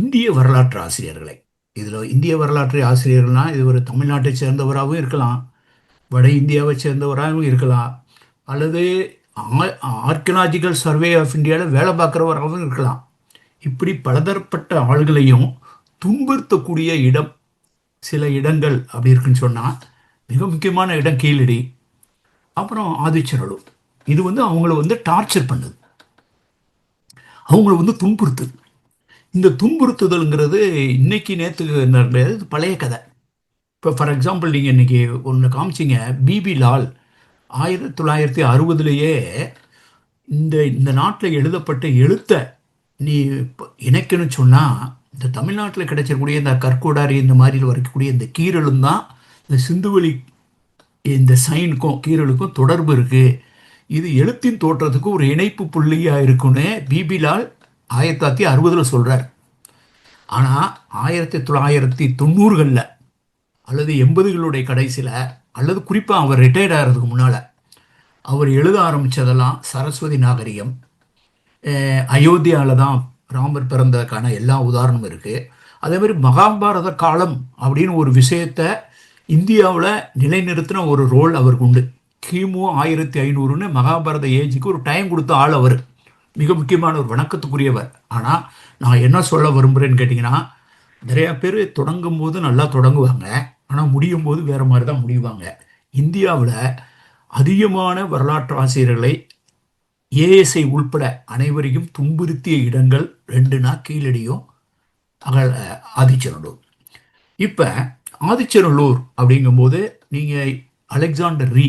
இந்திய வரலாற்று ஆசிரியர்களை, இதில் இந்திய வரலாற்று ஆசிரியர்கள்னால் இது ஒரு தமிழ்நாட்டை சேர்ந்தவராகவும் இருக்கலாம், வட இந்தியாவை சேர்ந்தவராகவும் இருக்கலாம், அல்லது ஆர்கியலாஜிக்கல் சர்வே ஆஃப் இந்தியாவில் வேலை பார்க்குறவராகவும் இருக்கலாம். இப்படி பலதரப்பட்ட ஆள்களையும் துன்புறுத்தக்கூடிய இடம், சில இடங்கள் அப்படி இருக்குன்னு சொன்னால், மிக முக்கியமான இடம் கீழடி, அப்புறம் ஆதிச்சநல்லூர். இது அவங்கள டார்ச்சர் பண்ணுது. அவங்கள வந்து துன்புறுத்துது. இந்த துன்புறுத்துதல்ங்கிறது இன்னைக்கு நேற்று கிடையாது, இது பழைய கதை. இப்போ ஃபார் எக்ஸாம்பிள் நீங்கள் இன்னைக்கு ஒன்று காமிச்சிங்க, பிபி லால் 1960 இந்த இந்த நாட்டில் எழுதப்பட்ட எழுத்தை நீ இணைக்கணும்னு சொன்னால், இந்த தமிழ்நாட்டில் கிடைச்சக்கூடிய இந்த கற்கோடாரி இந்த மாதிரி வரைக்கக்கூடிய இந்த கீரலும் தான் இந்த சிந்துவெளி இந்த சைனுக்கும் கீரலுக்கும் தொடர்பு இருக்குது, இது எழுத்தின் தோற்றத்துக்கு ஒரு இணைப்பு புள்ளியாக இருக்குன்னு பிபி லால் 1960 சொல்கிறார். ஆனால் 1990களில் அல்லது 80களுடைய கடைசியில் அல்லது குறிப்பாக அவர் ரிட்டையர்ட் ஆகிறதுக்கு முன்னால் அவர் எழுத ஆரம்பித்ததெல்லாம் சரஸ்வதி நாகரிகம், அயோத்தியாவில் தான் ராமர் பிறந்ததுக்கான எல்லா உதாரணமும் இருக்குது. அதே மாதிரி மகாபாரத காலம் அப்படின்னு ஒரு விஷயத்தை இந்தியாவில் நிலைநிறுத்தின ஒரு ரோல் அவருக்கு உண்டு. கிமு 1500ன்னு மகாபாரத ஏஜுக்கு ஒரு டைம் கொடுத்த ஆள் அவர், மிக முக்கியமான ஒரு வணக்கத்துக்குரியவர். ஆனால் நான் என்ன சொல்ல விரும்புகிறேன்னு கேட்டிங்கன்னா, நிறையா பேர் தொடங்கும் போது நல்லா தொடங்குவாங்க, ஆனால் முடியும் போது வேறு மாதிரி தான் முடிவாங்க. இந்தியாவில் அதிகமான வரலாற்று ஆசிரியர்களை ஏஎஸ்ஐ உள்பட அனைவரையும் துன்புறுத்திய இடங்கள் 2னா கீழடியும் ஆதிச்சநல்லூர். இப்போ ஆதிச்சநல்லூர் அப்படிங்கும்போது நீங்கள் அலெக்சாண்டர் ரீ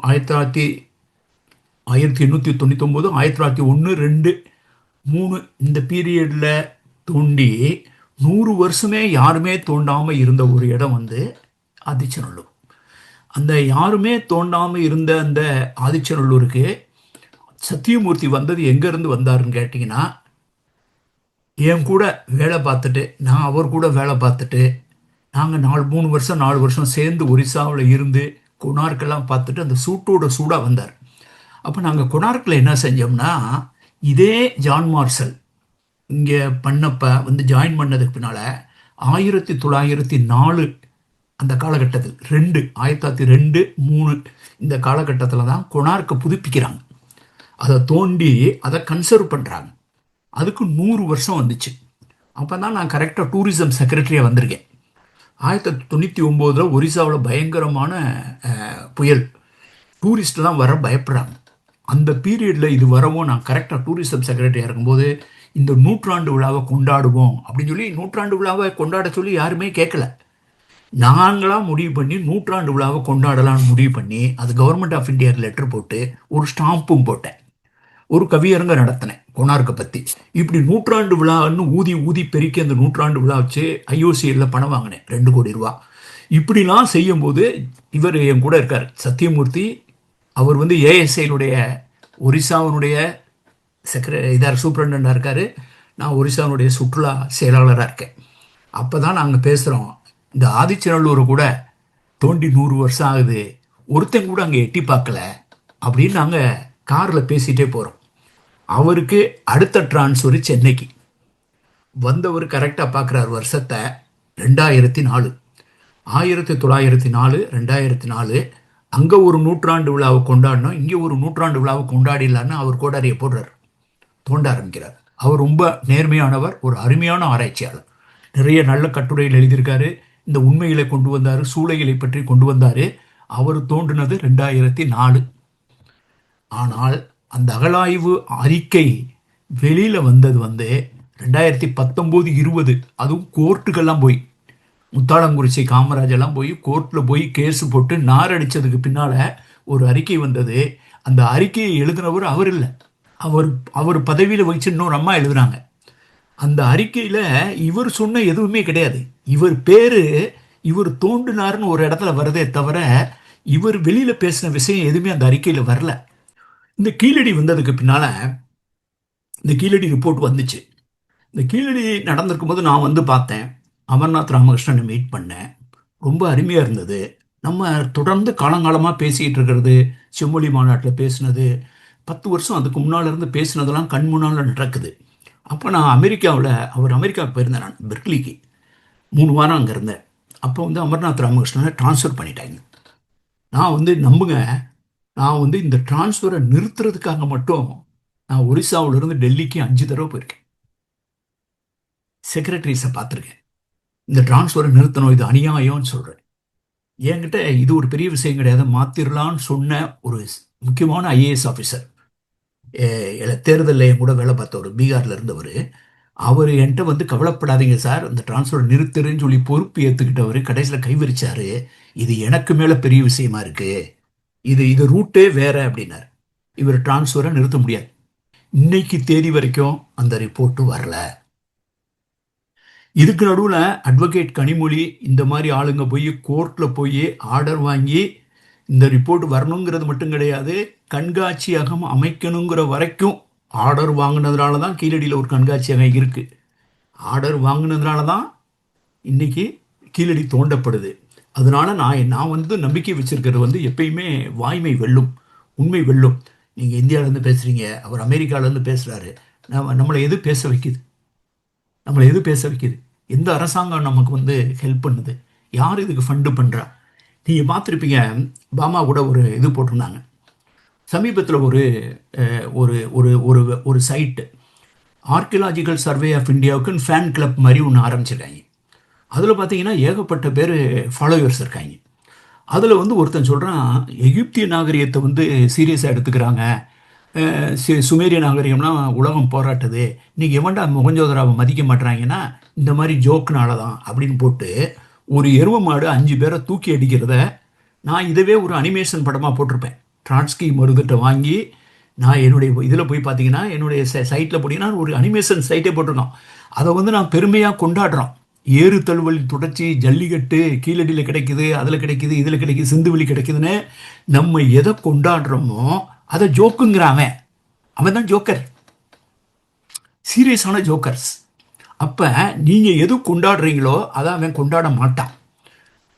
1899, 1901, 2, 3 இந்த பீரியடில் தோண்டி 100 வருஷமே யாருமே தோண்டாமல் இருந்த ஒரு இடம் வந்து ஆதிச்சநல்லூர். அந்த யாருமே தோண்டாமல் இருந்த அந்த ஆதிச்சநல்லூருக்கு சத்தியமூர்த்தி வந்தது எங்கேருந்து வந்தாருன்னு கேட்டிங்கன்னா, என் கூட வேலை பார்த்துட்டு, நான் அவர் கூட வேலை பார்த்துட்டு, நாங்கள் 3 வருஷம் 4 வருஷம் சேர்ந்து ஒரிசாவில் இருந்து கொனார்க்கெல்லாம் பார்த்துட்டு அந்த சூட்டோட சூடாக வந்தார். அப்போ நாங்கள் கொனார்க்கில் என்ன செஞ்சோம்னா, இதே ஜான் மார்ஷல் இங்கே பண்ணப்ப வந்து ஜாயின் பண்ணதுக்கு பின்னால் 1904 அந்த காலகட்டத்தில் 1902, 3 இந்த காலகட்டத்தில் தான் கொனார்க்கை புதுப்பிக்கிறாங்க. அதை தோண்டி அதை கன்சர்வ் பண்ணுறாங்க. அதுக்கு 100 வருஷம் வந்துச்சு. அப்போ தான் நான் கரெக்டாக டூரிசம் செக்ரட்டரியாக வந்திருக்கேன். 1999 ஒரிசாவில் பயங்கரமான புயல், டூரிஸ்ட்லாம் வர பயப்படுறாங்க. அந்த பீரியடில் இது வரவும் நான் கரெக்டாக டூரிசம் செக்ரட்டரியாக இருக்கும்போது இந்த 100ஆண்டு விழாவை கொண்டாடுவோம் அப்படின்னு சொல்லி 100ஆண்டு விழாவை கொண்டாட சொல்லி யாருமே கேட்கல. நாங்களாக முடிவு பண்ணி 100ஆண்டு விழாவை கொண்டாடலான்னு முடிவு பண்ணி அது கவர்மெண்ட் ஆஃப் இந்தியாவுக்கு லெட்டர் போட்டு ஒரு ஸ்டாம்பும் போட்டேன். ஒரு கவியரங்க நடத்தினேன் கொனார்க்கை பற்றி. இப்படி 100ஆண்டு விழான்னு ஊதி ஊதி பெருக்கி அந்த 100ஆண்டு விழா வச்சு ஐஓசிஎல்ல பணம் வாங்கினேன் 2 கோடி ரூபா. இப்படிலாம் செய்யும்போது இவர் என் கூட இருக்கார் சத்தியமூர்த்தி. அவர் வந்து ஏஎஸ்ஐனுடைய ஒரிசாவினுடைய சூப்பரண்டாக இருக்கார். நான் ஒரிசாவினுடைய சுற்றுலா செயலாளராக இருக்கேன். அப்போ தான் நாங்கள் பேசுகிறோம், இந்த ஆதிச்சநல்லூர் கூட தோண்டி 100 வருஷம் ஆகுது, ஒருத்தன் கூட அங்கே எட்டி பார்க்கல அப்படின்னு நாங்கள் காரில் பேசிகிட்டே போகிறோம். அவருக்கு அடுத்த டிரான்ஸ்ஃபர் சென்னைக்கு வந்தவர் கரெக்டாக பார்க்குறார் வருஷத்தை 2004. 1904, 2004 அங்கே ஒரு 100ஆண்டு விழாவை கொண்டாடணும், இங்கே ஒரு 100ஆண்டு விழாவை கொண்டாடிடலான்னு அவர் கோடாரியை போடுறார், தோண்ட ஆரம்பிக்கிறார். அவர் ரொம்ப நேர்மையானவர், ஒரு அருமையான ஆராய்ச்சியாளர். நிறைய நல்ல கட்டுரைகள் எழுதியிருக்காரு. இந்த உண்மைகளை கொண்டு வந்தார், சூளைகளை பற்றி கொண்டு வந்தார். அவர் தோன்றினது 2004. ஆனால் அந்த அகழாய்வு அறிக்கை வெளியில் வந்தது வந்து 2019, 20. அதுவும் கோர்ட்டுக்கெல்லாம் போய் முத்தாளங்குறிச்சி காமராஜெல்லாம் போய் கோர்ட்டில் போய் கேஸு போட்டு நார் அடித்ததுக்கு பின்னால் ஒரு அறிக்கை வந்தது. அந்த அறிக்கையை எழுதினவர் அவர் இல்லை, அவர் பதவியில் வச்சு இன்னொரு அம்மா எழுதுனாங்க. அந்த அறிக்கையில் இவர் சொன்ன எதுவுமே கிடையாது. இவர் பேர் இவர் தோண்டினார்னு ஒரு இடத்துல வரதே தவிர இவர் வெளியில் பேசின விஷயம் எதுவுமே அந்த அறிக்கையில் வரல. இந்த கீழடி வந்ததுக்கு பின்னால் இந்த கீழடி ரிப்போர்ட் வந்துச்சு. இந்த கீழடி நடந்திருக்கும் போது நான் வந்து பார்த்தேன், அமர்நாத் ராமகிருஷ்ணனை மீட் பண்ணேன். ரொம்ப அருமையாக இருந்தது. நம்ம தொடர்ந்து காலங்காலமாக பேசிகிட்டு இருக்கிறது, செம்மொழி மாநாட்டில் பேசினது, 10 வருஷம் அதுக்கு முன்னால் இருந்து பேசினதெல்லாம் கண் முன்னால் நடக்குது. அப்போ நான் அவர் அமெரிக்காவுக்கு போயிருந்தேன். நான் பெர்க்லிக்கு 3 வாரம் அங்கே இருந்தேன். அப்போ வந்து அமர்நாத் ராமகிருஷ்ணனை ட்ரான்ஸ்ஃபர் பண்ணிட்டாங்க. நான் வந்து நம்புங்க, நான் வந்து இந்த டிரான்ஸ்ஃபரை நிறுத்துறதுக்காக மட்டும் நான் ஒரிசாவிலிருந்து டெல்லிக்கு 5 தடவை போயிருக்கேன். செக்ரட்டரிஸை பார்த்துருக்கேன். இந்த டிரான்ஸ்ஃபரை நிறுத்தணும், இது அநியாயம்னு சொல்கிறேன். என்கிட்ட இது ஒரு பெரிய விஷயம் கிடையாது, மாத்திரலான்னு சொன்ன ஒரு முக்கியமான ஐஏஎஸ் ஆஃபீஸர் தேர்தலில் என் கூட வேலை பார்த்தவர், பீகார்ல இருந்தவர். அவர் என்கிட்ட வந்து கவலைப்படாதீங்க சார், அந்த டிரான்ஸ்ஃபர் நிறுத்துறேன்னு சொல்லி பொறுப்பு ஏற்றுக்கிட்டவர் கடைசியில் கைவிரிச்சாரு. இது எனக்கு மேலே பெரிய விஷயமா இருக்கு, இது ரூட்டே வேற அப்படின்னார். இவர் டிரான்ஸ்ஃபரை நிறுத்த முடியாது. இன்னைக்கு தேதி வரைக்கும் அந்த ரிப்போர்ட்டு வரல. இதுக்கு நடுவில் அட்வொகேட் கனிமொழி இந்த மாதிரி ஆளுங்க போய் கோர்ட்டில் போய் ஆர்டர் வாங்கி இந்த ரிப்போர்ட் வரணுங்கிறது மட்டும் கிடையாது, கண்காட்சியகம் அமைக்கணுங்கிற வரைக்கும் ஆர்டர் வாங்கினதுனால தான் கீழடியில் ஒரு கண்காட்சியகம் இருக்குது. ஆர்டர் வாங்கினதுனால தான் இன்னைக்கு கீழடி தோண்டப்படுது. அதனால நான் வந்து நம்பிக்கை வச்சிருக்கிறது வந்து எப்பயுமே வாய்மை வெல்லும், உண்மை வெல்லும். நீங்கள் இந்தியாவிலேருந்து பேசுகிறீங்க, அவர் அமெரிக்காவிலேருந்து பேசுகிறாரு. நம்மளை எது பேச வைக்குது? எந்த அரசாங்கம் நமக்கு வந்து ஹெல்ப் பண்ணுது? யார் இதுக்கு ஃபண்டு பண்ணுறா? நீங்கள் பார்த்துருப்பீங்க, பாமா கூட ஒரு இது போட்டிருந்தாங்க சமீபத்தில். ஒரு ஒரு ஒரு ஒரு ஒரு சைட்டு ஆர்கியலாஜிக்கல் சர்வே ஆஃப் இந்தியாவுக்குன்னு ஃபேன் கிளப் மாதிரி ஒன்று ஆரம்பிச்சிருக்காங்க. அதில் பார்த்தீங்கன்னா ஏகப்பட்ட பேர் ஃபாலோவர்ஸ் இருக்காங்க. அதில் வந்து ஒருத்தன் சொல்கிறான், எகிப்திய நாகரிகத்தை வந்து சீரியஸாக எடுத்துக்கிறாங்க, சுமேரிய நாகரிகம்லாம் உலகம் போராட்டுது, இன்றைக்கி எவன்டா மொஹஞ்சதாரோவை மதிக்க மாட்டுறாங்கன்னா இந்த மாதிரி ஜோக்குனால தான் அப்படின்னு போட்டு ஒரு எருவ மாடு 5 பேரை தூக்கி அடிக்கிறத நான் இதவே ஒரு அனிமேஷன் படமாக போட்டிருப்பேன். ட்ராட்ஸ்கி மருதுகிட்ட வாங்கி நான் என்னுடைய இதில் போய் பார்த்தீங்கன்னா, என்னுடைய சைட்டில் போட்டிங்கன்னா ஒரு அனிமேஷன் சைட்டே போட்டிருக்கோம். அதை வந்து நான் பெருமையாக கொண்டாடுறோம். ஏறு தழுவல் தொடர்ச்சி, ஜல்லிக்கட்டு கீழடியில் கிடைக்குது, அதில் கிடைக்குது, இதில் கிடைக்குது, சிந்துவெளி கிடைக்குதுன்னு நம்ம எதை கொண்டாடுறோமோ அதை ஜோக்குங்கிறான். அவன் தான் ஜோக்கர், சீரியஸான ஜோக்கர்ஸ். அப்போ நீங்கள் எது கொண்டாடுறீங்களோ அதை அவன் கொண்டாட மாட்டான்.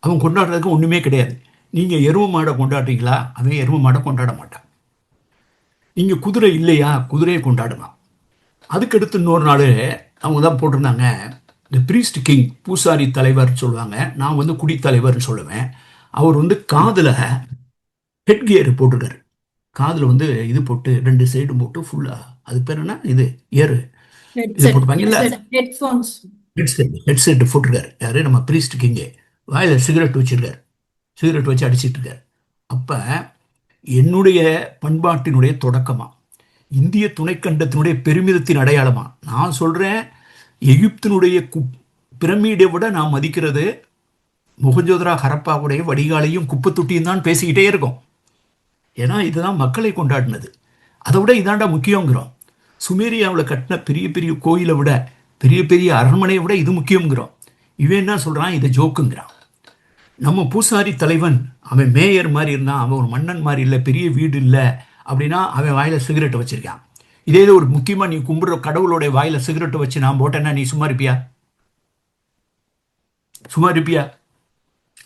அவன் கொண்டாடுறதுக்கு ஒன்றுமே கிடையாது. நீங்கள் எருவ மாடை கொண்டாடுறீங்களா, அவன் எருவ மாடை கொண்டாட மாட்டான். நீங்கள் குதிரை இல்லையா, குதிரையை கொண்டாடலாம். அதுக்கடுத்து இன்னொரு நாள் அவங்க தான் போட்டிருந்தாங்க, இந்த ப்ரீஸ்ட் கிங், பூசாரி தலைவர் சொல்லுவாங்க, நான் வந்து குடித்தலைவர்னு சொல்லுவேன். அவர் வந்து காதில் ஹெட் கியர் போட்டிருக்காரு. காதில் வந்து இது போட்டு 2 சைடும் போட்டு ஃபுல்லாக, அது பேர் என்ன, இது ஏறு இது போட்டுப்பாங்கல்ல, ஹெட்செட் போட்டிருக்காரு. யாரு, நம்ம ப்ரீஸ்ட் கிங்கே. வாயில் சிகரெட் வச்சிருக்காரு, சிகரெட் வச்சு அடிச்சிட்டு இருக்காரு. அப்போ என்னுடைய பண்பாட்டினுடைய தொடக்கமா, இந்திய துணைக்கண்டத்தினுடைய பெருமிதத்தின் அடையாளமா நான் சொல்கிறேன், எகிப்தினுடைய பிரமிடை விட நான் மதிக்கிறது மொஹஞ்சதாரோ ஹரப்பாவுடைய வடிகாலையும் குப்பை தொட்டியும் தான் பேசிக்கிட்டே இருக்கோம். ஏன்னா இதுதான் மக்களை கொண்டாடினது. அதை விட இதாண்டா முக்கியங்கிறோம். சுமேரியாவில் கட்டின பெரிய பெரிய கோயிலை விட, பெரிய பெரிய அரண்மனையை விட இது முக்கியங்கிறோம். இவன் என்ன சொல்கிறான், இதை ஜோக்குங்கிறான். நம்ம பூசாரி தலைவன் அவன் மேயர் மாதிரி இருந்தான், அவன் ஒரு மன்னன் மாதிரி இல்லை, பெரிய வீடு இல்லை அப்படின்னா அவன் வாயில் சிகரெட்டை வச்சுருக்கான். இதே ஒரு முக்கியமாக நீ கும்பிட்ற கடவுளோடைய வாயில் சிகரெட்டை வச்சு நான் போட்டேன்னா நீ சும்மா இருப்பியா?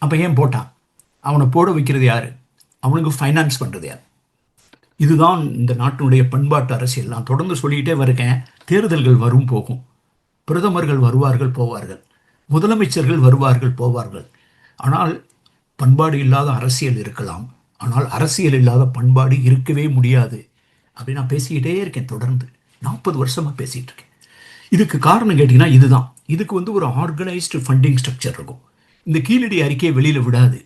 அப்போ ஏன் போட்டான்? அவனை போட வைக்கிறது யார்? அவனுக்கு ஃபைனான்ஸ் பண்ணுறது யார்? இதுதான் இந்த நாட்டினுடைய பண்பாட்டு அரசியல். நான் தொடர்ந்து சொல்லிக்கிட்டே இருக்கேன். தேர்தல்கள் வரும் போகும், பிரதமர்கள் வருவார்கள் போவார்கள், முதலமைச்சர்கள் வருவார்கள் போவார்கள். ஆனால் பண்பாடு இல்லாத அரசியல் இருக்கலாம், ஆனால் அரசியல் இல்லாத பண்பாடு இருக்கவே முடியாது. அப்படி நான் பேசிக்கிட்டே இருக்கேன், தொடர்ந்து 40 வருஷமாக பேசிகிட்டு இருக்கேன். இதுக்கு காரணம் கேட்டிங்கன்னா இதுதான். இதுக்கு வந்து ஒரு ஆர்கனைஸ்டு ஃபண்டிங் ஸ்ட்ரக்சர் இருக்கும். இந்த கீழடி அறிக்கையை வெளியில் விடாது.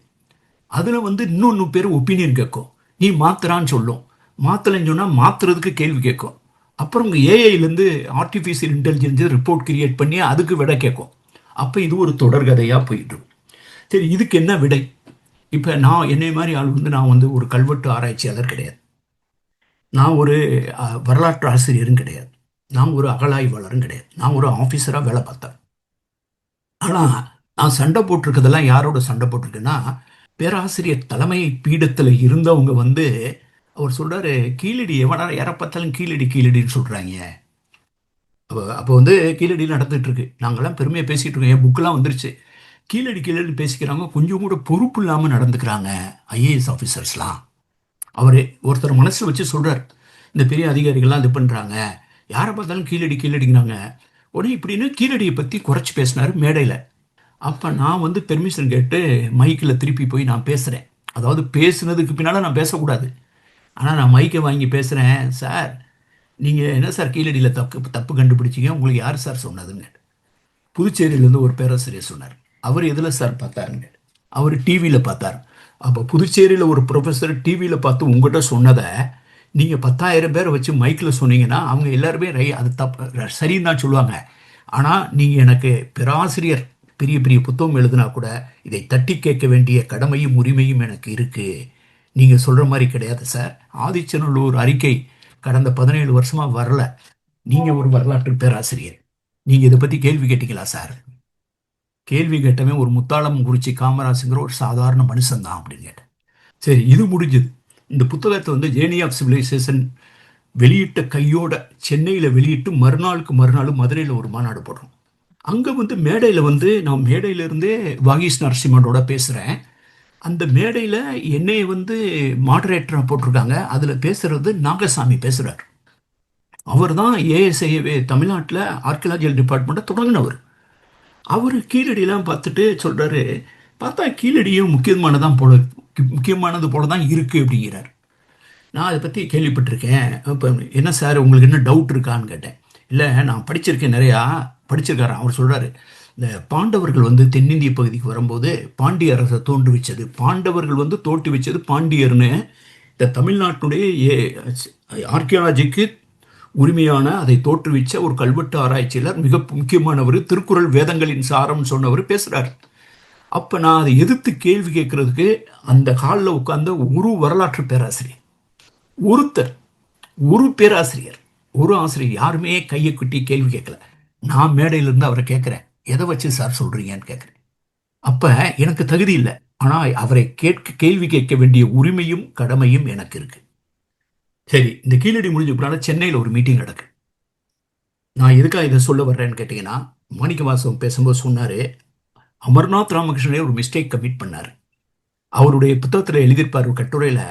அதில் வந்து இன்னொன்று பேர் ஒப்பீனியன் கேட்கும், நீ மாத்துறான்னு சொல்லும், மாற்றலைன்னு சொன்னால் மாற்றுறதுக்கு கேள்வி கேட்கும். அப்புறம் உங்கள் ஏஐலேருந்து ஆர்டிஃபிஷியல் இன்டெலிஜென்ஸ் ரிப்போர்ட் கிரியேட் பண்ணி அதுக்கு விடை கேட்கும். அப்போ இது ஒரு தொடர்கதையாக போயிட்டு. சரி, இதுக்கு என்ன விடை? இப்போ நான் என்னை மாதிரி ஆள் வந்து, நான் வந்து ஒரு கல்வெட்டு ஆராய்ச்சியாளர் கிடையாது, நான் ஒரு வரலாற்று ஆசிரியரும் கிடையாது, நான் ஒரு அகழாய்வாளரும் கிடையாது, நான் ஒரு ஆஃபீஸராக வேலை பார்த்தேன். ஆனால் நான் சண்டை போட்டிருக்கிறதெல்லாம் யாரோட சண்டை போட்டிருக்கேன்னா, பேராசிரியர் தலைமை பீடத்தில் இருந்தவங்க வந்து, அவர் சொல்கிறாரு, கீழடி எவனா யாரை பார்த்தாலும் கீழடின்னு சொல்கிறாங்க. அப்போ வந்து கீழடி நடந்துகிட்டு இருக்கு, நாங்கள்லாம் பெருமையாக பேசிகிட்டு இருக்கோம், என் புக்கெலாம் வந்துருச்சு. கீழடி பேசிக்கிறாங்க, கொஞ்சம் கூட பொறுப்பு இல்லாமல் நடந்துக்கிறாங்க ஐஏஎஸ் ஆஃபீஸர்ஸ்லாம். அவர் ஒருத்தர் மனசில் வச்சு சொல்கிறார், இந்த பெரிய அதிகாரிகள்லாம் இது பண்ணுறாங்க, யாரை பார்த்தாலும் கீழடிங்கிறாங்க. உடனே இப்படின்னு கீழடியை பற்றி குறைச்சி பேசினார் மேடையில். அப்போ நான் வந்து பெர்மிஷன் கேட்டு மைக்கில் திருப்பி போய் நான் பேசுகிறேன். அதாவது பேசுனதுக்கு பின்னால் நான் பேசக்கூடாது, ஆனால் நான் மைக்கை வாங்கி பேசுகிறேன். சார், நீங்கள் என்ன சார் கீழடியில் தப்பு கண்டுபிடிச்சிங்க, உங்களுக்கு யார் சார் சொன்னதுங்க? புதுச்சேரியிலேருந்து ஒரு பேராசிரியர் சொன்னார். அவர் எதில் சார் பார்த்தாருங்க? அவர் டிவியில் பார்த்தார். அப்போ புதுச்சேரியில் ஒரு ப்ரொஃபஸர் டிவியில் பார்த்து உங்கள்கிட்ட சொன்னதை நீங்கள் 10,000 பேரை வச்சு மைக்கில் சொன்னீங்கன்னா அவங்க எல்லாருமே அது தப்பு சரின்னு தான் சொல்லுவாங்க. ஆனால் நீங்கள் எனக்கு பேராசிரியர் பெரிய பெரிய புத்தகம் எழுதுனா கூட இதை தட்டி கேட்க வேண்டிய கடமையும் உரிமையும் எனக்கு இருக்குது. நீங்கள் சொல்கிற மாதிரி கிடையாது சார். ஆதிச்சநல்லூர் அறிக்கை கடந்த 17 வருஷமாக வரல. நீங்கள் ஒரு வரலாற்று பேராசிரியர், நீங்கள் இதை பற்றி கேள்வி கேட்டீங்களா சார்? கேள்வி கேட்டவன் ஒரு முத்தாளம் குறிச்சி காமராஜுங்கிற ஒரு சாதாரண மனுஷன்தான் அப்படின்னு கேட்டேன். சரி, இது முடிஞ்சது. இந்த புத்தகத்தை வந்து ஜேர்னி ஆஃப் சிவிலைசேஷன் வெளியிட்ட கையோட சென்னையில் வெளியிட்டு மறுநாளுக்கு மறுநாள் மதுரையில் ஒரு மாநாடு போடுறோம். அங்கே வந்து மேடையில் வந்து நான் மேடையிலேருந்தே வாகீஸ் நரசிம்மனோட பேசுகிறேன். அந்த மேடையில் என்னையை வந்து மாடரேட்டராக போட்டிருக்காங்க. அதில் பேசுகிறது நாகசாமி பேசுகிறார். அவர் தான் ஏஎஸ்ஐஏ தமிழ்நாட்டில் ஆர்கியலாஜிக்கல் டிபார்ட்மெண்ட்டை தொடங்கினவர். அவர் கீழடியெல்லாம் பார்த்துட்டு சொல்கிறாரு, பார்த்தா கீழடியும் முக்கியமானது போல தான் இருக்குது அப்படிங்கிறார். நான் அதை பற்றி கேள்விப்பட்டிருக்கேன். இப்போ என்ன சார் உங்களுக்கு என்ன டவுட் இருக்கான்னு கேட்டேன். இல்லை, நான் படிச்சிருக்கேன், நிறையா படிச்சிருக்காரு. அவர் சொல்கிறாரு, இந்த பாண்டவர்கள் வந்து தென்னிந்திய பகுதிக்கு வரும்போது பாண்டிய அரசை தோற்றுவிச்சது, பாண்டவர்கள் வந்து தோற்றுவிச்சது பாண்டியர்னு இந்த தமிழ்நாட்டுடைய ஆர்கியாலஜிக்கு உரிமையான அதை தோற்றுவிச்ச ஒரு கல்வெட்டு ஆராய்ச்சியாளர், மிக முக்கியமானவர், திருக்குறள் வேதங்களின் சாரம் சொன்னவர் பேசுகிறார். அப்போ நான் அதை எதிர்த்து கேள்வி கேட்கறதுக்கு அந்த ஹாலில் உட்கார்ந்த ஒரு வரலாற்று பேராசிரியர், ஒரு பேராசிரியர், ஒரு ஆசிரியர் யாருமே கையை குட்டி கேள்வி கேட்கல. நான் மேடையிலிருந்து அவரை கேட்குறேன், எதை வச்சு சார் சொல்கிறீங்கன்னு கேட்குறேன். அப்போ எனக்கு தகுதி இல்லை, ஆனால் அவரை கேள்வி கேட்க வேண்டிய உரிமையும் கடமையும் எனக்கு இருக்கு. சரி, இந்த கீழடி முடிஞ்ச பிறகு சென்னையில் ஒரு மீட்டிங் நடக்கு. நான் எதுக்காக இதை சொல்ல வர்றேன்னு கேட்டிங்கன்னா, மாணிக்கவாசகம் பேசும்போது சொன்னார், அமர்நாத் ராமகிருஷ்ணனே ஒரு மிஸ்டேக் கமிட் பண்ணார். அவருடைய புத்தகத்தில் எழுதியிருப்பார் ஒரு கட்டுரையில்,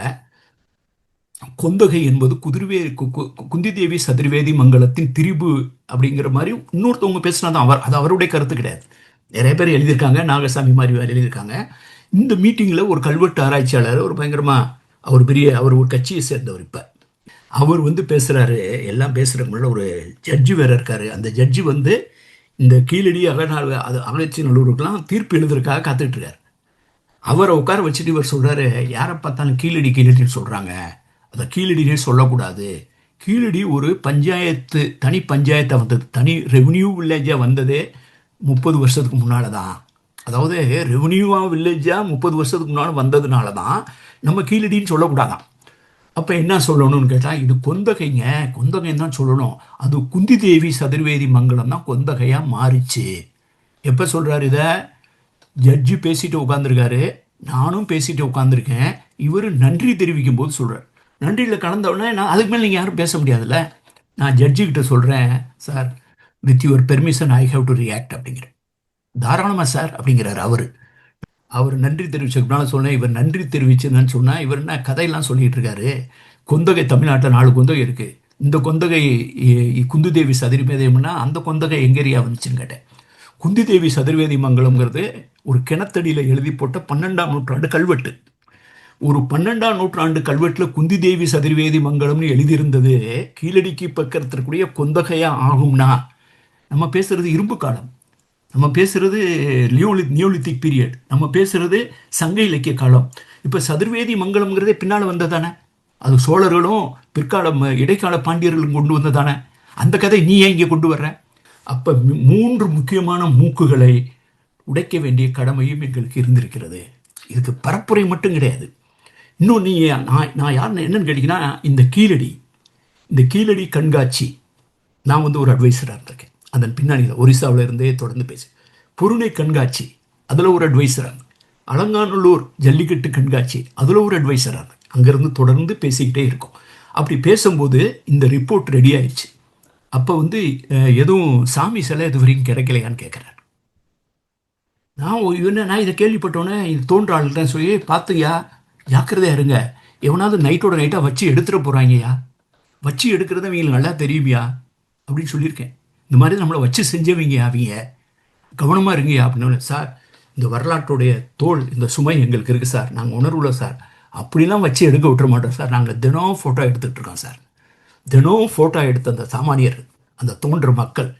கொந்தகை என்பது குந்தி தேவி சதுர்வேதி மங்கலத்தின் திரிபு அப்படிங்கிற மாதிரி இன்னொருத்தவங்க பேசினாதான் அது அவருடைய கருத்து கிடையாது. நிறைய பேர் எழுதியிருக்காங்க, நாகசாமி மாதிரி எழுதியிருக்காங்க. இந்த மீட்டிங்கில் ஒரு கல்வெட்டு ஆராய்ச்சியாளர், ஒரு பயங்கரமாக அவர் ஒரு கட்சியை சேர்ந்தவர். இப்போ அவர் வந்து பேசுகிறாரு, எல்லாம் பேசுகிறதுக்கு முன்னாடி ஒரு ஜட்ஜி வேறு இருக்கார். அந்த ஜட்ஜி வந்து இந்த கீழடி அகழ்ச்சிநல்லூருக்கெல்லாம் தீர்ப்பு எழுதுறதுக்காக காத்துட்ருக்கார். அவரை உட்கார வச்சுட்டு இவர் சொல்கிறாரு, யாரை பார்த்தாலும் கீழடின்னு சொல்கிறாங்க, அதை கீழடினே சொல்லக்கூடாது. கீழடி ஒரு பஞ்சாயத்து, தனி பஞ்சாயத்தை வந்தது, தனி ரெவன்யூ வில்லேஜாக வந்ததே 30 வருஷத்துக்கு முன்னால் தான். அதாவது ரெவன்யூவாக வில்லேஜாக 30 வருஷத்துக்கு முன்னால் வந்ததுனால தான் நம்ம கீழடின்னு சொல்லக்கூடாதான். அப்போ என்ன சொல்லணும்னு கேட்டால், இது கொந்தகைன்னு தான் சொல்லணும். அது குந்தி தேவி சதுர்வேதி மங்கலம் தான் கொந்தகையாக மாறிச்சு. எப்போ சொல்கிறாரு இதை? ஜட்ஜி பேசிட்டு உட்காந்துருக்காரு, நானும் பேசிட்டு உட்காந்துருக்கேன். இவர் நன்றி தெரிவிக்கும் போது சொல்கிறார். நன்றியில் கலந்தவுடனே நான் அதுக்கு மேலே நீங்கள் யாரும் பேச முடியாதுல்ல. நான் ஜட்ஜிக்கிட்ட சொல்கிறேன், sir with your permission I have to react அப்படிங்கிற. தாராளமாக சார் அப்படிங்கிறார். அவர் நன்றி தெரிவிச்சதுனால சொன்னேன், இவர் நன்றி தெரிவிச்சுன்னு சொன்னால் இவர் என்ன கதையெல்லாம் சொல்லிகிட்டு இருக்காரு. கொந்தகை தமிழ்நாட்டில் 4 கொந்தகை இருக்குது. இந்த கொந்தகை குந்தி தேவி சதுர்வேதியம்னா அந்த கொந்தகை எங்கேரியா வந்துச்சுன்னு கேட்டேன். குந்தி தேவி சதுர்வேதி மங்கலம்ங்கிறது ஒரு கிணத்தடியில் எழுதி போட்ட 12ஆம் நூற்றாண்டு கல்வெட்டு. ஒரு 12ஆம் நூற்றாண்டு கல்வெட்டில் குந்தி தேவி சதுர்வேதி மங்கலம்னு எழுதியிருந்தது கீழடிக்கு பக்கத்திற்குரிய கொந்தகையாக ஆகும்னா, நம்ம பேசுகிறது இரும்பு காலம், நம்ம பேசுகிறது நியோலித்திக் பீரியட், நம்ம பேசுகிறது சங்க இலக்கிய காலம். இப்போ சதுர்வேதி மங்கலம்ங்கிறதே பின்னால் வந்ததானே, அது சோழர்களும் பிற்காலம் இடைக்கால பாண்டியர்களும் கொண்டு வந்ததானே. அந்த கதை நீ ஏன் இங்கே கொண்டு வர்ற? அப்போ 3 முக்கியமான மூக்குகளை உடைக்க வேண்டிய கடமையும் எங்களுக்கு இருந்திருக்கிறது. இதுக்கு பரப்புரை மட்டும் கிடையாது. இன்னும் நான் யாருன்னு என்னன்னு கேட்டிங்கன்னா, இந்த கீழடி கண்காட்சி நான் வந்து ஒரு அட்வைசராக இருந்திருக்கேன். அதன் பின்னணியில் ஒரிசாவில் இருந்தே தொடர்ந்து பேசி பொருணை கண்காட்சி அதில் ஒரு அட்வைசராக, அலங்காநல்லூர் ஜல்லிக்கட்டு கண்காட்சி அதில் ஒரு அட்வைசராக, அங்கேருந்து தொடர்ந்து பேசிக்கிட்டே இருக்கோம். அப்படி பேசும்போது இந்த ரிப்போர்ட் ரெடி ஆயிடுச்சு. அப்போ வந்து எதுவும் சாமி சிலை இது வரைக்கும் கிடைக்கலையான்னு கேட்குறாரு. நான் இதை கேள்விப்பட்டோன்னே இது தோன்ற ஆள் தான் சொல்லி, பார்த்துயா ஜாக்கிரதையாக இருங்க, எவனாவது நைட்டோட நைட்டாக வச்சு எடுத்துகிட்டு போகிறாங்கய்யா, வச்சு எடுக்கிறத அவங்களுக்கு நல்லா தெரியுமையா அப்படின்னு சொல்லியிருக்கேன். இந்த மாதிரி நம்மளை வச்சு செஞ்சவங்க அவங்க, கவனமாக இருங்கய்யா அப்படின்னு. சார், இந்த வரலாற்றுடைய தோல், இந்த சுமை எங்களுக்கு இருக்குது சார், நாங்கள் உணர்வுல சார், அப்படிலாம் வச்சு எடுக்க விட்டுற மாட்டோம் சார், நாங்கள் தினம் ஃபோட்டோ எடுத்துகிட்டு இருக்கோம் சார். தினம் ஃபோட்டோ எடுத்த அந்த சாமானியர், அந்த தோன்ற மக்கள்,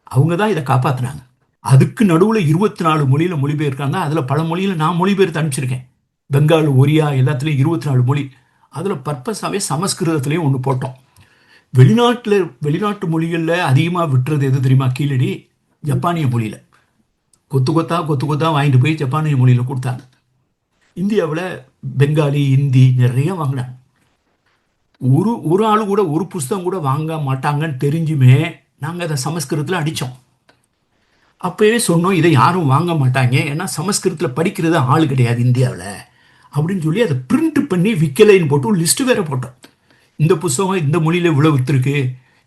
அவங்க தான் இதை காப்பாற்றினாங்க. அதுக்கு நடுவில் 24 மொழியில் மொழிபெயர்க்காங்க. அதில் பல மொழியில் நான் மொழிபெயர்த்து அனுப்பிச்சிருக்கேன். பெங்கால், ஒரியா எல்லாத்துலேயும் 24 மொழி. அதில் பர்பஸாகவே சமஸ்கிருதத்துலேயும் ஒன்று போட்டோம். வெளிநாட்டு மொழிகளில் அதிகமாக விட்டுறது எது தெரியுமா? கீழடி ஜப்பானிய மொழியில் கொத்து கொத்தா வாங்கிட்டு போய் ஜப்பானிய மொழியில் கொடுத்தாங்க. இந்தியாவில் பெங்காலி, ஹிந்தி நிறைய வாங்கினாங்க. ஒரு ஆள் கூட ஒரு புஸ்தகம் கூட வாங்க மாட்டாங்கன்னு தெரிஞ்சுமே நாங்கள் அதை சமஸ்கிருதத்தில் அடித்தோம். அப்போவே சொன்னோம், இதை யாரும் வாங்க மாட்டாங்க, ஏன்னா சமஸ்கிருதத்தில் படிக்கிறது ஆள் கிடையாது இந்தியாவில் அப்படின்னு சொல்லி அதை பிரிண்ட் பண்ணி விற்கலைன்னு போட்டு ஒரு லிஸ்ட்டு வேற போட்டோம். இந்த புஸ்தகம் இந்த மொழியில் இவ்வளோ விற்றுருக்கு,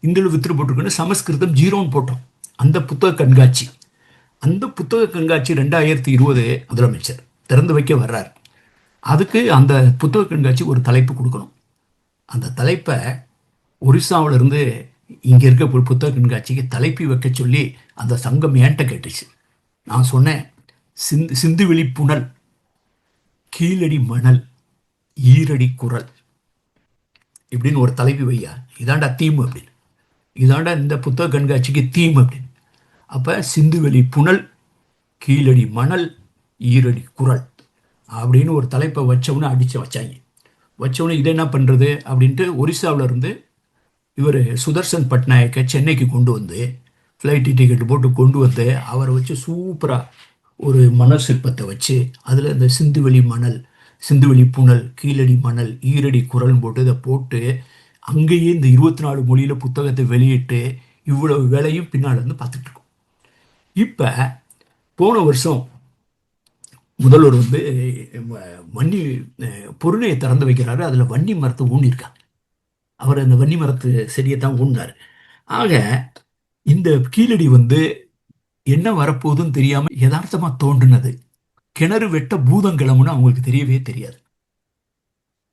இந்த விற்று போட்டிருக்குன்னு சமஸ்கிருதம் 0ன்னு போட்டோம். அந்த புத்தக கண்காட்சி 2020 முதலமைச்சர் திறந்து வைக்க வர்றார். அதுக்கு அந்த புத்தக கண்காட்சி ஒரு தலைப்பு கொடுக்கணும். அந்த தலைப்பை ஒரிசாவிலிருந்து இங்கே இருக்க புத்தக கண்காட்சிக்கு தலைப்பி வைக்க சொல்லி அந்த சங்கம் ஏன்ட்ட கேட்டுச்சு. நான் சொன்னேன், சிந்துவெளி புனல், கீழடி மணல், ஈரடி குரல் இப்படின்னு ஒரு தலைப்பு வையா, இதாண்டா தீம் அப்படின்னு, இதாண்டா இந்த புத்தக கண்காட்சிக்கு தீம் அப்படின்னு. அப்போ சிந்துவெளி புனல், கீழடி மணல், ஈரடி குரல் அப்படின்னு ஒரு தலைப்பை வச்சவொன்னே வச்சவொன்னே இதை என்ன பண்ணுறது அப்படின்ட்டு ஒரிசாவில் இருந்து இவர் சுதர்சன் பட்நாயக்கை சென்னைக்கு கொண்டு வந்து ஃப்ளைட்டு டிக்கெட்டு போட்டு கொண்டு வந்து அவரை வச்சு சூப்பராக ஒரு மணல் சிற்பத்தை வச்சு அதில் இந்த சிந்துவெளி மணல், சிந்துவெளி புனல், கீழடி மணல், ஈரடி குரல் போட்டு இதை போட்டு அங்கேயே இந்த 24 மொழியில் புத்தகத்தை வெளியிட்டு இவ்வளவு வேலையும் பின்னால் இருந்து பார்த்துட்ருக்கோம். இப்போ போன வருஷம் முதல்வர் வந்து வன்னி பொருணையை திறந்து வைக்கிறாரு. அதில் வன்னி மரத்தை ஊனியிருக்காங்க. அவர் அந்த வன்னி மரத்து செடியை தான் ஊன்னார். ஆக இந்த கீழடி வந்து என்ன வரப்போகுதுன்னு தெரியாமல் யதார்த்தமாக தோன்றுனது. கிணறு வெட்ட பூதம் கிளம்புன்னு அவங்களுக்கு தெரியவே தெரியாது.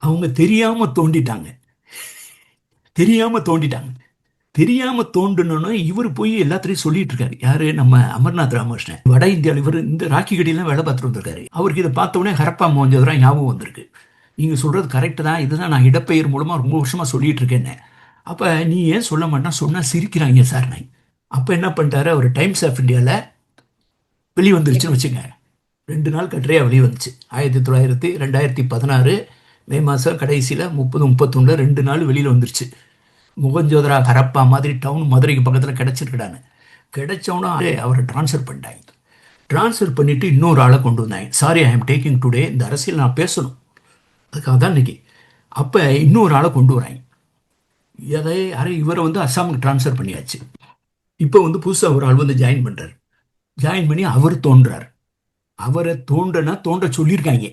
அவங்க தெரியாமல் தோண்டிட்டாங்க. இவர் போய் எல்லாத்திலையும் சொல்லிட்டு இருக்காரு. யாரு? நம்ம அமர்நாத் ராமகிருஷ்ணன். வட இந்தியாவில் இவர் இந்த ராக்கி கடியெல்லாம் வேலை பார்த்துட்டு வந்திருக்காரு. அவருக்கு இதை பார்த்தோன்னே ஹரப்பா மோஞ்சதுலாம் ஞாபகம் வந்திருக்கு. நீங்கள் சொல்கிறது கரெக்டு தான், இதுதான் நான் இடப்பெயர் மூலமாக ரொம்ப வருஷமாக சொல்லிட்டு இருக்கேன்னு. அப்போ நீ ஏன் சொல்ல மாட்டேன் சொன்னால் சிரிக்கிறாங்க சார். நான் அப்போ என்ன பண்ணிட்டாரு, அவர் டைம்ஸ் ஆஃப் இந்தியாவில் வெளியே வந்துருச்சுன்னு வச்சுங்க. 2 நாள் கட்டுரையாக வெளியே வந்துச்சு. 2016 மே மாதம் கடைசியில் 30-31 2 நாள் வெளியில் வந்துருச்சு. முகஞ்சோதரா ஹரப்பா மாதிரி டவுன் மதுரைக்கு பக்கத்தில் கிடச்சிருக்கடான்னு. கிடைச்சவனா அவரை ட்ரான்ஸ்ஃபர் பண்ணிவிட்டு இன்னொரு ஆளை கொண்டு வந்தாங்க. Sorry, I am taking today, இந்த அரசியல் நான் பேசணும், அதுக்காக தான் இன்னைக்கு. அப்போ இன்னொரு ஆளை கொண்டு வராங்க. இவரை வந்து அஸ்ஸாமுக்கு ட்ரான்ஸ்ஃபர் பண்ணியாச்சு. இப்போ வந்து புதுசாக ஒரு ஆள் வந்து ஜாயின் பண்ணி அவர் தோன்றார். அவரை தோண்ட சொல்லியிருக்காங்க.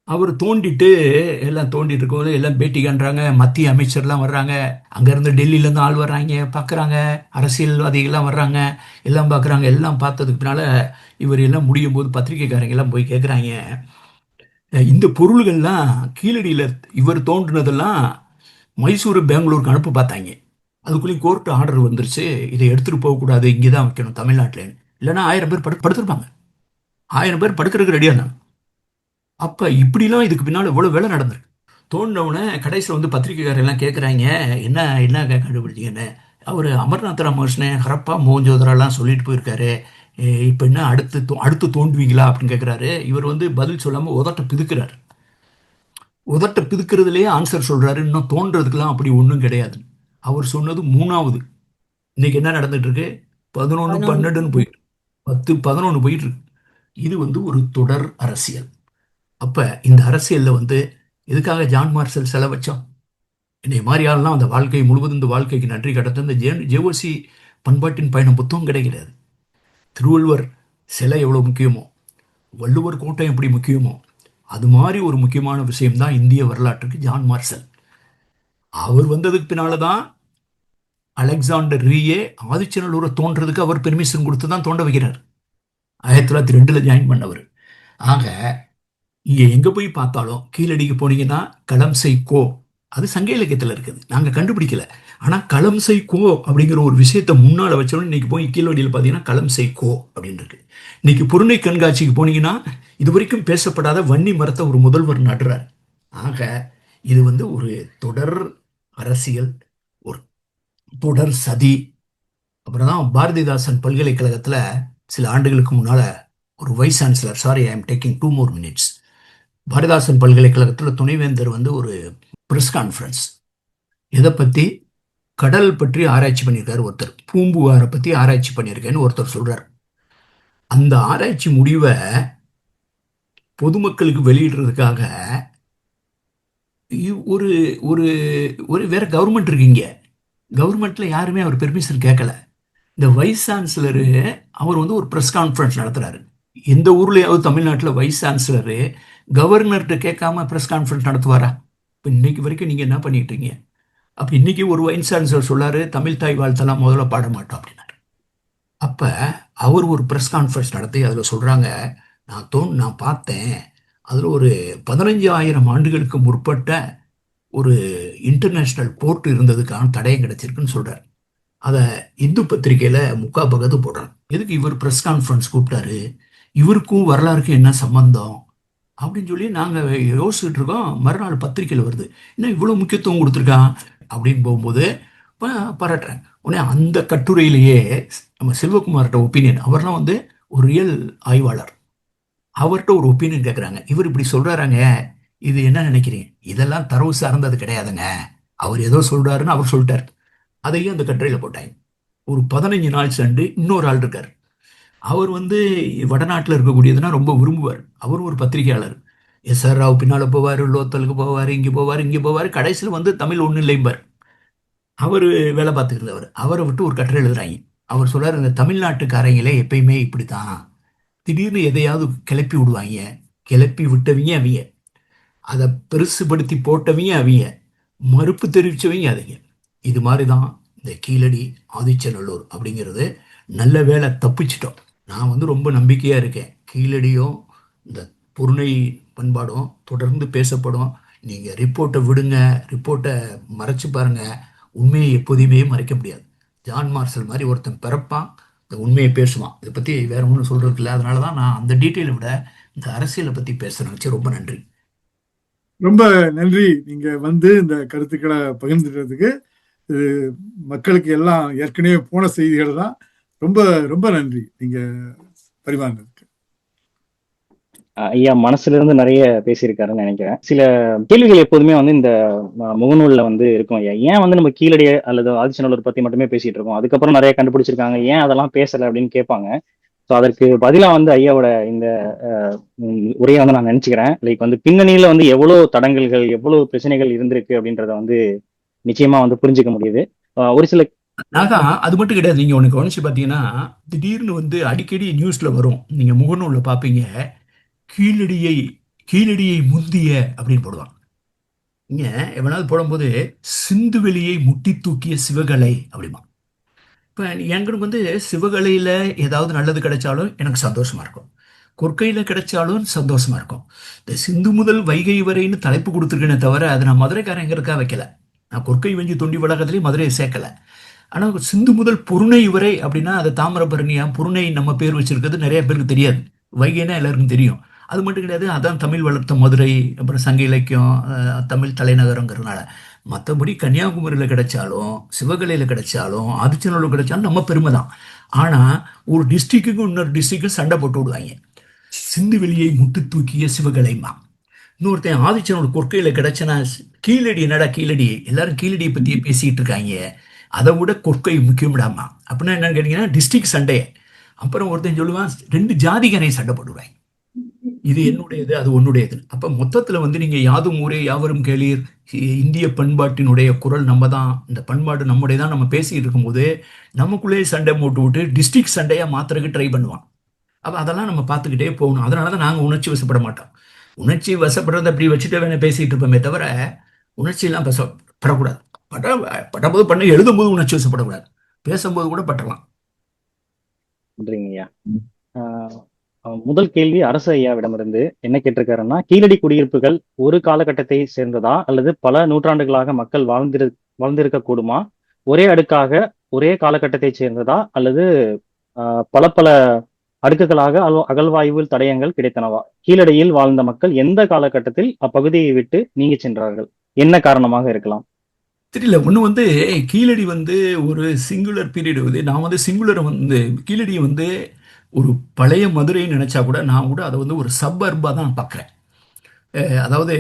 அவர் தோண்டிட்டு எல்லாம் தோண்டிட்டு இருக்கும்போது எல்லாம் பேட்டி காண்றாங்க. மத்திய அமைச்சர்லாம் வர்றாங்க, அங்கேருந்து டெல்லியிலேருந்து ஆள் வர்றாங்க, பார்க்குறாங்க. அரசியல்வாதிகள்லாம் வர்றாங்க, எல்லாம் பார்க்குறாங்க. எல்லாம் பார்த்ததுக்கு பின்னால் இவர் எல்லாம் முடியும் போது பத்திரிகைக்காரங்க எல்லாம் போய் கேட்குறாங்க, இந்த பொருள்கள்லாம் கீழடியில் இவர் தோன்றினதெல்லாம் மைசூரு, பெங்களூருக்கு அனுப்ப பார்த்தாங்க. அதுக்குள்ளேயும் கோர்ட்டு ஆர்டர் வந்துருச்சு, இதை எடுத்துகிட்டு போகக்கூடாது, இங்கே தான் வைக்கணும் தமிழ்நாட்டில். இல்லைன்னா 1000 பேர் படுத்துருப்பாங்க. 1000 பேர் படுக்கிறதுக்கு ரெடியாக இருந்தாங்க. அப்போ இப்படிலாம் இதுக்கு பின்னால் இவ்வளோ வேலை நடந்திருக்கு. தோண்டினவுடனே கடைசியில் வந்து பத்திரிகைக்காரெல்லாம் கேட்குறாங்க, என்ன கண்டுபிடிச்சிங்கன்னு. அவர் அமர்நாத் ராமகிருஷ்ணன், ஹரப்பா மோகஞ்சோதராலாம் சொல்லிட்டு போயிருக்காரு. இப்போ என்ன அடுத்து தோண்டுவீங்களா அப்படின்னு கேட்குறாரு. இவர் வந்து பதில் சொல்லாமல் உதட்ட பிதுக்கிறதுலேயே ஆன்சர் சொல்கிறாரு. இன்னும் தோன்றதுக்கெல்லாம் அப்படி ஒன்றும் கிடையாது. அவர் சொன்னது 3வது. இன்னைக்கு என்ன நடந்துட்டு இருக்கு? 11-12ன்னு போயிட்டு 10-11 போயிட்டு இருக்கு. இது வந்து ஒரு தொடர் அரசியல். அப்போ இந்த அரசியலில் வந்து எதுக்காக ஜான் மார்ஷல் செலவு வச்சோம்? என்னை மாதிரி ஆள்லாம் அந்த வாழ்க்கை முழுவதும் இந்த வாழ்க்கைக்கு நன்றி கடத்த இந்த ஜேஓசி பண்பாட்டின் பயணம் புத்தகம் கிடைக்கிறது. திருவள்ளுவர் சிலை எவ்வளோ முக்கியமோ, வள்ளுவர் கோட்டை எப்படி முக்கியமோ, அது மாதிரி ஒரு முக்கியமான விஷயம்தான் இந்திய வரலாற்றுக்கு ஜான் மார்ஷல். அவர் வந்ததுக்கு பின்னால தான் அலெக்சாண்டர் ரீயே ஆதிச்சநல்லூரை தோன்றதுக்கு அவர் பெர்மிஷன் கொடுத்து தான் தோண்ட வைக்கிறார். 1902 ஜாயின் பண்ணவர். ஆக இங்கே எங்கே போய் பார்த்தாலும் கீழடிக்கு போனீங்கன்னா களம்சை கோ, அது சங்க இலக்கியத்தில் இருக்குது, நாங்கள் கண்டுபிடிக்கல. ஆனால் களம்சை கோ அப்படிங்கிற ஒரு விஷயத்தை முன்னால் வச்சோன்னு இன்னைக்கு போய் கீழடியில் பார்த்தீங்கன்னா களம்சை கோ அப்படின்னு இருக்கு. இன்னைக்கு பொருணை கண்காட்சிக்கு போனீங்கன்னா இது வரைக்கும் பேசப்படாத வன்னி மரத்தை ஒரு முதல்வர் நடுறார். ஆக இது வந்து ஒரு தொடர் அரசியல், ஒரு தொடர் சதி. அப்புறம் தான் பாரதிதாசன் பல்கலைக்கழகத்தில் சில ஆண்டுகளுக்கு முன்னால் ஒரு vice chancellor, sorry I am taking 2 more minutes, Bharathidasan பல்கலைக்கழகத்தில் துணைவேந்தர் வந்து ஒரு ப்ரெஸ் கான்ஃபரன்ஸ் எதை பற்றி, கடல் பற்றி ஆராய்ச்சி பண்ணியிருக்காரு ஒருத்தர், பூம்புகாரை பற்றி ஆராய்ச்சி பண்ணியிருக்கேன்னு ஒருத்தர் சொல்றார். அந்த ஆராய்ச்சி முடிவை பொதுமக்களுக்கு வெளியிடுறதுக்காக ஒரு ஒரு ஒரு வேற கவர்மெண்ட் இருக்கீங்க, கவர்மெண்ட்ல யாருமே அவர் பெர்மிஷன் கேட்கல. இந்த வைஸ் சான்சலரு அவர் வந்து ஒரு ப்ரெஸ் கான்ஃபரன்ஸ் நடத்துறாரு. எந்த ஊர்லயாவது தமிழ்நாட்டில் வைஸ் சான்சலரு கவர்னர்கிட்ட கேட்காம ப்ரெஸ் கான்ஃபரன்ஸ் நடத்துவாரா? இப்போ இன்னைக்கு வரைக்கும் நீங்க என்ன பண்ணிட்டு இருக்கீங்க? அப்ப இன்னைக்கு ஒரு வைஸ் சான்சலர் சொல்லாரு, தமிழ் தாய் வாழ்த்தெல்லாம் முதல்ல பாட மாட்டோம் அப்படின்னாரு. அப்ப அவர் ஒரு ப்ரெஸ் கான்ஃபரன்ஸ் நடத்தி அதில் சொல்றாங்க, நான் பார்த்தேன், அதில் ஒரு 15,000 ஆண்டுகளுக்கு முற்பட்ட ஒரு இன்டர்நேஷ்னல் போர்ட் இருந்ததுக்கான தடயம் கிடைச்சிருக்குன்னு சொல்றாரு. அதை இந்து பத்திரிகையில முக்கா பக்கத்து போடுறாங்க. எதுக்கு இவர் ப்ரெஸ் கான்ஃபரன்ஸ் கூப்பிட்டாரு, இவருக்கும் வரலாறுக்கும் என்ன சம்பந்தம் அப்படின்னு சொல்லி நாங்கள் யோசிச்சுட்டு இருக்கோம். மறுநாள் பத்திரிகையில் வருது, என்ன இவ்வளோ முக்கியத்துவம் கொடுத்துருக்கான் அப்படின்னு போகும்போது பாராட்டுறேன். உடனே அந்த கட்டுரையிலேயே நம்ம செல்வகுமார்கிட்ட ஒப்பீனியன், அவர்லாம் வந்து ஒரு ரியல் ஆய்வாளர், அவர்கிட்ட ஒரு ஒப்பீனியன் கேட்குறாங்க. இவர் இப்படி சொல்றாங்க, இது என்ன நினைக்கிறீங்க? இதெல்லாம் தரவு சார்ந்தது கிடையாதுங்க, அவர் ஏதோ சொல்றாருன்னு அவர் சொல்லிட்டார். அதையும் அந்த கட்டுரையில் போட்டாங்க. ஒரு 15 நாள் சென்று இன்னொரு ஆள் இருக்கார், அவர் வந்து வடநாட்டில் இருக்கக்கூடியதுன்னா ரொம்ப விரும்புவார். அவர் ஒரு பத்திரிகையாளர். எஸ்.ஆர். ராவ் பின்னால் போவார், லோத்தலுக்கு போவார், இங்கே போவார், கடைசியில் வந்து தமிழ் ஒன்றும் இல்லைம்பார். அவர் வேலை பார்த்துக்கிறவர். அவரை விட்டு ஒரு கட்டுரை எழுதுறாங்க. அவர் சொல்றாரு, இந்த தமிழ்நாட்டுக்காரங்களே எப்பயுமே இப்படி தான், திடீர்னு எதையாவது கிளப்பி விடுவாங்க, கிளப்பி விட்டவங்க அவங்க, அதை பெருசுபடுத்தி போட்டவங்க அவங்க, மறுப்பு தெரிவிச்சவங்க அதுங்க. இது மாதிரி தான் இந்த கீழடி ஆதிச்சநல்லூர் அப்படிங்கிறது. நல்ல வேலை தப்பிச்சிட்டோம். நான் வந்து ரொம்ப நம்பிக்கையாக இருக்கேன். கீழடியும் இந்த பொருணை பண்பாடும் தொடர்ந்து பேசப்படும். நீங்கள் ரிப்போர்ட்டை விடுங்க, ரிப்போர்ட்டை மறைச்சு பாருங்க, உண்மையை எப்போதையுமே மறைக்க முடியாது. ஜான் மார்ஷல் மாதிரி ஒருத்தன் பிறப்பான், இந்த உண்மையை பேசுவான். இதை பற்றி வேற ஒன்றும் சொல்றதுக்கு இல்லை. அதனால தான் நான் அந்த டீட்டெயிலை விட இந்த அரசியலை பற்றி பேசுகிறேன். ரொம்ப நன்றி. ரொம்ப நன்றி, நீங்க வந்து இந்த கருத்துக்களை பகிர்ந்துக்கிறதுக்கு. இது மக்களுக்கு எல்லாம் ஏற்கனவே போன செய்திகள் தான். ரொம்ப ரொம்ப நன்றி நீங்க பரிமாறினதுக்கு. ஐயா மனசுல இருந்து நிறைய பேசியிருக்காருன்னு நினைக்கிறேன். சில கேள்விகள் எப்போதுமே வந்து இந்த முகநூல்ல வந்து இருக்கும் ஐயா. ஏன் வந்து நம்ம கீழடி அல்லது ஆதிச்சநல்லூர் பத்தி மட்டுமே பேசிட்டு இருக்கோம், அதுக்கப்புறம் நிறைய கண்டுபிடிச்சிருக்காங்க, ஏன் அதெல்லாம் பேசல அப்படின்னு கேட்பாங்க. ஸோ அதற்கு பதிலா வந்து ஐயாவோட இந்த உரையை வந்து நான் நினைச்சுக்கிறேன். லைக் வந்து பின்னணியில வந்து எவ்வளவு தடங்கல்கள், எவ்வளவு பிரச்சனைகள் இருந்திருக்கு அப்படின்றத வந்து நிச்சயமா வந்து புரிஞ்சுக்க முடியுது. ஒரு சில அது மட்டும் கிடையாது. நீங்க ஒன்று கவனிச்சு பார்த்தீங்கன்னா, திடீர்னு வந்து அடிக்கடி நியூஸ்ல வரும், நீங்க முகநூல்ல பார்ப்பீங்க, கீழடியை முந்திய அப்படின்னு போடுவான். இங்க எவனாவது போடும்போது சிந்துவெளியை முட்டி தூக்கிய சிவகலை அப்படிமா. இப்போ எனக்கு வந்து சிவகலையில ஏதாவது நல்லது கிடைச்சாலும் எனக்கு சந்தோஷமா இருக்கும், கொற்கையில கிடைச்சாலும் சந்தோஷமா இருக்கும். இந்த சிந்து முதல் வைகை வரைன்னு தலைப்பு கொடுத்துருக்கேனே தவிர அதை நான் மதுரைக்காரங்கிறதுக்காக வைக்கல. நான் கொற்கை வெஞ்சி தொண்டி வளாகத்திலையும் மதுரையை சேர்க்கல. ஆனால் சிந்து முதல் பொருணை வரை அப்படின்னா அது தாமிரபரணியா, பொருணை நம்ம பேர் வச்சிருக்கிறது நிறைய பேருக்கு தெரியாது. வைகைனா எல்லாருக்கும் தெரியும். அது மட்டும் கிடையாது, அதான் தமிழ் வளர்த்த மதுரை, அப்புறம் சங்க இலக்கியம், தமிழ் தலைநகரங்கிறதுனால. மற்றபடி கன்னியாகுமரியில் கிடைச்சாலும், சிவகலையில் கிடைச்சாலும், ஆதிச்சநல்லூர் கிடைச்சாலும் நம்ம பெருமை தான். ஆனால் ஒரு டிஸ்ட்ரிக்ட்டுக்கும் இன்னொரு டிஸ்ட்ரிக்டும் சண்டை போட்டு விடுவாங்க. சிந்து வெளியை முட்டு தூக்கிய சிவகலைமா. இன்னொருத்தன் ஆதிச்சநல்லூர் கொற்கையில் கிடைச்சனா கீழடி, என்னடா கீழடி, எல்லாரும் கீழடியை பற்றியே பேசிக்கிட்டு இருக்காங்க, அதை விட கொற்கை முக்கியமிடாமா அப்படின்னா என்னன்னு கேட்டீங்கன்னா டிஸ்ட்ரிக்ட் சண்டையை. அப்புறம் ஒருத்தன் சொல்லுவான், 2 ஜாதிகரையும் சண்டை போடுவாங்க, இது என்னுடையது அது உன்னுடையது. அப்ப மொத்தத்துல வந்து நீங்க யாதும் ஊரே யாவரும் கேளீர், இந்திய பண்பாட்டினுடைய குரல் நம்ம தான், இந்த பண்பாடு நம்முடைய தான் நம்ம பேசிட்டு இருக்கும்போது நமக்குள்ளேயே சண்டை போட்டு விட்டு டிஸ்ட்ரிக்ட் சண்டையா மாத்துறதுக்கு ட்ரை பண்ணுவான். அப்ப அதெல்லாம் நம்ம பார்த்துக்கிட்டே போகணும். அதனாலதான் நாங்க உணர்ச்சி வசப்பட மாட்டோம். உணர்ச்சி வசப்படுறதை அப்படி வச்சுட்டு வேணா பேசிட்டு இருப்போமே தவிர உணர்ச்சி எல்லாம் படக்கூடாது. படும்போது பண்ண, எழுதும்போது உணர்ச்சி வசப்படக்கூடாது, பேசும்போது கூட பட்டலாம். நன்றிங்க ஐயா. முதல் கேள்வி அரசு ஐயாவிடமிருந்து என்ன கேட்டிருக்காருன்னா, கீழடி குடியிருப்புகள் ஒரு காலகட்டத்தை சேர்ந்ததா அல்லது பல நூற்றாண்டுகளாக மக்கள் வாழ்ந்திருக்க கூடுமா? ஒரே அடுக்காக ஒரே காலகட்டத்தை சேர்ந்ததா அல்லது பல பல அடுக்குகளாக அகழ்வாய்வில் தடயங்கள் கிடைத்தனவா? கீழடியில் வாழ்ந்த மக்கள் எந்த காலகட்டத்தில் அப்பகுதியை விட்டு நீங்கி சென்றார்கள்? என்ன காரணமாக இருக்கலாம்? தெரியல. ஒன்று வந்து கீழடி வந்து ஒரு சிங்குலர் பீரியட் வந்து, நான் வந்து சிங்குலரை வந்து கீழடியை வந்து ஒரு பழைய மதுரைன்னு நினைச்சா கூட நான் கூட அதை வந்து ஒரு சப்பர்பாக தான் பார்க்குறேன். அதாவது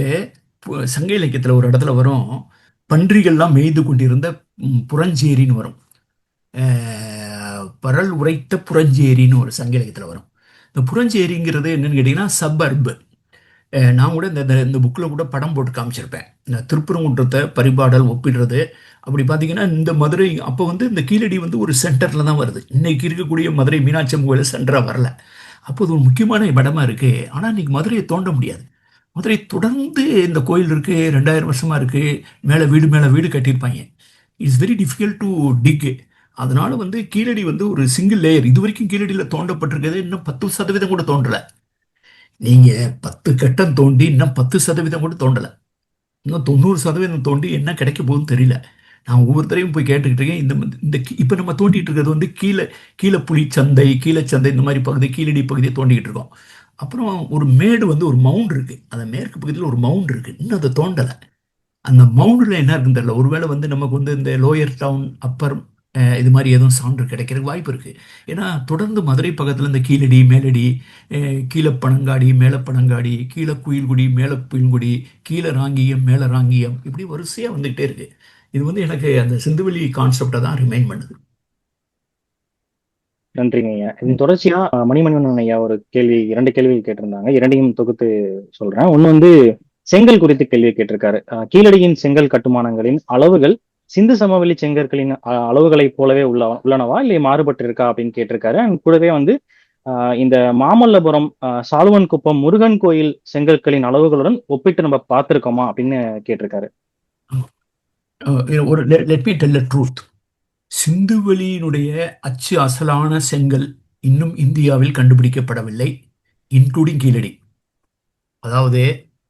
சங்க இலக்கியத்தில் ஒரு இடத்துல வரும், பன்றிகள்லாம் மேய்ந்து கொண்டிருந்த புறஞ்சேரின்னு வரும். பரல் உரைத்த புறஞ்சேரின்னு ஒரு சங்க இலக்கியத்தில் வரும். இந்த புறஞ்சேரிங்கிறது என்னன்னு கேட்டிங்கன்னா சப்பர்பு. நான் கூட இந்த புக்கில் கூட படம் போட்டு காமிச்சிருப்பேன். இந்த திருப்பரங்குன்றத்தை பரிபாடல் ஒப்பிடுறது. அப்படி பார்த்தீங்கன்னா இந்த மதுரை அப்போ வந்து இந்த கீழடி வந்து ஒரு சென்டரில் தான் வருது. இன்னைக்கு இருக்கக்கூடிய மதுரை மீனாட்சி அம்மன் கோயில் சென்டராக வரல. அப்போ அது ஒரு முக்கியமான இடமா இருக்குது. ஆனால் இன்னைக்கு மதுரையை தோண்ட முடியாது. மதுரை தொடர்ந்து இந்த கோயில் இருக்குது, 2000 வருஷமாக இருக்குது, மேலே வீடு கட்டியிருப்பாங்க. It's very difficult to dig. அதனால வந்து கீழடி வந்து ஒரு சிங்கிள் லேயர். இது வரைக்கும் கீழடியில் தோண்டப்பட்டிருக்கிறது இன்னும் 10% கூட தோண்டலை. நீங்கள் 10 கட்டம் தோண்டி இன்னும் 10% கூட தோண்டலை. இன்னும் 90% தோண்டி என்ன கிடைக்க போகுதுன்னு தெரியல. நான் ஒவ்வொருத்தரையும் போய் கேட்டுக்கிட்டு இருக்கேன். இந்த இப்போ நம்ம தோண்டிட்டு இருக்கிறது வந்து கீழே புலிச்சந்தை, கீழச்சந்தை, இந்த மாதிரி பகுதி, கீழடி பகுதியை தோண்டிக்கிட்டு இருக்கோம். அப்புறம் ஒரு மேடு வந்து ஒரு மவுண்ட் இருக்குது, அந்த மேற்கு பகுதியில் ஒரு மவுண்ட் இருக்குது, இன்னும் அதை தோண்டலை. அந்த மவுண்டில் என்ன இருக்குன்னு தெரியல. ஒருவேளை வந்து நமக்கு வந்து இந்த லோயர் டவுன், அப்பர் இது மாதிரி எதுவும் சான்று கிடைக்கிறதுக்கு வாய்ப்பு இருக்குது. ஏன்னா தொடர்ந்து மதுரை பக்கத்தில் இந்த கீழடி, மேலடி, கீழே பனங்காடி, மேலே பனங்காடி, கீழே குயில்குடி, மேலே குயில்குடி, கீழே ராங்கியம், மேலே ராங்கியம், இப்படி வரிசையாக வந்துக்கிட்டே இருக்குது. இது வந்து எனக்கு அந்த சிந்துவெளி கான்செப்டை தான் ரிமைண்ட் பண்ணுது. நன்றிங்க ஐயா. இதன் தொடர்ச்சியா மணிமணிவண்ணன் ஐயா ஒரு கேள்வி, 2 கேள்விகள் கேட்டிருந்தாங்க. இரண்டையும் தொகுத்து சொல்றேன். ஒண்ணு வந்து செங்கல் குறித்து கேள்வி கேட்டிருக்காரு. கீழடியின் செங்கல் கட்டுமானங்களின் அளவுகள் சிந்து சமவெளி செங்கற்களின் அளவுகளைப் போலவே உள்ளனவா, இல்லை மாறுபட்டு இருக்கா அப்படின்னு கேட்டிருக்காரு. கூடவே வந்து இந்த மாமல்லபுரம், சாலுவன் குப்பம், முருகன் கோயில் செங்கற்களின் அளவுகளுடன் ஒப்பிட்டு நம்ம பார்த்திருக்கோமா அப்படின்னு கேட்டிருக்காரு. ஒரு let me tell the truth. சிந்துவெளியினுடைய அச்சு அசலான செங்கல் இன்னும் இந்தியாவில் கண்டுபிடிக்கப்படவில்லை, இன்க்ளூடிங் கீழடி. அதாவது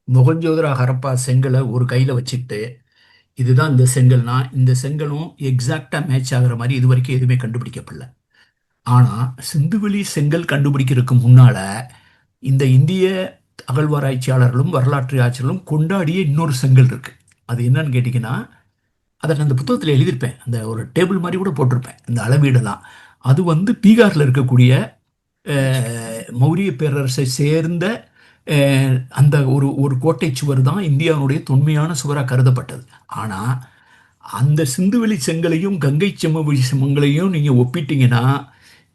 மொகஞ்சோதரா ஹரப்பா செங்கலை ஒரு கையில் வச்சுக்கிட்டு இதுதான் இந்த செங்கல்னா, இந்த செங்கலும் எக்ஸாக்டாக மேட்ச் ஆகிற மாதிரி இது வரைக்கும் எதுவுமே கண்டுபிடிக்கப்படல. ஆனால் சிந்துவெளி செங்கல் கண்டுபிடிக்கிறதுக்கு முன்னால் இந்த இந்திய அகழ்வாராய்ச்சியாளர்களும் வரலாற்று ஆட்சியாளர்களும் கொண்டாடிய இன்னொரு செங்கல் இருக்குது. அது என்னன்னு கேட்டிங்கன்னா, அதை நான் அந்த புத்தகத்தில் எழுதியிருப்பேன், அந்த ஒரு டேபிள் மாதிரி கூட போட்டிருப்பேன், இந்த அளவீடெல்லாம். அது வந்து பீகாரில் இருக்கக்கூடிய மௌரிய பேரரசை சேர்ந்த அந்த ஒரு கோட்டை சுவர் தான் இந்தியாவுடைய தொன்மையான சுவராக கருதப்பட்டது. ஆனால் அந்த சிந்துவெளி செங்கலையும் கங்கை செம்மவெளி செங்கலையும் நீங்கள் ஒப்பிட்டீங்கன்னா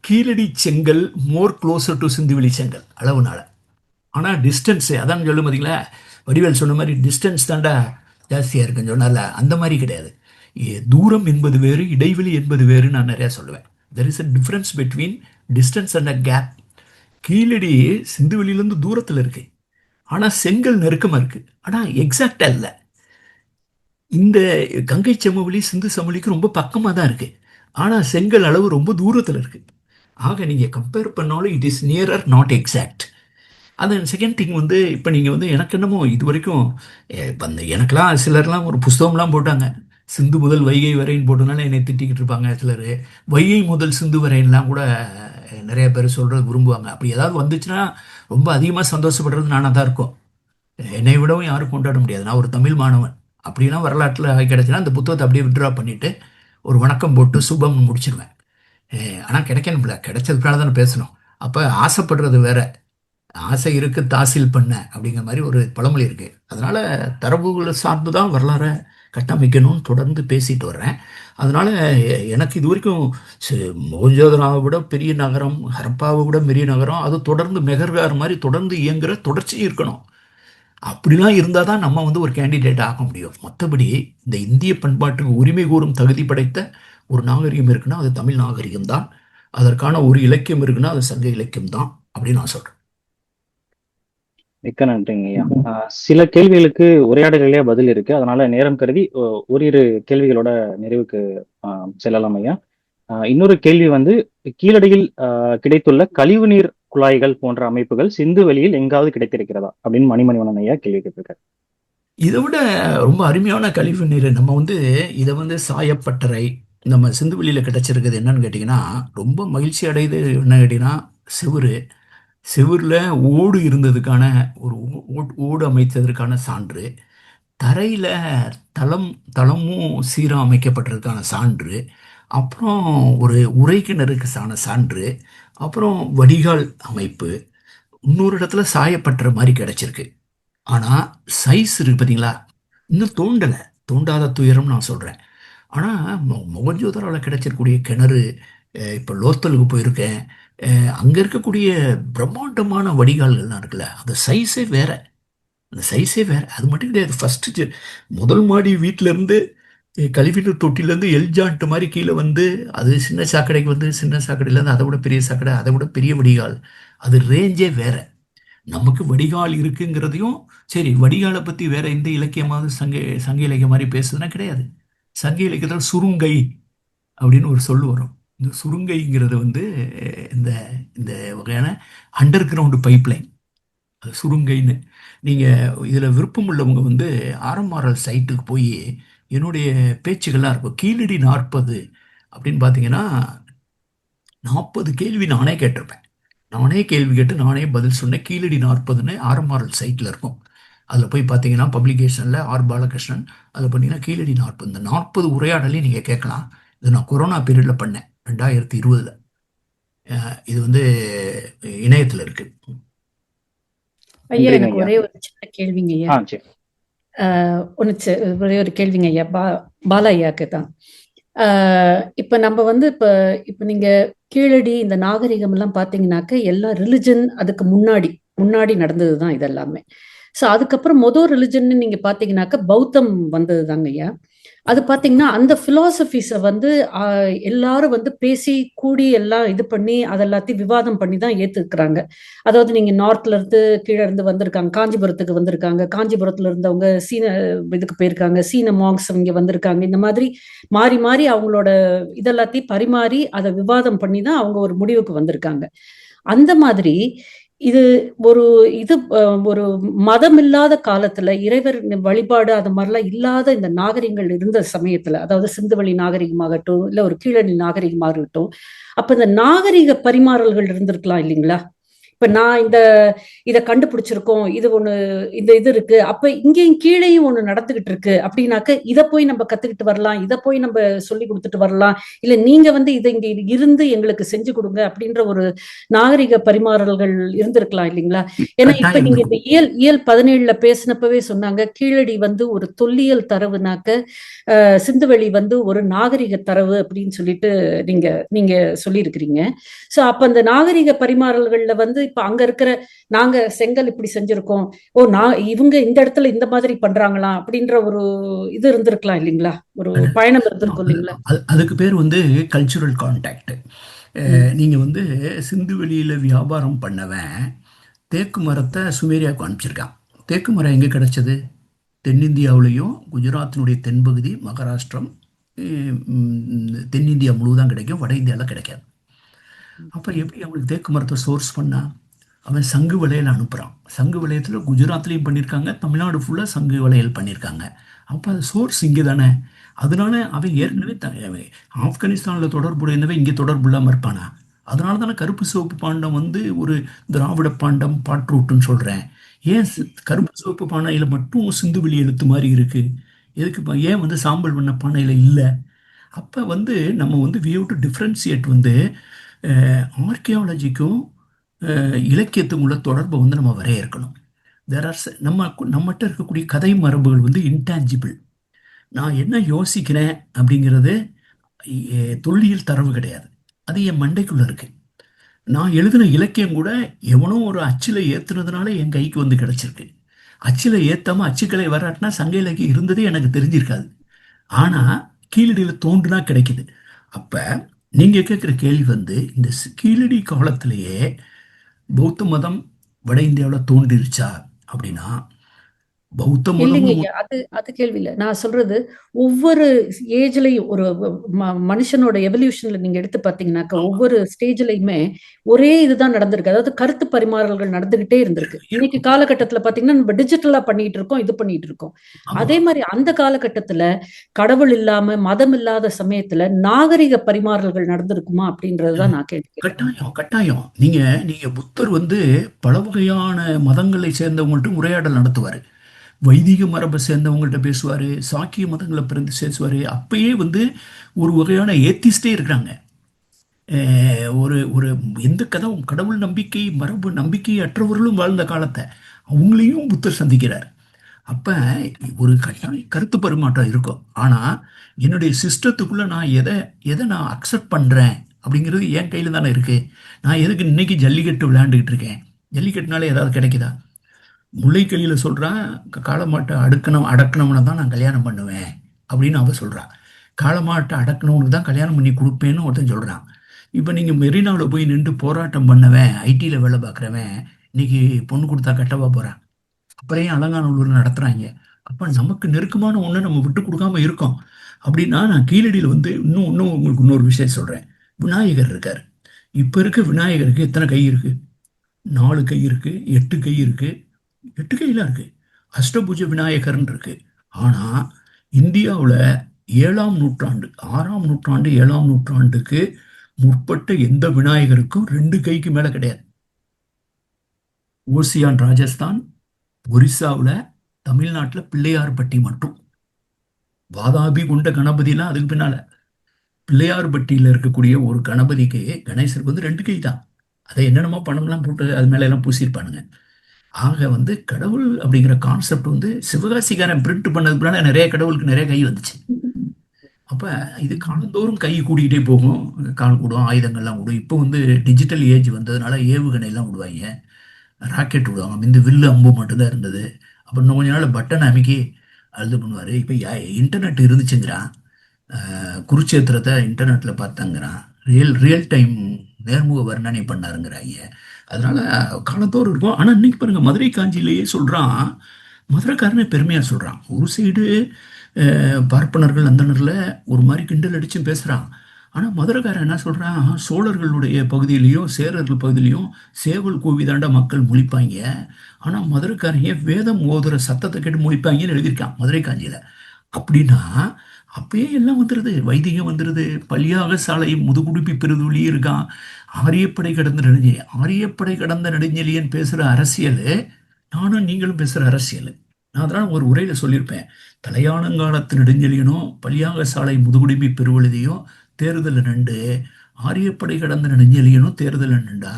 கீழடி செங்கல் மோர் க்ளோசர் டு சிந்துவெளி செங்கல் அளவுனால. ஆனால் டிஸ்டன்ஸு அதான் சொல்லும் பார்த்தீங்களா, வடிவேல் சொன்ன மாதிரி டிஸ்டன்ஸ் தாண்டா ஜாஸ்தியாக இருக்குன்னு சொன்னால, அந்த மாதிரி கிடையாது. தூரம் என்பது வேறு, இடைவெளி என்பது வேறு. நான் நிறையா சொல்லுவேன். There is a difference between distance and a gap. Keezhadi சிந்துவெளியிலேருந்து தூரத்தில் இருக்கு, ஆனால் செங்கல் நெருக்கமாக இருக்குது, ஆனால் எக்ஸாக்டாக இல்லை. இந்த கங்கை செம்மவெளி சிந்து சமவெளிக்கு ரொம்ப பக்கமாக தான் இருக்குது, ஆனால் செங்கல் அளவு ரொம்ப தூரத்தில் இருக்குது. ஆக நீங்கள் கம்பேர் பண்ணாலும் it is nearer, not exact. அந்த செகண்ட் திங் வந்து இப்போ நீங்கள் வந்து எனக்கு என்னமோ இது வரைக்கும் அந்த எனக்கெல்லாம் சிலர்லாம் ஒரு புஸ்தகம்லாம் போட்டாங்க, சிந்து முதல் வைகை வரைன்னு போட்டதுனால என்னை திட்டிக்கிட்டு இருப்பாங்க சிலர். வைகை முதல் சிந்து வரைன்லாம் கூட நிறைய பேர் சொல்கிறது விரும்புவாங்க. அப்படி ஏதாவது வந்துச்சுன்னா ரொம்ப அதிகமாக சந்தோஷப்படுறது நானாக தான் இருக்கும். என்னை விடவும் யாரும் கொண்டாட முடியாது. நான் ஒரு தமிழ் மாணவன். அப்படிலாம் வரலாற்றில் கிடைச்சுன்னா அந்த புத்தகத்தை அப்படியே விட்ரா பண்ணிவிட்டு ஒரு வணக்கம் போட்டு சுபம் முடிச்சிடுவேன். ஆனால் கிடைக்கணும்ல, கிடைச்சதுக்காக தானே பேசணும். அப்போ ஆசைப்படுறது வேற, ஆசை இருக்கு தாசில் பண்ண அப்படிங்கிற மாதிரி ஒரு பழமொழி இருக்குது. அதனால் தரவுகளை சார்ந்து தான் வரலாறை கட்டமைக்கணும்னு தொடர்ந்து பேசிட்டு வர்றேன். அதனால் எனக்கு இது வரைக்கும் மொகஞ்சதாரோவை விட பெரிய நகரம், ஹரப்பாவை விட பெரிய நகரம், அது தொடர்ந்து மெகர்கார் மாதிரி தொடர்ந்து இயங்குகிற தொடர்ச்சி இருக்கணும். அப்படிலாம் இருந்தால் தான் நம்ம வந்து ஒரு கேண்டிடேட் ஆக முடியும். மற்றபடி இந்த இந்திய பண்பாட்டுக்கு உரிமை கூறும் தகுதி படைத்த ஒரு நாகரிகம் இருக்குன்னா அது தமிழ் நாகரிகம் தான். அதற்கான ஒரு இலக்கியம் இருக்குன்னா அது சங்க இலக்கியம் தான் அப்படின்னு நான் சொல்கிறேன். மிக்க நன்றிங்க ஐயா. சில கேள்விகளுக்கு உரையாடலிலே பதில் இருக்கு, அதனால நேரம் கருதி ஓரிரு கேள்விகளோட நிறைவுக்கு செல்லலாம் ஐயா. இன்னொரு கேள்வி வந்து கீழடியில் கிடைத்துள்ள கழிவுநீர் குழாய்கள் போன்ற அமைப்புகள் சிந்து வெளியில் எங்காவது கிடைத்திருக்கிறதா அப்படின்னு மணிமணிவண்ணன் ஐயா கேள்வி கேட்டிருக்காரு. இதை விட ரொம்ப அருமையான கழிவு நீர் நம்ம வந்து இதை வந்து சாயப்பட்டறை நம்ம சிந்து வெளியில் கிடைச்சிருக்குது. என்னன்னு கேட்டிங்கன்னா ரொம்ப மகிழ்ச்சி அடையுது. என்ன கேட்டிங்கன்னா செவுரில் ஓடு இருந்ததுக்கான ஒரு ஓடு அமைத்ததற்கான சான்று, தரையில் தளமும் சீராக அமைக்கப்பட்டதுக்கான சான்று, அப்புறம் ஒரு உரைக்கிணறுக்கான சான்று, அப்புறம் வடிகால் அமைப்பு, இன்னொரு இடத்துல சாயப்பட்டற மாதிரி கிடச்சிருக்கு. ஆனால் சைஸ் இருக்கு பார்த்தீங்களா, இன்னும் தோண்டலை, தோண்டாத துயரம் நான் சொல்கிறேன். ஆனால் மொகஞ்சோதரோவில் கிடைச்சிருக்கக்கூடிய கிணறு, இப்போ லோத்தலுக்கு போயிருக்கேன், அங்கே இருக்கக்கூடிய பிரம்மாண்டமான வடிகால்கள்லாம் இருக்குல்ல, அந்த சைஸே வேற, அந்த சைஸே வேற. அது மட்டும் கிடையாது, ஃபஸ்ட்டு முதல் மாடி வீட்டிலேருந்து கழிவுநீர் தொட்டிலேருந்து எல்ஜான்ட் மாதிரி கீழே வந்து அது சின்ன சாக்கடைக்கு வந்து சின்ன சாக்கடையிலேருந்து அதை விட பெரிய சாக்கடை, அதை விட பெரிய வடிகால், அது ரேஞ்சே வேற. நமக்கு வடிகால் இருக்குங்கிறதையும் சரி, வடிகாலை பற்றி வேற எந்த இலக்கியமாவது சங்க இலக்கியம் மாதிரி பேசுதுன்னா கிடையாது. சங்க இலக்கியத்தில் சுருங்கை அப்படின்னு ஒரு சொல் வரும். இந்த சுருங்கைங்கிறது வந்து இந்த இந்த வகையான அண்டர் கிரவுண்டு பைப்லைன், அது சுருங்கைன்னு. நீங்கள் இதில் விருப்பம் உள்ளவங்க வந்து ஆர்எம்ஆர்எல் சைட்டுக்கு போய் என்னுடைய பேச்சுகள்லாம் இருக்கும். கீழடி 40 அப்படின்னு பார்த்தீங்கன்னா 40 கேள்வி நானே கேட்டிருப்பேன். நானே கேள்வி கேட்டு நானே பதில் சொன்னேன். கீழடி 40ன்னு ஆர்எம்ஆர்எல் சைட்டில் இருக்கும். அதில் போய் பார்த்தீங்கன்னா பப்ளிகேஷனில் ஆர் பாலகிருஷ்ணன், அதில் பார்த்தீங்கன்னா கீழடி 40, இந்த 40 உரையாடலையும் நீங்கள் கேட்கலாம். இது நான் கொரோனா பீரியடில் பண்ணேன் 2020. இது வந்து இணையத்தில் இருக்கு. ஐயா, நன்றிங்க எனக்கு ஐயா. ஒரே ஒரு சின்ன கேள்விங்க ஐயா. சரி. ஒரே ஒரு கேள்விங்க ஐயா, பாலா ஐயாக்கு தான். இப்ப நம்ம வந்து இப்ப நீங்க கீழடி இந்த நாகரிகம் எல்லாம் பாத்தீங்கன்னாக்க எல்லாம் ரிலிஜன் அதுக்கு முன்னாடி நடந்ததுதான் இதெல்லாமே. ஸோ அதுக்கப்புறம் ரிலிஜன் நீங்க பாத்தீங்கன்னாக்க பௌத்தம் வந்தது தாங்க ஐயா. அது பாத்தீங்கன்னா அந்த பிலாசபிஸை வந்து எல்லாரும் வந்து பேசி கூடி எல்லாம் இது பண்ணி அதெல்லாத்தையும் விவாதம் பண்ணி தான் ஏத்துக்கிறாங்க. அதாவது நீங்க நார்த்ல இருந்து கீழே இருந்து வந்திருக்காங்க, காஞ்சிபுரத்துக்கு வந்திருக்காங்க, காஞ்சிபுரத்துல இருந்தவங்க சீன இதுக்கு போயிருக்காங்க, சீன மாங்ஸ் இங்க வந்திருக்காங்க. இந்த மாதிரி மாறி மாறி அவங்களோட இதெல்லாத்தையும் பரிமாறி அதை விவாதம் பண்ணி தான் அவங்க ஒரு முடிவுக்கு வந்திருக்காங்க. அந்த மாதிரி இது ஒரு மதம் இல்லாத காலத்துல இறைவர் வழிபாடு அது மாதிரிலாம் இல்லாத இந்த நாகரிகங்கள் இருந்த சமயத்துல, அதாவது சிந்துவெளி நாகரிகமாகட்டும் இல்ல ஒரு கீழடி நாகரிகமாகட்டும், அப்ப இந்த நாகரிக பரிமாறல்கள் இருந்திருக்கலாம் இல்லைங்களா? இப்ப நான் இதை கண்டுபிடிச்சிருக்கோம், இது ஒண்ணு இந்த இது இருக்கு, அப்ப இங்கேயும் கீழேயும் ஒண்ணு நடந்துகிட்டு இருக்கு அப்படின்னாக்க இதை போய் நம்ம கத்துக்கிட்டு வரலாம், இதை போய் நம்ம சொல்லி கொடுத்துட்டு வரலாம், இல்ல நீங்க வந்து இதை இங்க இருந்து எங்களுக்கு செஞ்சு கொடுங்க அப்படின்ற ஒரு நாகரிக பரிமாறல்கள் இருந்திருக்கலாம் இல்லைங்களா? ஏன்னா இப்ப நீங்க இந்த இயல் 17ல பேசினப்பவே சொன்னாங்க, கீழடி வந்து ஒரு தொல்லியல் தரவுனாக்க சிந்துவெளி வந்து ஒரு நாகரிக தரவு அப்படின்னு சொல்லிட்டு நீங்க சொல்லியிருக்கிறீங்க. சோ அப்ப அந்த நாகரிக பரிமாறல்கள்ல வந்து இப்ப அங்க இருக்கிற நாங்க செங்கல் இப்படி செஞ்சிருக்கோம், இவங்க இந்த இடத்துல இந்த மாதிரி பண்றாங்களா அப்படின்ற ஒரு இது இருந்திருக்கலாம் இல்லைங்களா? ஒரு பயணம் இருந்திருக்கும் இல்லைங்களா? அதுக்கு பேர் வந்து கல்ச்சுரல் கான்டாக்ட். நீங்க வந்து சிந்துவெளியில வியாபாரம் பண்ணவன் தேக்கு மரத்தை சுமேரியாவுக்கு அனுப்பிச்சிருக்கான். தேக்கு மரம் எங்க கிடைச்சது? தென்னிந்தியாவிலையும் குஜராத்தினுடைய தென்பகுதி, மகாராஷ்டிரம், தென்னிந்தியா முழுவதும் கிடைக்கும், வட இந்தியாவில் கிடைக்காது. அப்போ எப்படி அவங்களுக்கு தேக்கு மரத்தை சோர்ஸ் பண்ணா? அவன் சங்கு வளையல் அனுப்புகிறான். சங்கு வளையத்தில் குஜராத்லேயும் பண்ணியிருக்காங்க, தமிழ்நாடு ஃபுல்லாக சங்கு வளையல் பண்ணியிருக்காங்க. அப்போ அது சோர்ஸ் இங்கே தானே. அதனால அவன் ஏற்கனவே ஆப்கானிஸ்தானில் தொடர்புடையவன் இங்கே தொடர்பு இல்லாமல் இருப்பானா? அதனால தானே கருப்பு சிவப்பு பாண்டம் வந்து ஒரு திராவிட பாண்டம் பாட்ரூட்டுன்னு சொல்கிறேன். ஏன் கருப்பு சிவப்பு பானையில் மட்டும் சிந்துவெளி எழுத்து மாதிரி இருக்கு? எதுக்கு ஏன் வந்து சாம்பல் பண்ண பானையில் இல்லை? அப்போ வந்து நம்ம வந்து வி ஹேவ் டு டிஃப்ரென்சியேட் வந்து ஆர்கியாலஜிக்கும் இலக்கியத்துக்கும் உள்ள தொடர்பை வந்து நம்ம வரையறுக்கணும். நம்மகிட்ட இருக்கக்கூடிய கதை மரபுகள் வந்து இன்டான்ஜிபிள். நான் என்ன யோசிக்கிறேன் அப்படிங்கிறது தொல்லியல் தரவு கிடையாது, அது என் மண்டைக்குள்ள இருக்கு. நான் எழுதின இலக்கியம் கூட எவனோ ஒரு அச்சில் ஏற்றுனதுனால என் கைக்கு வந்து கிடைச்சிருக்கு. அச்சில் ஏற்றாமல் அச்சுக்களை வராட்டினா சங்க இலக்கியம் இருந்ததே எனக்கு தெரிஞ்சிருக்காது. ஆனால் கீழடியில் தோன்றுனா கிடைக்குது. அப்போ நீங்கள் கேட்குற கேள்வி வந்து இந்த கீழடி காலத்திலேயே பௌத்த மதம் வட இந்தியாவில் தோன்றிருச்சா அப்படின்னா, பௌத்த மதம் அது கேள்வி இல்லை. நான் சொல்றது ஒவ்வொரு ஏஜ்லயும் ஒரு மனுஷனோட எவல்யூஷன்ல நீங்க எடுத்து பாத்தீங்கன்னாக்க ஒவ்வொரு ஸ்டேஜ்லயுமே ஒரே இதுதான் நடந்திருக்கு. அதாவது கருத்து பரிமாறல்கள் நடந்துகிட்டே இருந்திருக்கு. இன்னைக்கு காலகட்டத்துல பாத்தீங்கன்னா நம்ம டிஜிட்டலா பண்ணிட்டு இருக்கோம், இது பண்ணிட்டு இருக்கோம். அதே மாதிரி அந்த காலகட்டத்துல கடவுள் இல்லாம மதம் இல்லாத சமயத்துல நாகரிக பரிமாறல்கள் நடந்திருக்குமா அப்படின்றதுதான் நான் கேட்கிறேன். கட்டாயம். நீங்க புத்தர் வந்து பல வகையான மதங்களை சேர்ந்தவங்கள்ட்ட உரையாடல் நடத்துவாரு. வைதிக மரபை சேர்ந்தவங்கள்ட்ட பேசுவார், சாக்கிய மதங்களை பிறந்து பேசுவார். அப்பயே வந்து ஒரு வகையான ஏத்திஸ்டே இருக்கிறாங்க. ஒரு எந்த கடவுள் நம்பிக்கை மரபு நம்பிக்கை அற்றவர்களும் வாழ்ந்த காலத்தை அவங்களையும் புத்தர் சந்திக்கிறார். அப்ப ஒரு கருத்து பரிமாற்றம் இருக்கும். ஆனா என்னுடைய சிஸ்டத்துக்குள்ள நான் எதை எதை நான் அக்செப்ட் பண்றேன் அப்படிங்கிறது என் கையில தானே இருக்கு. நான் எதுக்கு இன்னைக்கு ஜல்லிக்கட்டு விளையாண்டுக்கிட்டு இருக்கேன்? ஜல்லிக்கட்டுனால ஏதாவது கிடைக்குதா? முல்லைக்கல்லியில சொல்றான், காளமாட்டை அடக்கணும்னு தான் நான் கல்யாணம் பண்ணுவேன் அப்படின்னு அவ சொல்றா. காளமாட்டை அடக்கணும்னு தான் கல்யாணம் பண்ணி கொடுப்பேன்னு ஒருத்தன் சொல்றான். இப்போ நீங்க மெரினாவில் போய் நின்று போராட்டம் பண்ணவன், ஐடியில் வேலை பார்க்குறவன், இன்னைக்கு பொண்ணு கொடுத்தா கட்டவா போறான்? அப்புறம் ஏன் அலங்காநல்லூர் நடத்துறாங்க? அப்ப நமக்கு நெருக்கமான ஒண்ணு நம்ம விட்டு கொடுக்காம இருக்கோம். அப்படின்னா நான் கீழடியில் வந்து இன்னும் உங்களுக்கு இன்னொரு விஷயம் சொல்றேன். விநாயகர் இருக்காரு. இப்ப இருக்க விநாயகருக்கு எத்தனை கை இருக்கு? 4 கை இருக்கு, 8 கை இருக்கு, 8 கையெல்லாம் இருக்கு. அஷ்டபுஜ விநாயகர்ன்னு இருக்கு. ஆனா இந்தியாவுல 7ஆம் நூற்றாண்டு, 6ஆம் நூற்றாண்டு, 7ஆம் நூற்றாண்டுக்கு முற்பட்ட எந்த விநாயகருக்கும் 2 கைக்கு மேல கிடையாது. ஓசியான் ராஜஸ்தான், ஒரிசாவில், தமிழ்நாட்டில் பிள்ளையார்பட்டி மட்டும். வாதாபி கொண்ட கணபதிலாம் அதுக்கு பின்னால. பிள்ளையார்பட்டியில் இருக்கக்கூடிய ஒரு கணபதிக்கு, கணேசருக்கு வந்து 2 கை தான். அதை என்னென்னமோ பணம்லாம் போட்டு அது மேல எல்லாம் பூசியிருப்பானுங்க. ஆக வந்து கடவுள் அப்படிங்கிற கான்செப்ட் வந்து சிவகாசிக்காரன் பிரிண்ட் பண்ணதுக்கு பின்னால நிறைய கடவுளுக்கு நிறைய கை வந்துச்சு. அப்ப இது காலந்தோறும் கை கூடிக்கிட்டே போகும். கால் கூடும், ஆயுதங்கள்லாம் கூடும். இப்போ வந்து டிஜிட்டல் ஏஜ் வந்ததுனால ஏவுகணை எல்லாம் விடுவாங்க, ராக்கெட் விடுவாங்க. இந்த வில்லு அம்பு மட்டும்தான் இருந்தது. அப்புறம் இன்னும் கொஞ்ச நாள் பட்டன் அமைக்கி அது பண்ணுவார். இப்போ இன்டர்நெட் இருந்துச்சுங்கிறான். குருட்சேத்திரத்தை இன்டர்நெட்டில் பார்த்தாங்கிறான். ரியல் டைம் நேர்முக வர்ணனை பண்ணாருங்கிறாங்க. அதனால காலத்தோறும் இருக்கும். ஆனால் இன்னைக்கு பாருங்க, மதுரை காஞ்சியிலேயே சொல்கிறான், மதுரைக்காரனே பெருமையாக சொல்கிறான். ஒரு சைடு பார்ப்பனர்கள் அந்தனரில் ஒரு மாதிரி கிண்டல் அடிச்சும் பேசுகிறான். ஆனால் மதுரைக்காரன் என்ன சொல்கிறான், சோழர்களுடைய பகுதியிலையும் சேரர்கள் பகுதியிலையும் சேவல் கோவிதாண்ட மக்கள் முழிப்பாங்க. ஆனால் மதுரைக்காரங்க வேதம் ஓதுற சத்தத்தை கேட்டு முழிப்பாங்கன்னு எழுதியிருக்கான் மதுரை காஞ்சியில். அப்படின்னா அப்பயே எல்லாம் வந்துடுது, வைதிகம் வந்துடுது. பள்ளியாக சாலை முதுகுடுப்பி பெருதுளி இருக்கான். ஆரியப்படை கடந்த நெடுஞ்செலி, ஆரியப்படை கடந்த நெடுஞ்செலியன் பேசுகிற அரசியல் நானும் நீங்களும் பேசுகிற அரசியல். நான் அதனால் ஒரு உரையில் சொல்லியிருப்பேன், தலையானங்காலத்து நெடுஞ்செலியனும் பள்ளியாக சாலை முதுகுடுப்பி பெருவழுதியும் தேர்தல் நண்டு, ஆரியப்படை கடந்த நெடுஞ்செலியனும் தேர்தல் நண்டா,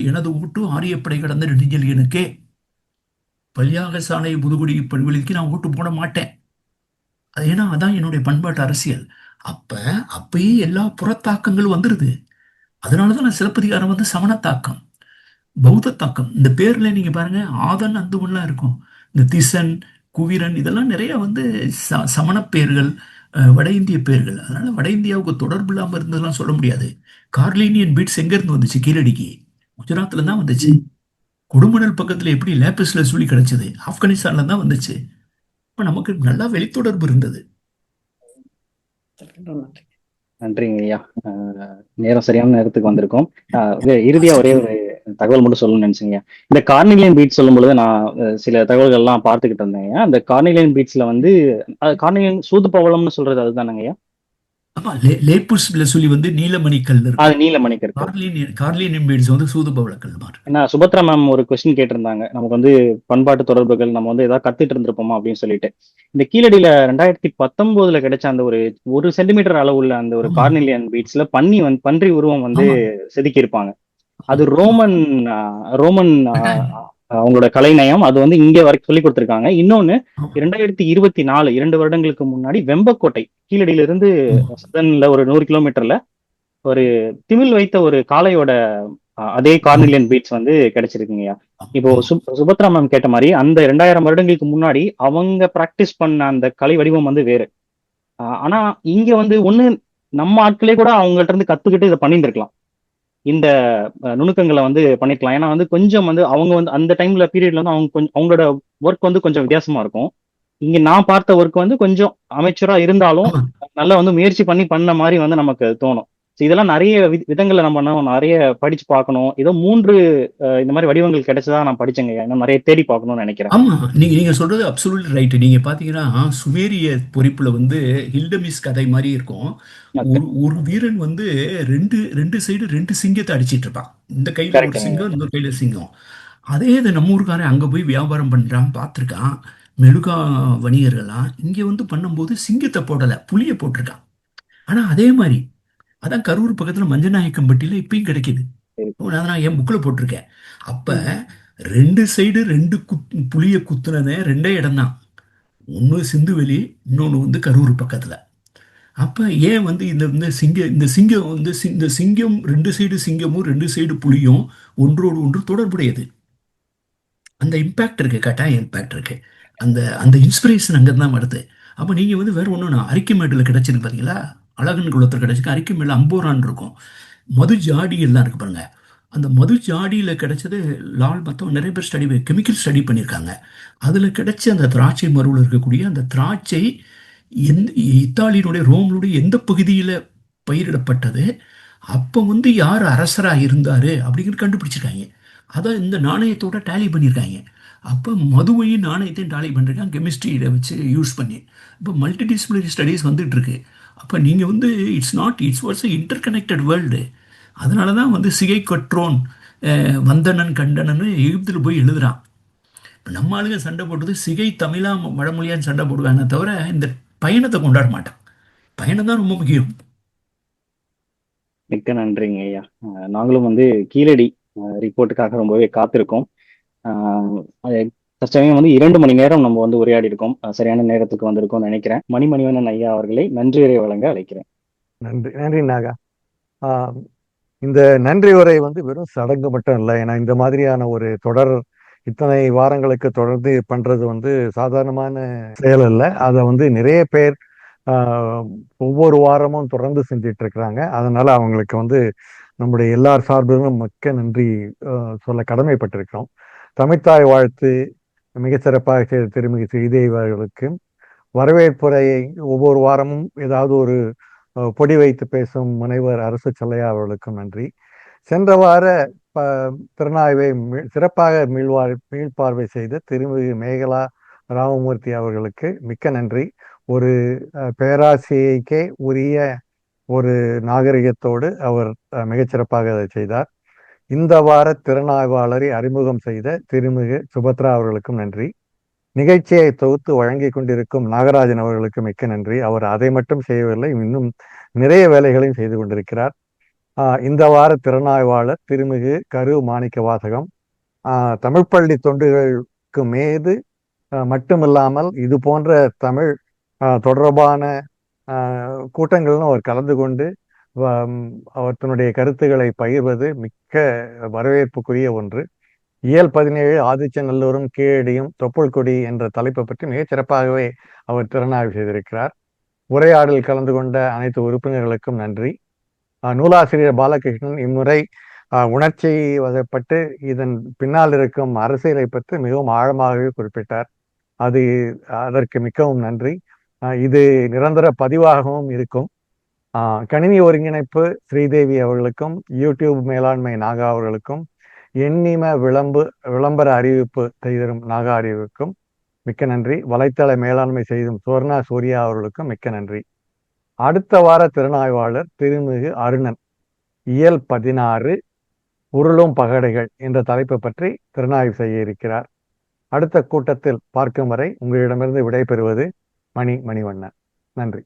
எனது ஓட்டு ஆரியப்படை கடந்த நெடுஞ்செலியனுக்கே. பள்ளியாக சாலை முதுகுடி பெருவழுதிக்கு நான் ஓட்டு போட மாட்டேன். அது ஏன்னா அதான் என்னுடைய பண்பாட்டு அரசியல். அப்பயே எல்லா புறத்தாக்கங்களும் வந்துருது. அதனாலதான் நான் சிலப்பதிகாரம் வந்து சமணத்தாக்கம், பௌத்த தாக்கம். இந்த பேர்ல நீங்க பாருங்க, ஆதன் அந்துவன்லாம் இருக்கும். இந்த திசன், குவிரன் இதெல்லாம் நிறைய வந்து சமண பேர்கள், வட இந்திய பேர்கள். அதனால வட இந்தியாவுக்கு தொடர்பு இல்லாமல் இருந்ததெல்லாம் சொல்ல முடியாது. கார்லீனியன் பீட்ஸ் எங்க இருந்து வந்துச்சு? கீழடிக்கு குஜராத்ல தான் வந்துச்சு. கொடுமணல் பக்கத்துல எப்படி லேபிஸ்ல சொல்லி கிடைச்சது? ஆப்கானிஸ்தான்ல தான் வந்துச்சு. இப்ப நமக்கு நல்லா வெளித்தொடர்பு இருந்தது. நன்றிங்க ஐயா. நேரம் சரியான நேரத்துக்கு வந்திருக்கோம். இறுதியா ஒரே ஒரு தகவல் மட்டும் சொல்லணும்னு நினைச்சீங்க. இந்த கார்னிலியன் பீட்ஸ் சொல்லும் பொழுது நான் சில தகவல்கள் எல்லாம் பார்த்துக்கிட்டு இருந்தேங்க. அந்த கார்னிலியன் பீட்ஸ்ல வந்து கார்னிலியன் சூது பவளம்னு சொல்றது அதுதானங்க ஐயா? ஆமா, லேப்புஸ்ல சொல்லி வந்து நீலமணிக்கல் இருக்கு. அது நீலமணிக்கல். கார்லினியன் பீட்ஸ் வந்து சூதுபவளக்கல் மாதிரி. ஏன்னா சுபத்ரா மேம் ஒரு கொஸ்டின் கேட்டிருந்தாங்க, நமக்கு வந்து பண்பாட்டு தொடர்புகள் நம்ம வந்து ஏதாவது கத்துட்டு இருந்திருப்போமா அப்படின்னு சொல்லிட்டு. இந்த கீழடியில 2019 கிடைச்ச அந்த ஒரு சென்டிமீட்டர் அளவுள்ள அந்த ஒரு கார்னிலியன் பீட்ஸ்ல பன்றி உருவம் வந்து செதுக்கி இருப்பாங்க. அது ரோமன் அவங்களோட கலைநயம். அது வந்து இங்கே வரைக்கும் சொல்லி கொடுத்திருக்காங்க. இன்னொன்னு 2024 2 வருடங்களுக்கு முன்னாடி வெம்பக்கோட்டை கீழடியிலிருந்து சதன்ல ஒரு 100 கிலோமீட்டர்ல ஒரு திமில் வைத்த ஒரு காளையோட அதே கார்னிலியன் பீட்ஸ் வந்து கிடைச்சிருக்குங்கய்யா. இப்போ சுபத்ரா மேம் கேட்ட மாதிரி அந்த 2000 வருடங்களுக்கு முன்னாடி அவங்க பிராக்டிஸ் பண்ண அந்த கலை வடிவம் வந்து வேறு. ஆனா இங்க வந்து ஒண்ணு நம்ம ஆட்களே கூட அவங்கள்ட்ட இருந்து கத்துக்கிட்டு இதை பண்ணிட்டு இருக்கலாம். இந்த நுணுக்கங்களை வந்து பண்ணிக்கலாம். ஏன்னா வந்து கொஞ்சம் வந்து அவங்க வந்து அந்த டைம்ல பீரியட்ல வந்து அவங்களோட ஒர்க் வந்து கொஞ்சம் வித்தியாசமா இருக்கும். இங்க நான் பார்த்த ஒர்க் வந்து கொஞ்சம் அமைச்சரா இருந்தாலும் நல்லா வந்து முயற்சி பண்ண மாதிரி வந்து நமக்கு தோணும். இதெல்லாம் நிறைய விதங்களை நம்ம நிறைய படிச்சு பார்க்கணும். ஏதோ 3 இந்த மாதிரி வடிவங்கள் கிடைச்சதா நான் படிச்சேங்க. இன்னும் நிறைய தேடி பார்க்கணும்னு நினைக்கிறேன். ஆமா, நீங்க சொல்றது அப்சல்யூட்லி ரைட். நீங்க பாத்தீங்கன்னா சுமேரிய பொறிப்புல வந்து ஹில்டமிஸ் கதை மாதிரி இருக்கும். ஒரு வீரன் வந்து ரெண்டு சைடு 2 சிங்கத்தை அடிச்சிட்டு இருப்பான். இந்த கையில ஒரு சிங்கம், இந்த கையில சிங்கம். அதே இது நம்ம ஊருக்காரன் அங்க போய் வியாபாரம் பண்றான், பார்த்திருக்கான். மெழுகா வணிகர்கள்லாம் இங்க வந்து பண்ணும்போது சிங்கத்தை போடல, புளிய போட்டிருக்கான். ஆனா அதே மாதிரி அதான் கரூர் பக்கத்துல மஞ்சநாயக்கம்பட்டியில இப்பயும் கிடைக்குது. நான் என் புக்கில் போட்டிருக்கேன். அப்ப 2 சைடு 2 புளிய குத்துனதே 2 இடம் தான். ஒன்று சிந்துவெளி, இன்னொன்று வந்து கரூர் பக்கத்தில். அப்போ ஏன் வந்து இந்த சிங்கம் வந்து இந்த சிங்கம் 2 சைடு சிங்கமும் 2 சைடு புலியும் ஒன்றோடு ஒன்று தொடர்புடையது. அந்த இம்பேக்ட் இருக்கு, கட்டாய இம்பேக்ட் இருக்கு. அந்த அந்த இன்ஸ்பிரேஷன் அங்கேருந்து வருது. அப்போ நீங்கள் வந்து வேற ஒன்று, நான் அரிக்கமேட்டில் கிடச்சிருக்கு பார்த்தீங்களா, அழகன் குளத்தில் கிடச்சிருக்கு. அரிக்கமேட்டில் அம்போரான் இருக்கும், மது ஜாடி எல்லாம் இருக்கு பாருங்க. அந்த மது ஜாடியில் கிடைச்சது லால் மொத்தம் நிறைய பேர் கெமிக்கல் ஸ்டடி பண்ணியிருக்காங்க. அதில் கிடைச்ச அந்த திராட்சை மருவில் இருக்கக்கூடிய அந்த திராட்சை இத்தாலியினுடைய ரோம்னுடைய எந்த பகுதியில் பயிரிடப்பட்டது, அப்போ வந்து யார் அரசராக இருந்தார் அப்படிங்கிறது கண்டுபிடிச்சிருக்காங்க. அதான் இந்த நாணயத்தோட டேலி பண்ணியிருக்காங்க. அப்போ மதுவையும் நாணயத்தையும் டேலி பண்ணிருக்காங்க கெமிஸ்ட்ரியில் வச்சு யூஸ் பண்ணி. இப்போ மல்டிடிசிப்ளினரி ஸ்டடீஸ் வந்துட்டு இருக்கு. அப்போ நீங்கள் வந்து it's what's interconnected world. அதனால தான் வந்து சிகை கற்றோன் வந்தனன் கண்டனன்னு எகிப்தில் போய் எழுதுறான். இப்போ நம்ம ஆளுங்க சண்டை போட்டது சிகை தமிழா வடமொழியான்னு சண்டை போடுவானே தவிர இந்த பயணத்தை கொண்டாட மாட்டான். பயணம் தான் ரொம்ப முக்கியம். மிக்க நன்றிங்க ஐயா. நாங்களும் வந்து கீழடி ரிப்போர்ட்டுக்காக ரொம்பவே காத்திருக்கோம். தற்சமயம் வந்து 2 மணி நேரம் நம்ம வந்து உரையாடி இருக்கோம். சரியான நேரத்துக்கு வந்திருக்கோம்னு நினைக்கிறேன். மணிவண்ணன் ஐயா அவர்களை நன்றி உரை வழங்க அழைக்கிறேன். நன்றி நாகா. இந்த நன்றி உரை வந்து வெறும் சடங்கு மட்டும் இல்லை. ஏன்னா இந்த மாதிரியான ஒரு தொடர் இத்தனை வாரங்களுக்கு தொடர்ந்து பண்றது வந்து சாதாரணமான செயல் இல்லை. அதை வந்து நிறைய பேர் ஒவ்வொரு வாரமும் தொடர்ந்து செஞ்சிட்டு இருக்கிறாங்க. அதனால அவங்களுக்கு வந்து நம்முடைய எல்லார் சார்பிலும் மிக்க நன்றி சொல்ல கடமைப்பட்டிருக்கிறோம். தமிழ்த்தாய் வாழ்த்து மிகச்சிறப்பாக செய்த திருமிகு ஸ்ரீதேவி அவர்களுக்கு, வரவேற்புரையை ஒவ்வொரு வாரமும் ஏதாவது ஒரு பொடி வைத்து பேசும் முனைவர் அரசு செல்லையா அவர்களுக்கும் நன்றி. சென்ற வார திறனாய்வை சிறப்பாக மீள்பார்வை செய்த திருமிகு மேகலா ராமமூர்த்தி அவர்களுக்கு மிக்க நன்றி. ஒரு பேராசிரியைக்கே உரிய ஒரு நாகரிகத்தோடு அவர் மிகச்சிறப்பாக அதை செய்தார். இந்த வார திறனாய்வாளரை அறிமுகம் செய்த திருமிகு சுபத்ரா அவர்களுக்கும் நன்றி. நிகழ்ச்சியை தொகுத்து வழங்கி கொண்டிருக்கும் நாகராஜன் அவர்களுக்கு மிக்க நன்றி. அவர் அதை மட்டும் செய்யவில்லை, இன்னும் நிறைய வேலைகளையும் செய்து கொண்டிருக்கிறார். இந்த வார திறனாய்வாளர் திருமிகு கரு மாணிக்க வாசகம் தமிழ் பள்ளி தொண்டுகளுக்கு மீது மட்டுமில்லாமல் இது போன்ற தமிழ் தொடர்பான கூட்டங்களும் அவர் கலந்து கொண்டு அவர் தன்னுடைய கருத்துக்களை பகிர்வது மிக்க வரவேற்புக்குரிய ஒன்று. இயல் 17 ஆதிச்சநல்லூரும் கீழடியும் தொப்புள்கொடி என்ற தலைப்பை பற்றி மிகச் சிறப்பாகவே அவர் திறனாய்வு செய்திருக்கிறார். உரையாடலில் கலந்து கொண்ட அனைத்து உறுப்பினர்களுக்கும் நன்றி. நூலாசிரியர் பாலகிருஷ்ணன் இம்முறை உணர்ச்சி வசப்பட்டு இதன் பின்னால் இருக்கும் அரசியலை பற்றி மிகவும் ஆழமாகவே குறிப்பிட்டார். அதற்கு மிகவும் நன்றி. இது நிரந்தர பதிவாகவும் இருக்கும். கணினி ஒருங்கிணைப்பு ஸ்ரீதேவி அவர்களுக்கும், யூடியூப் மேலாண்மை நாகா அவர்களுக்கும், எண்ணிம விளம்பர அறிவிப்பு செய்தரும் நாகா அறிவுக்கும் மிக்க நன்றி. வலைத்தள மேலாண்மை செய்தும் சுவர்ணா சூர்யா அவர்களுக்கும் மிக்க நன்றி. அடுத்த வார திறனாய்வாளர் திருமிகு அருணன் இயல் 16 உருளும் பகடைகள் என்ற தலைப்பை பற்றி திறனாய்வு செய்ய இருக்கிறார். அடுத்த கூட்டத்தில் பார்க்கும் வரை உங்களிடமிருந்து விடைபெறுவது மணிவண்ணன். நன்றி.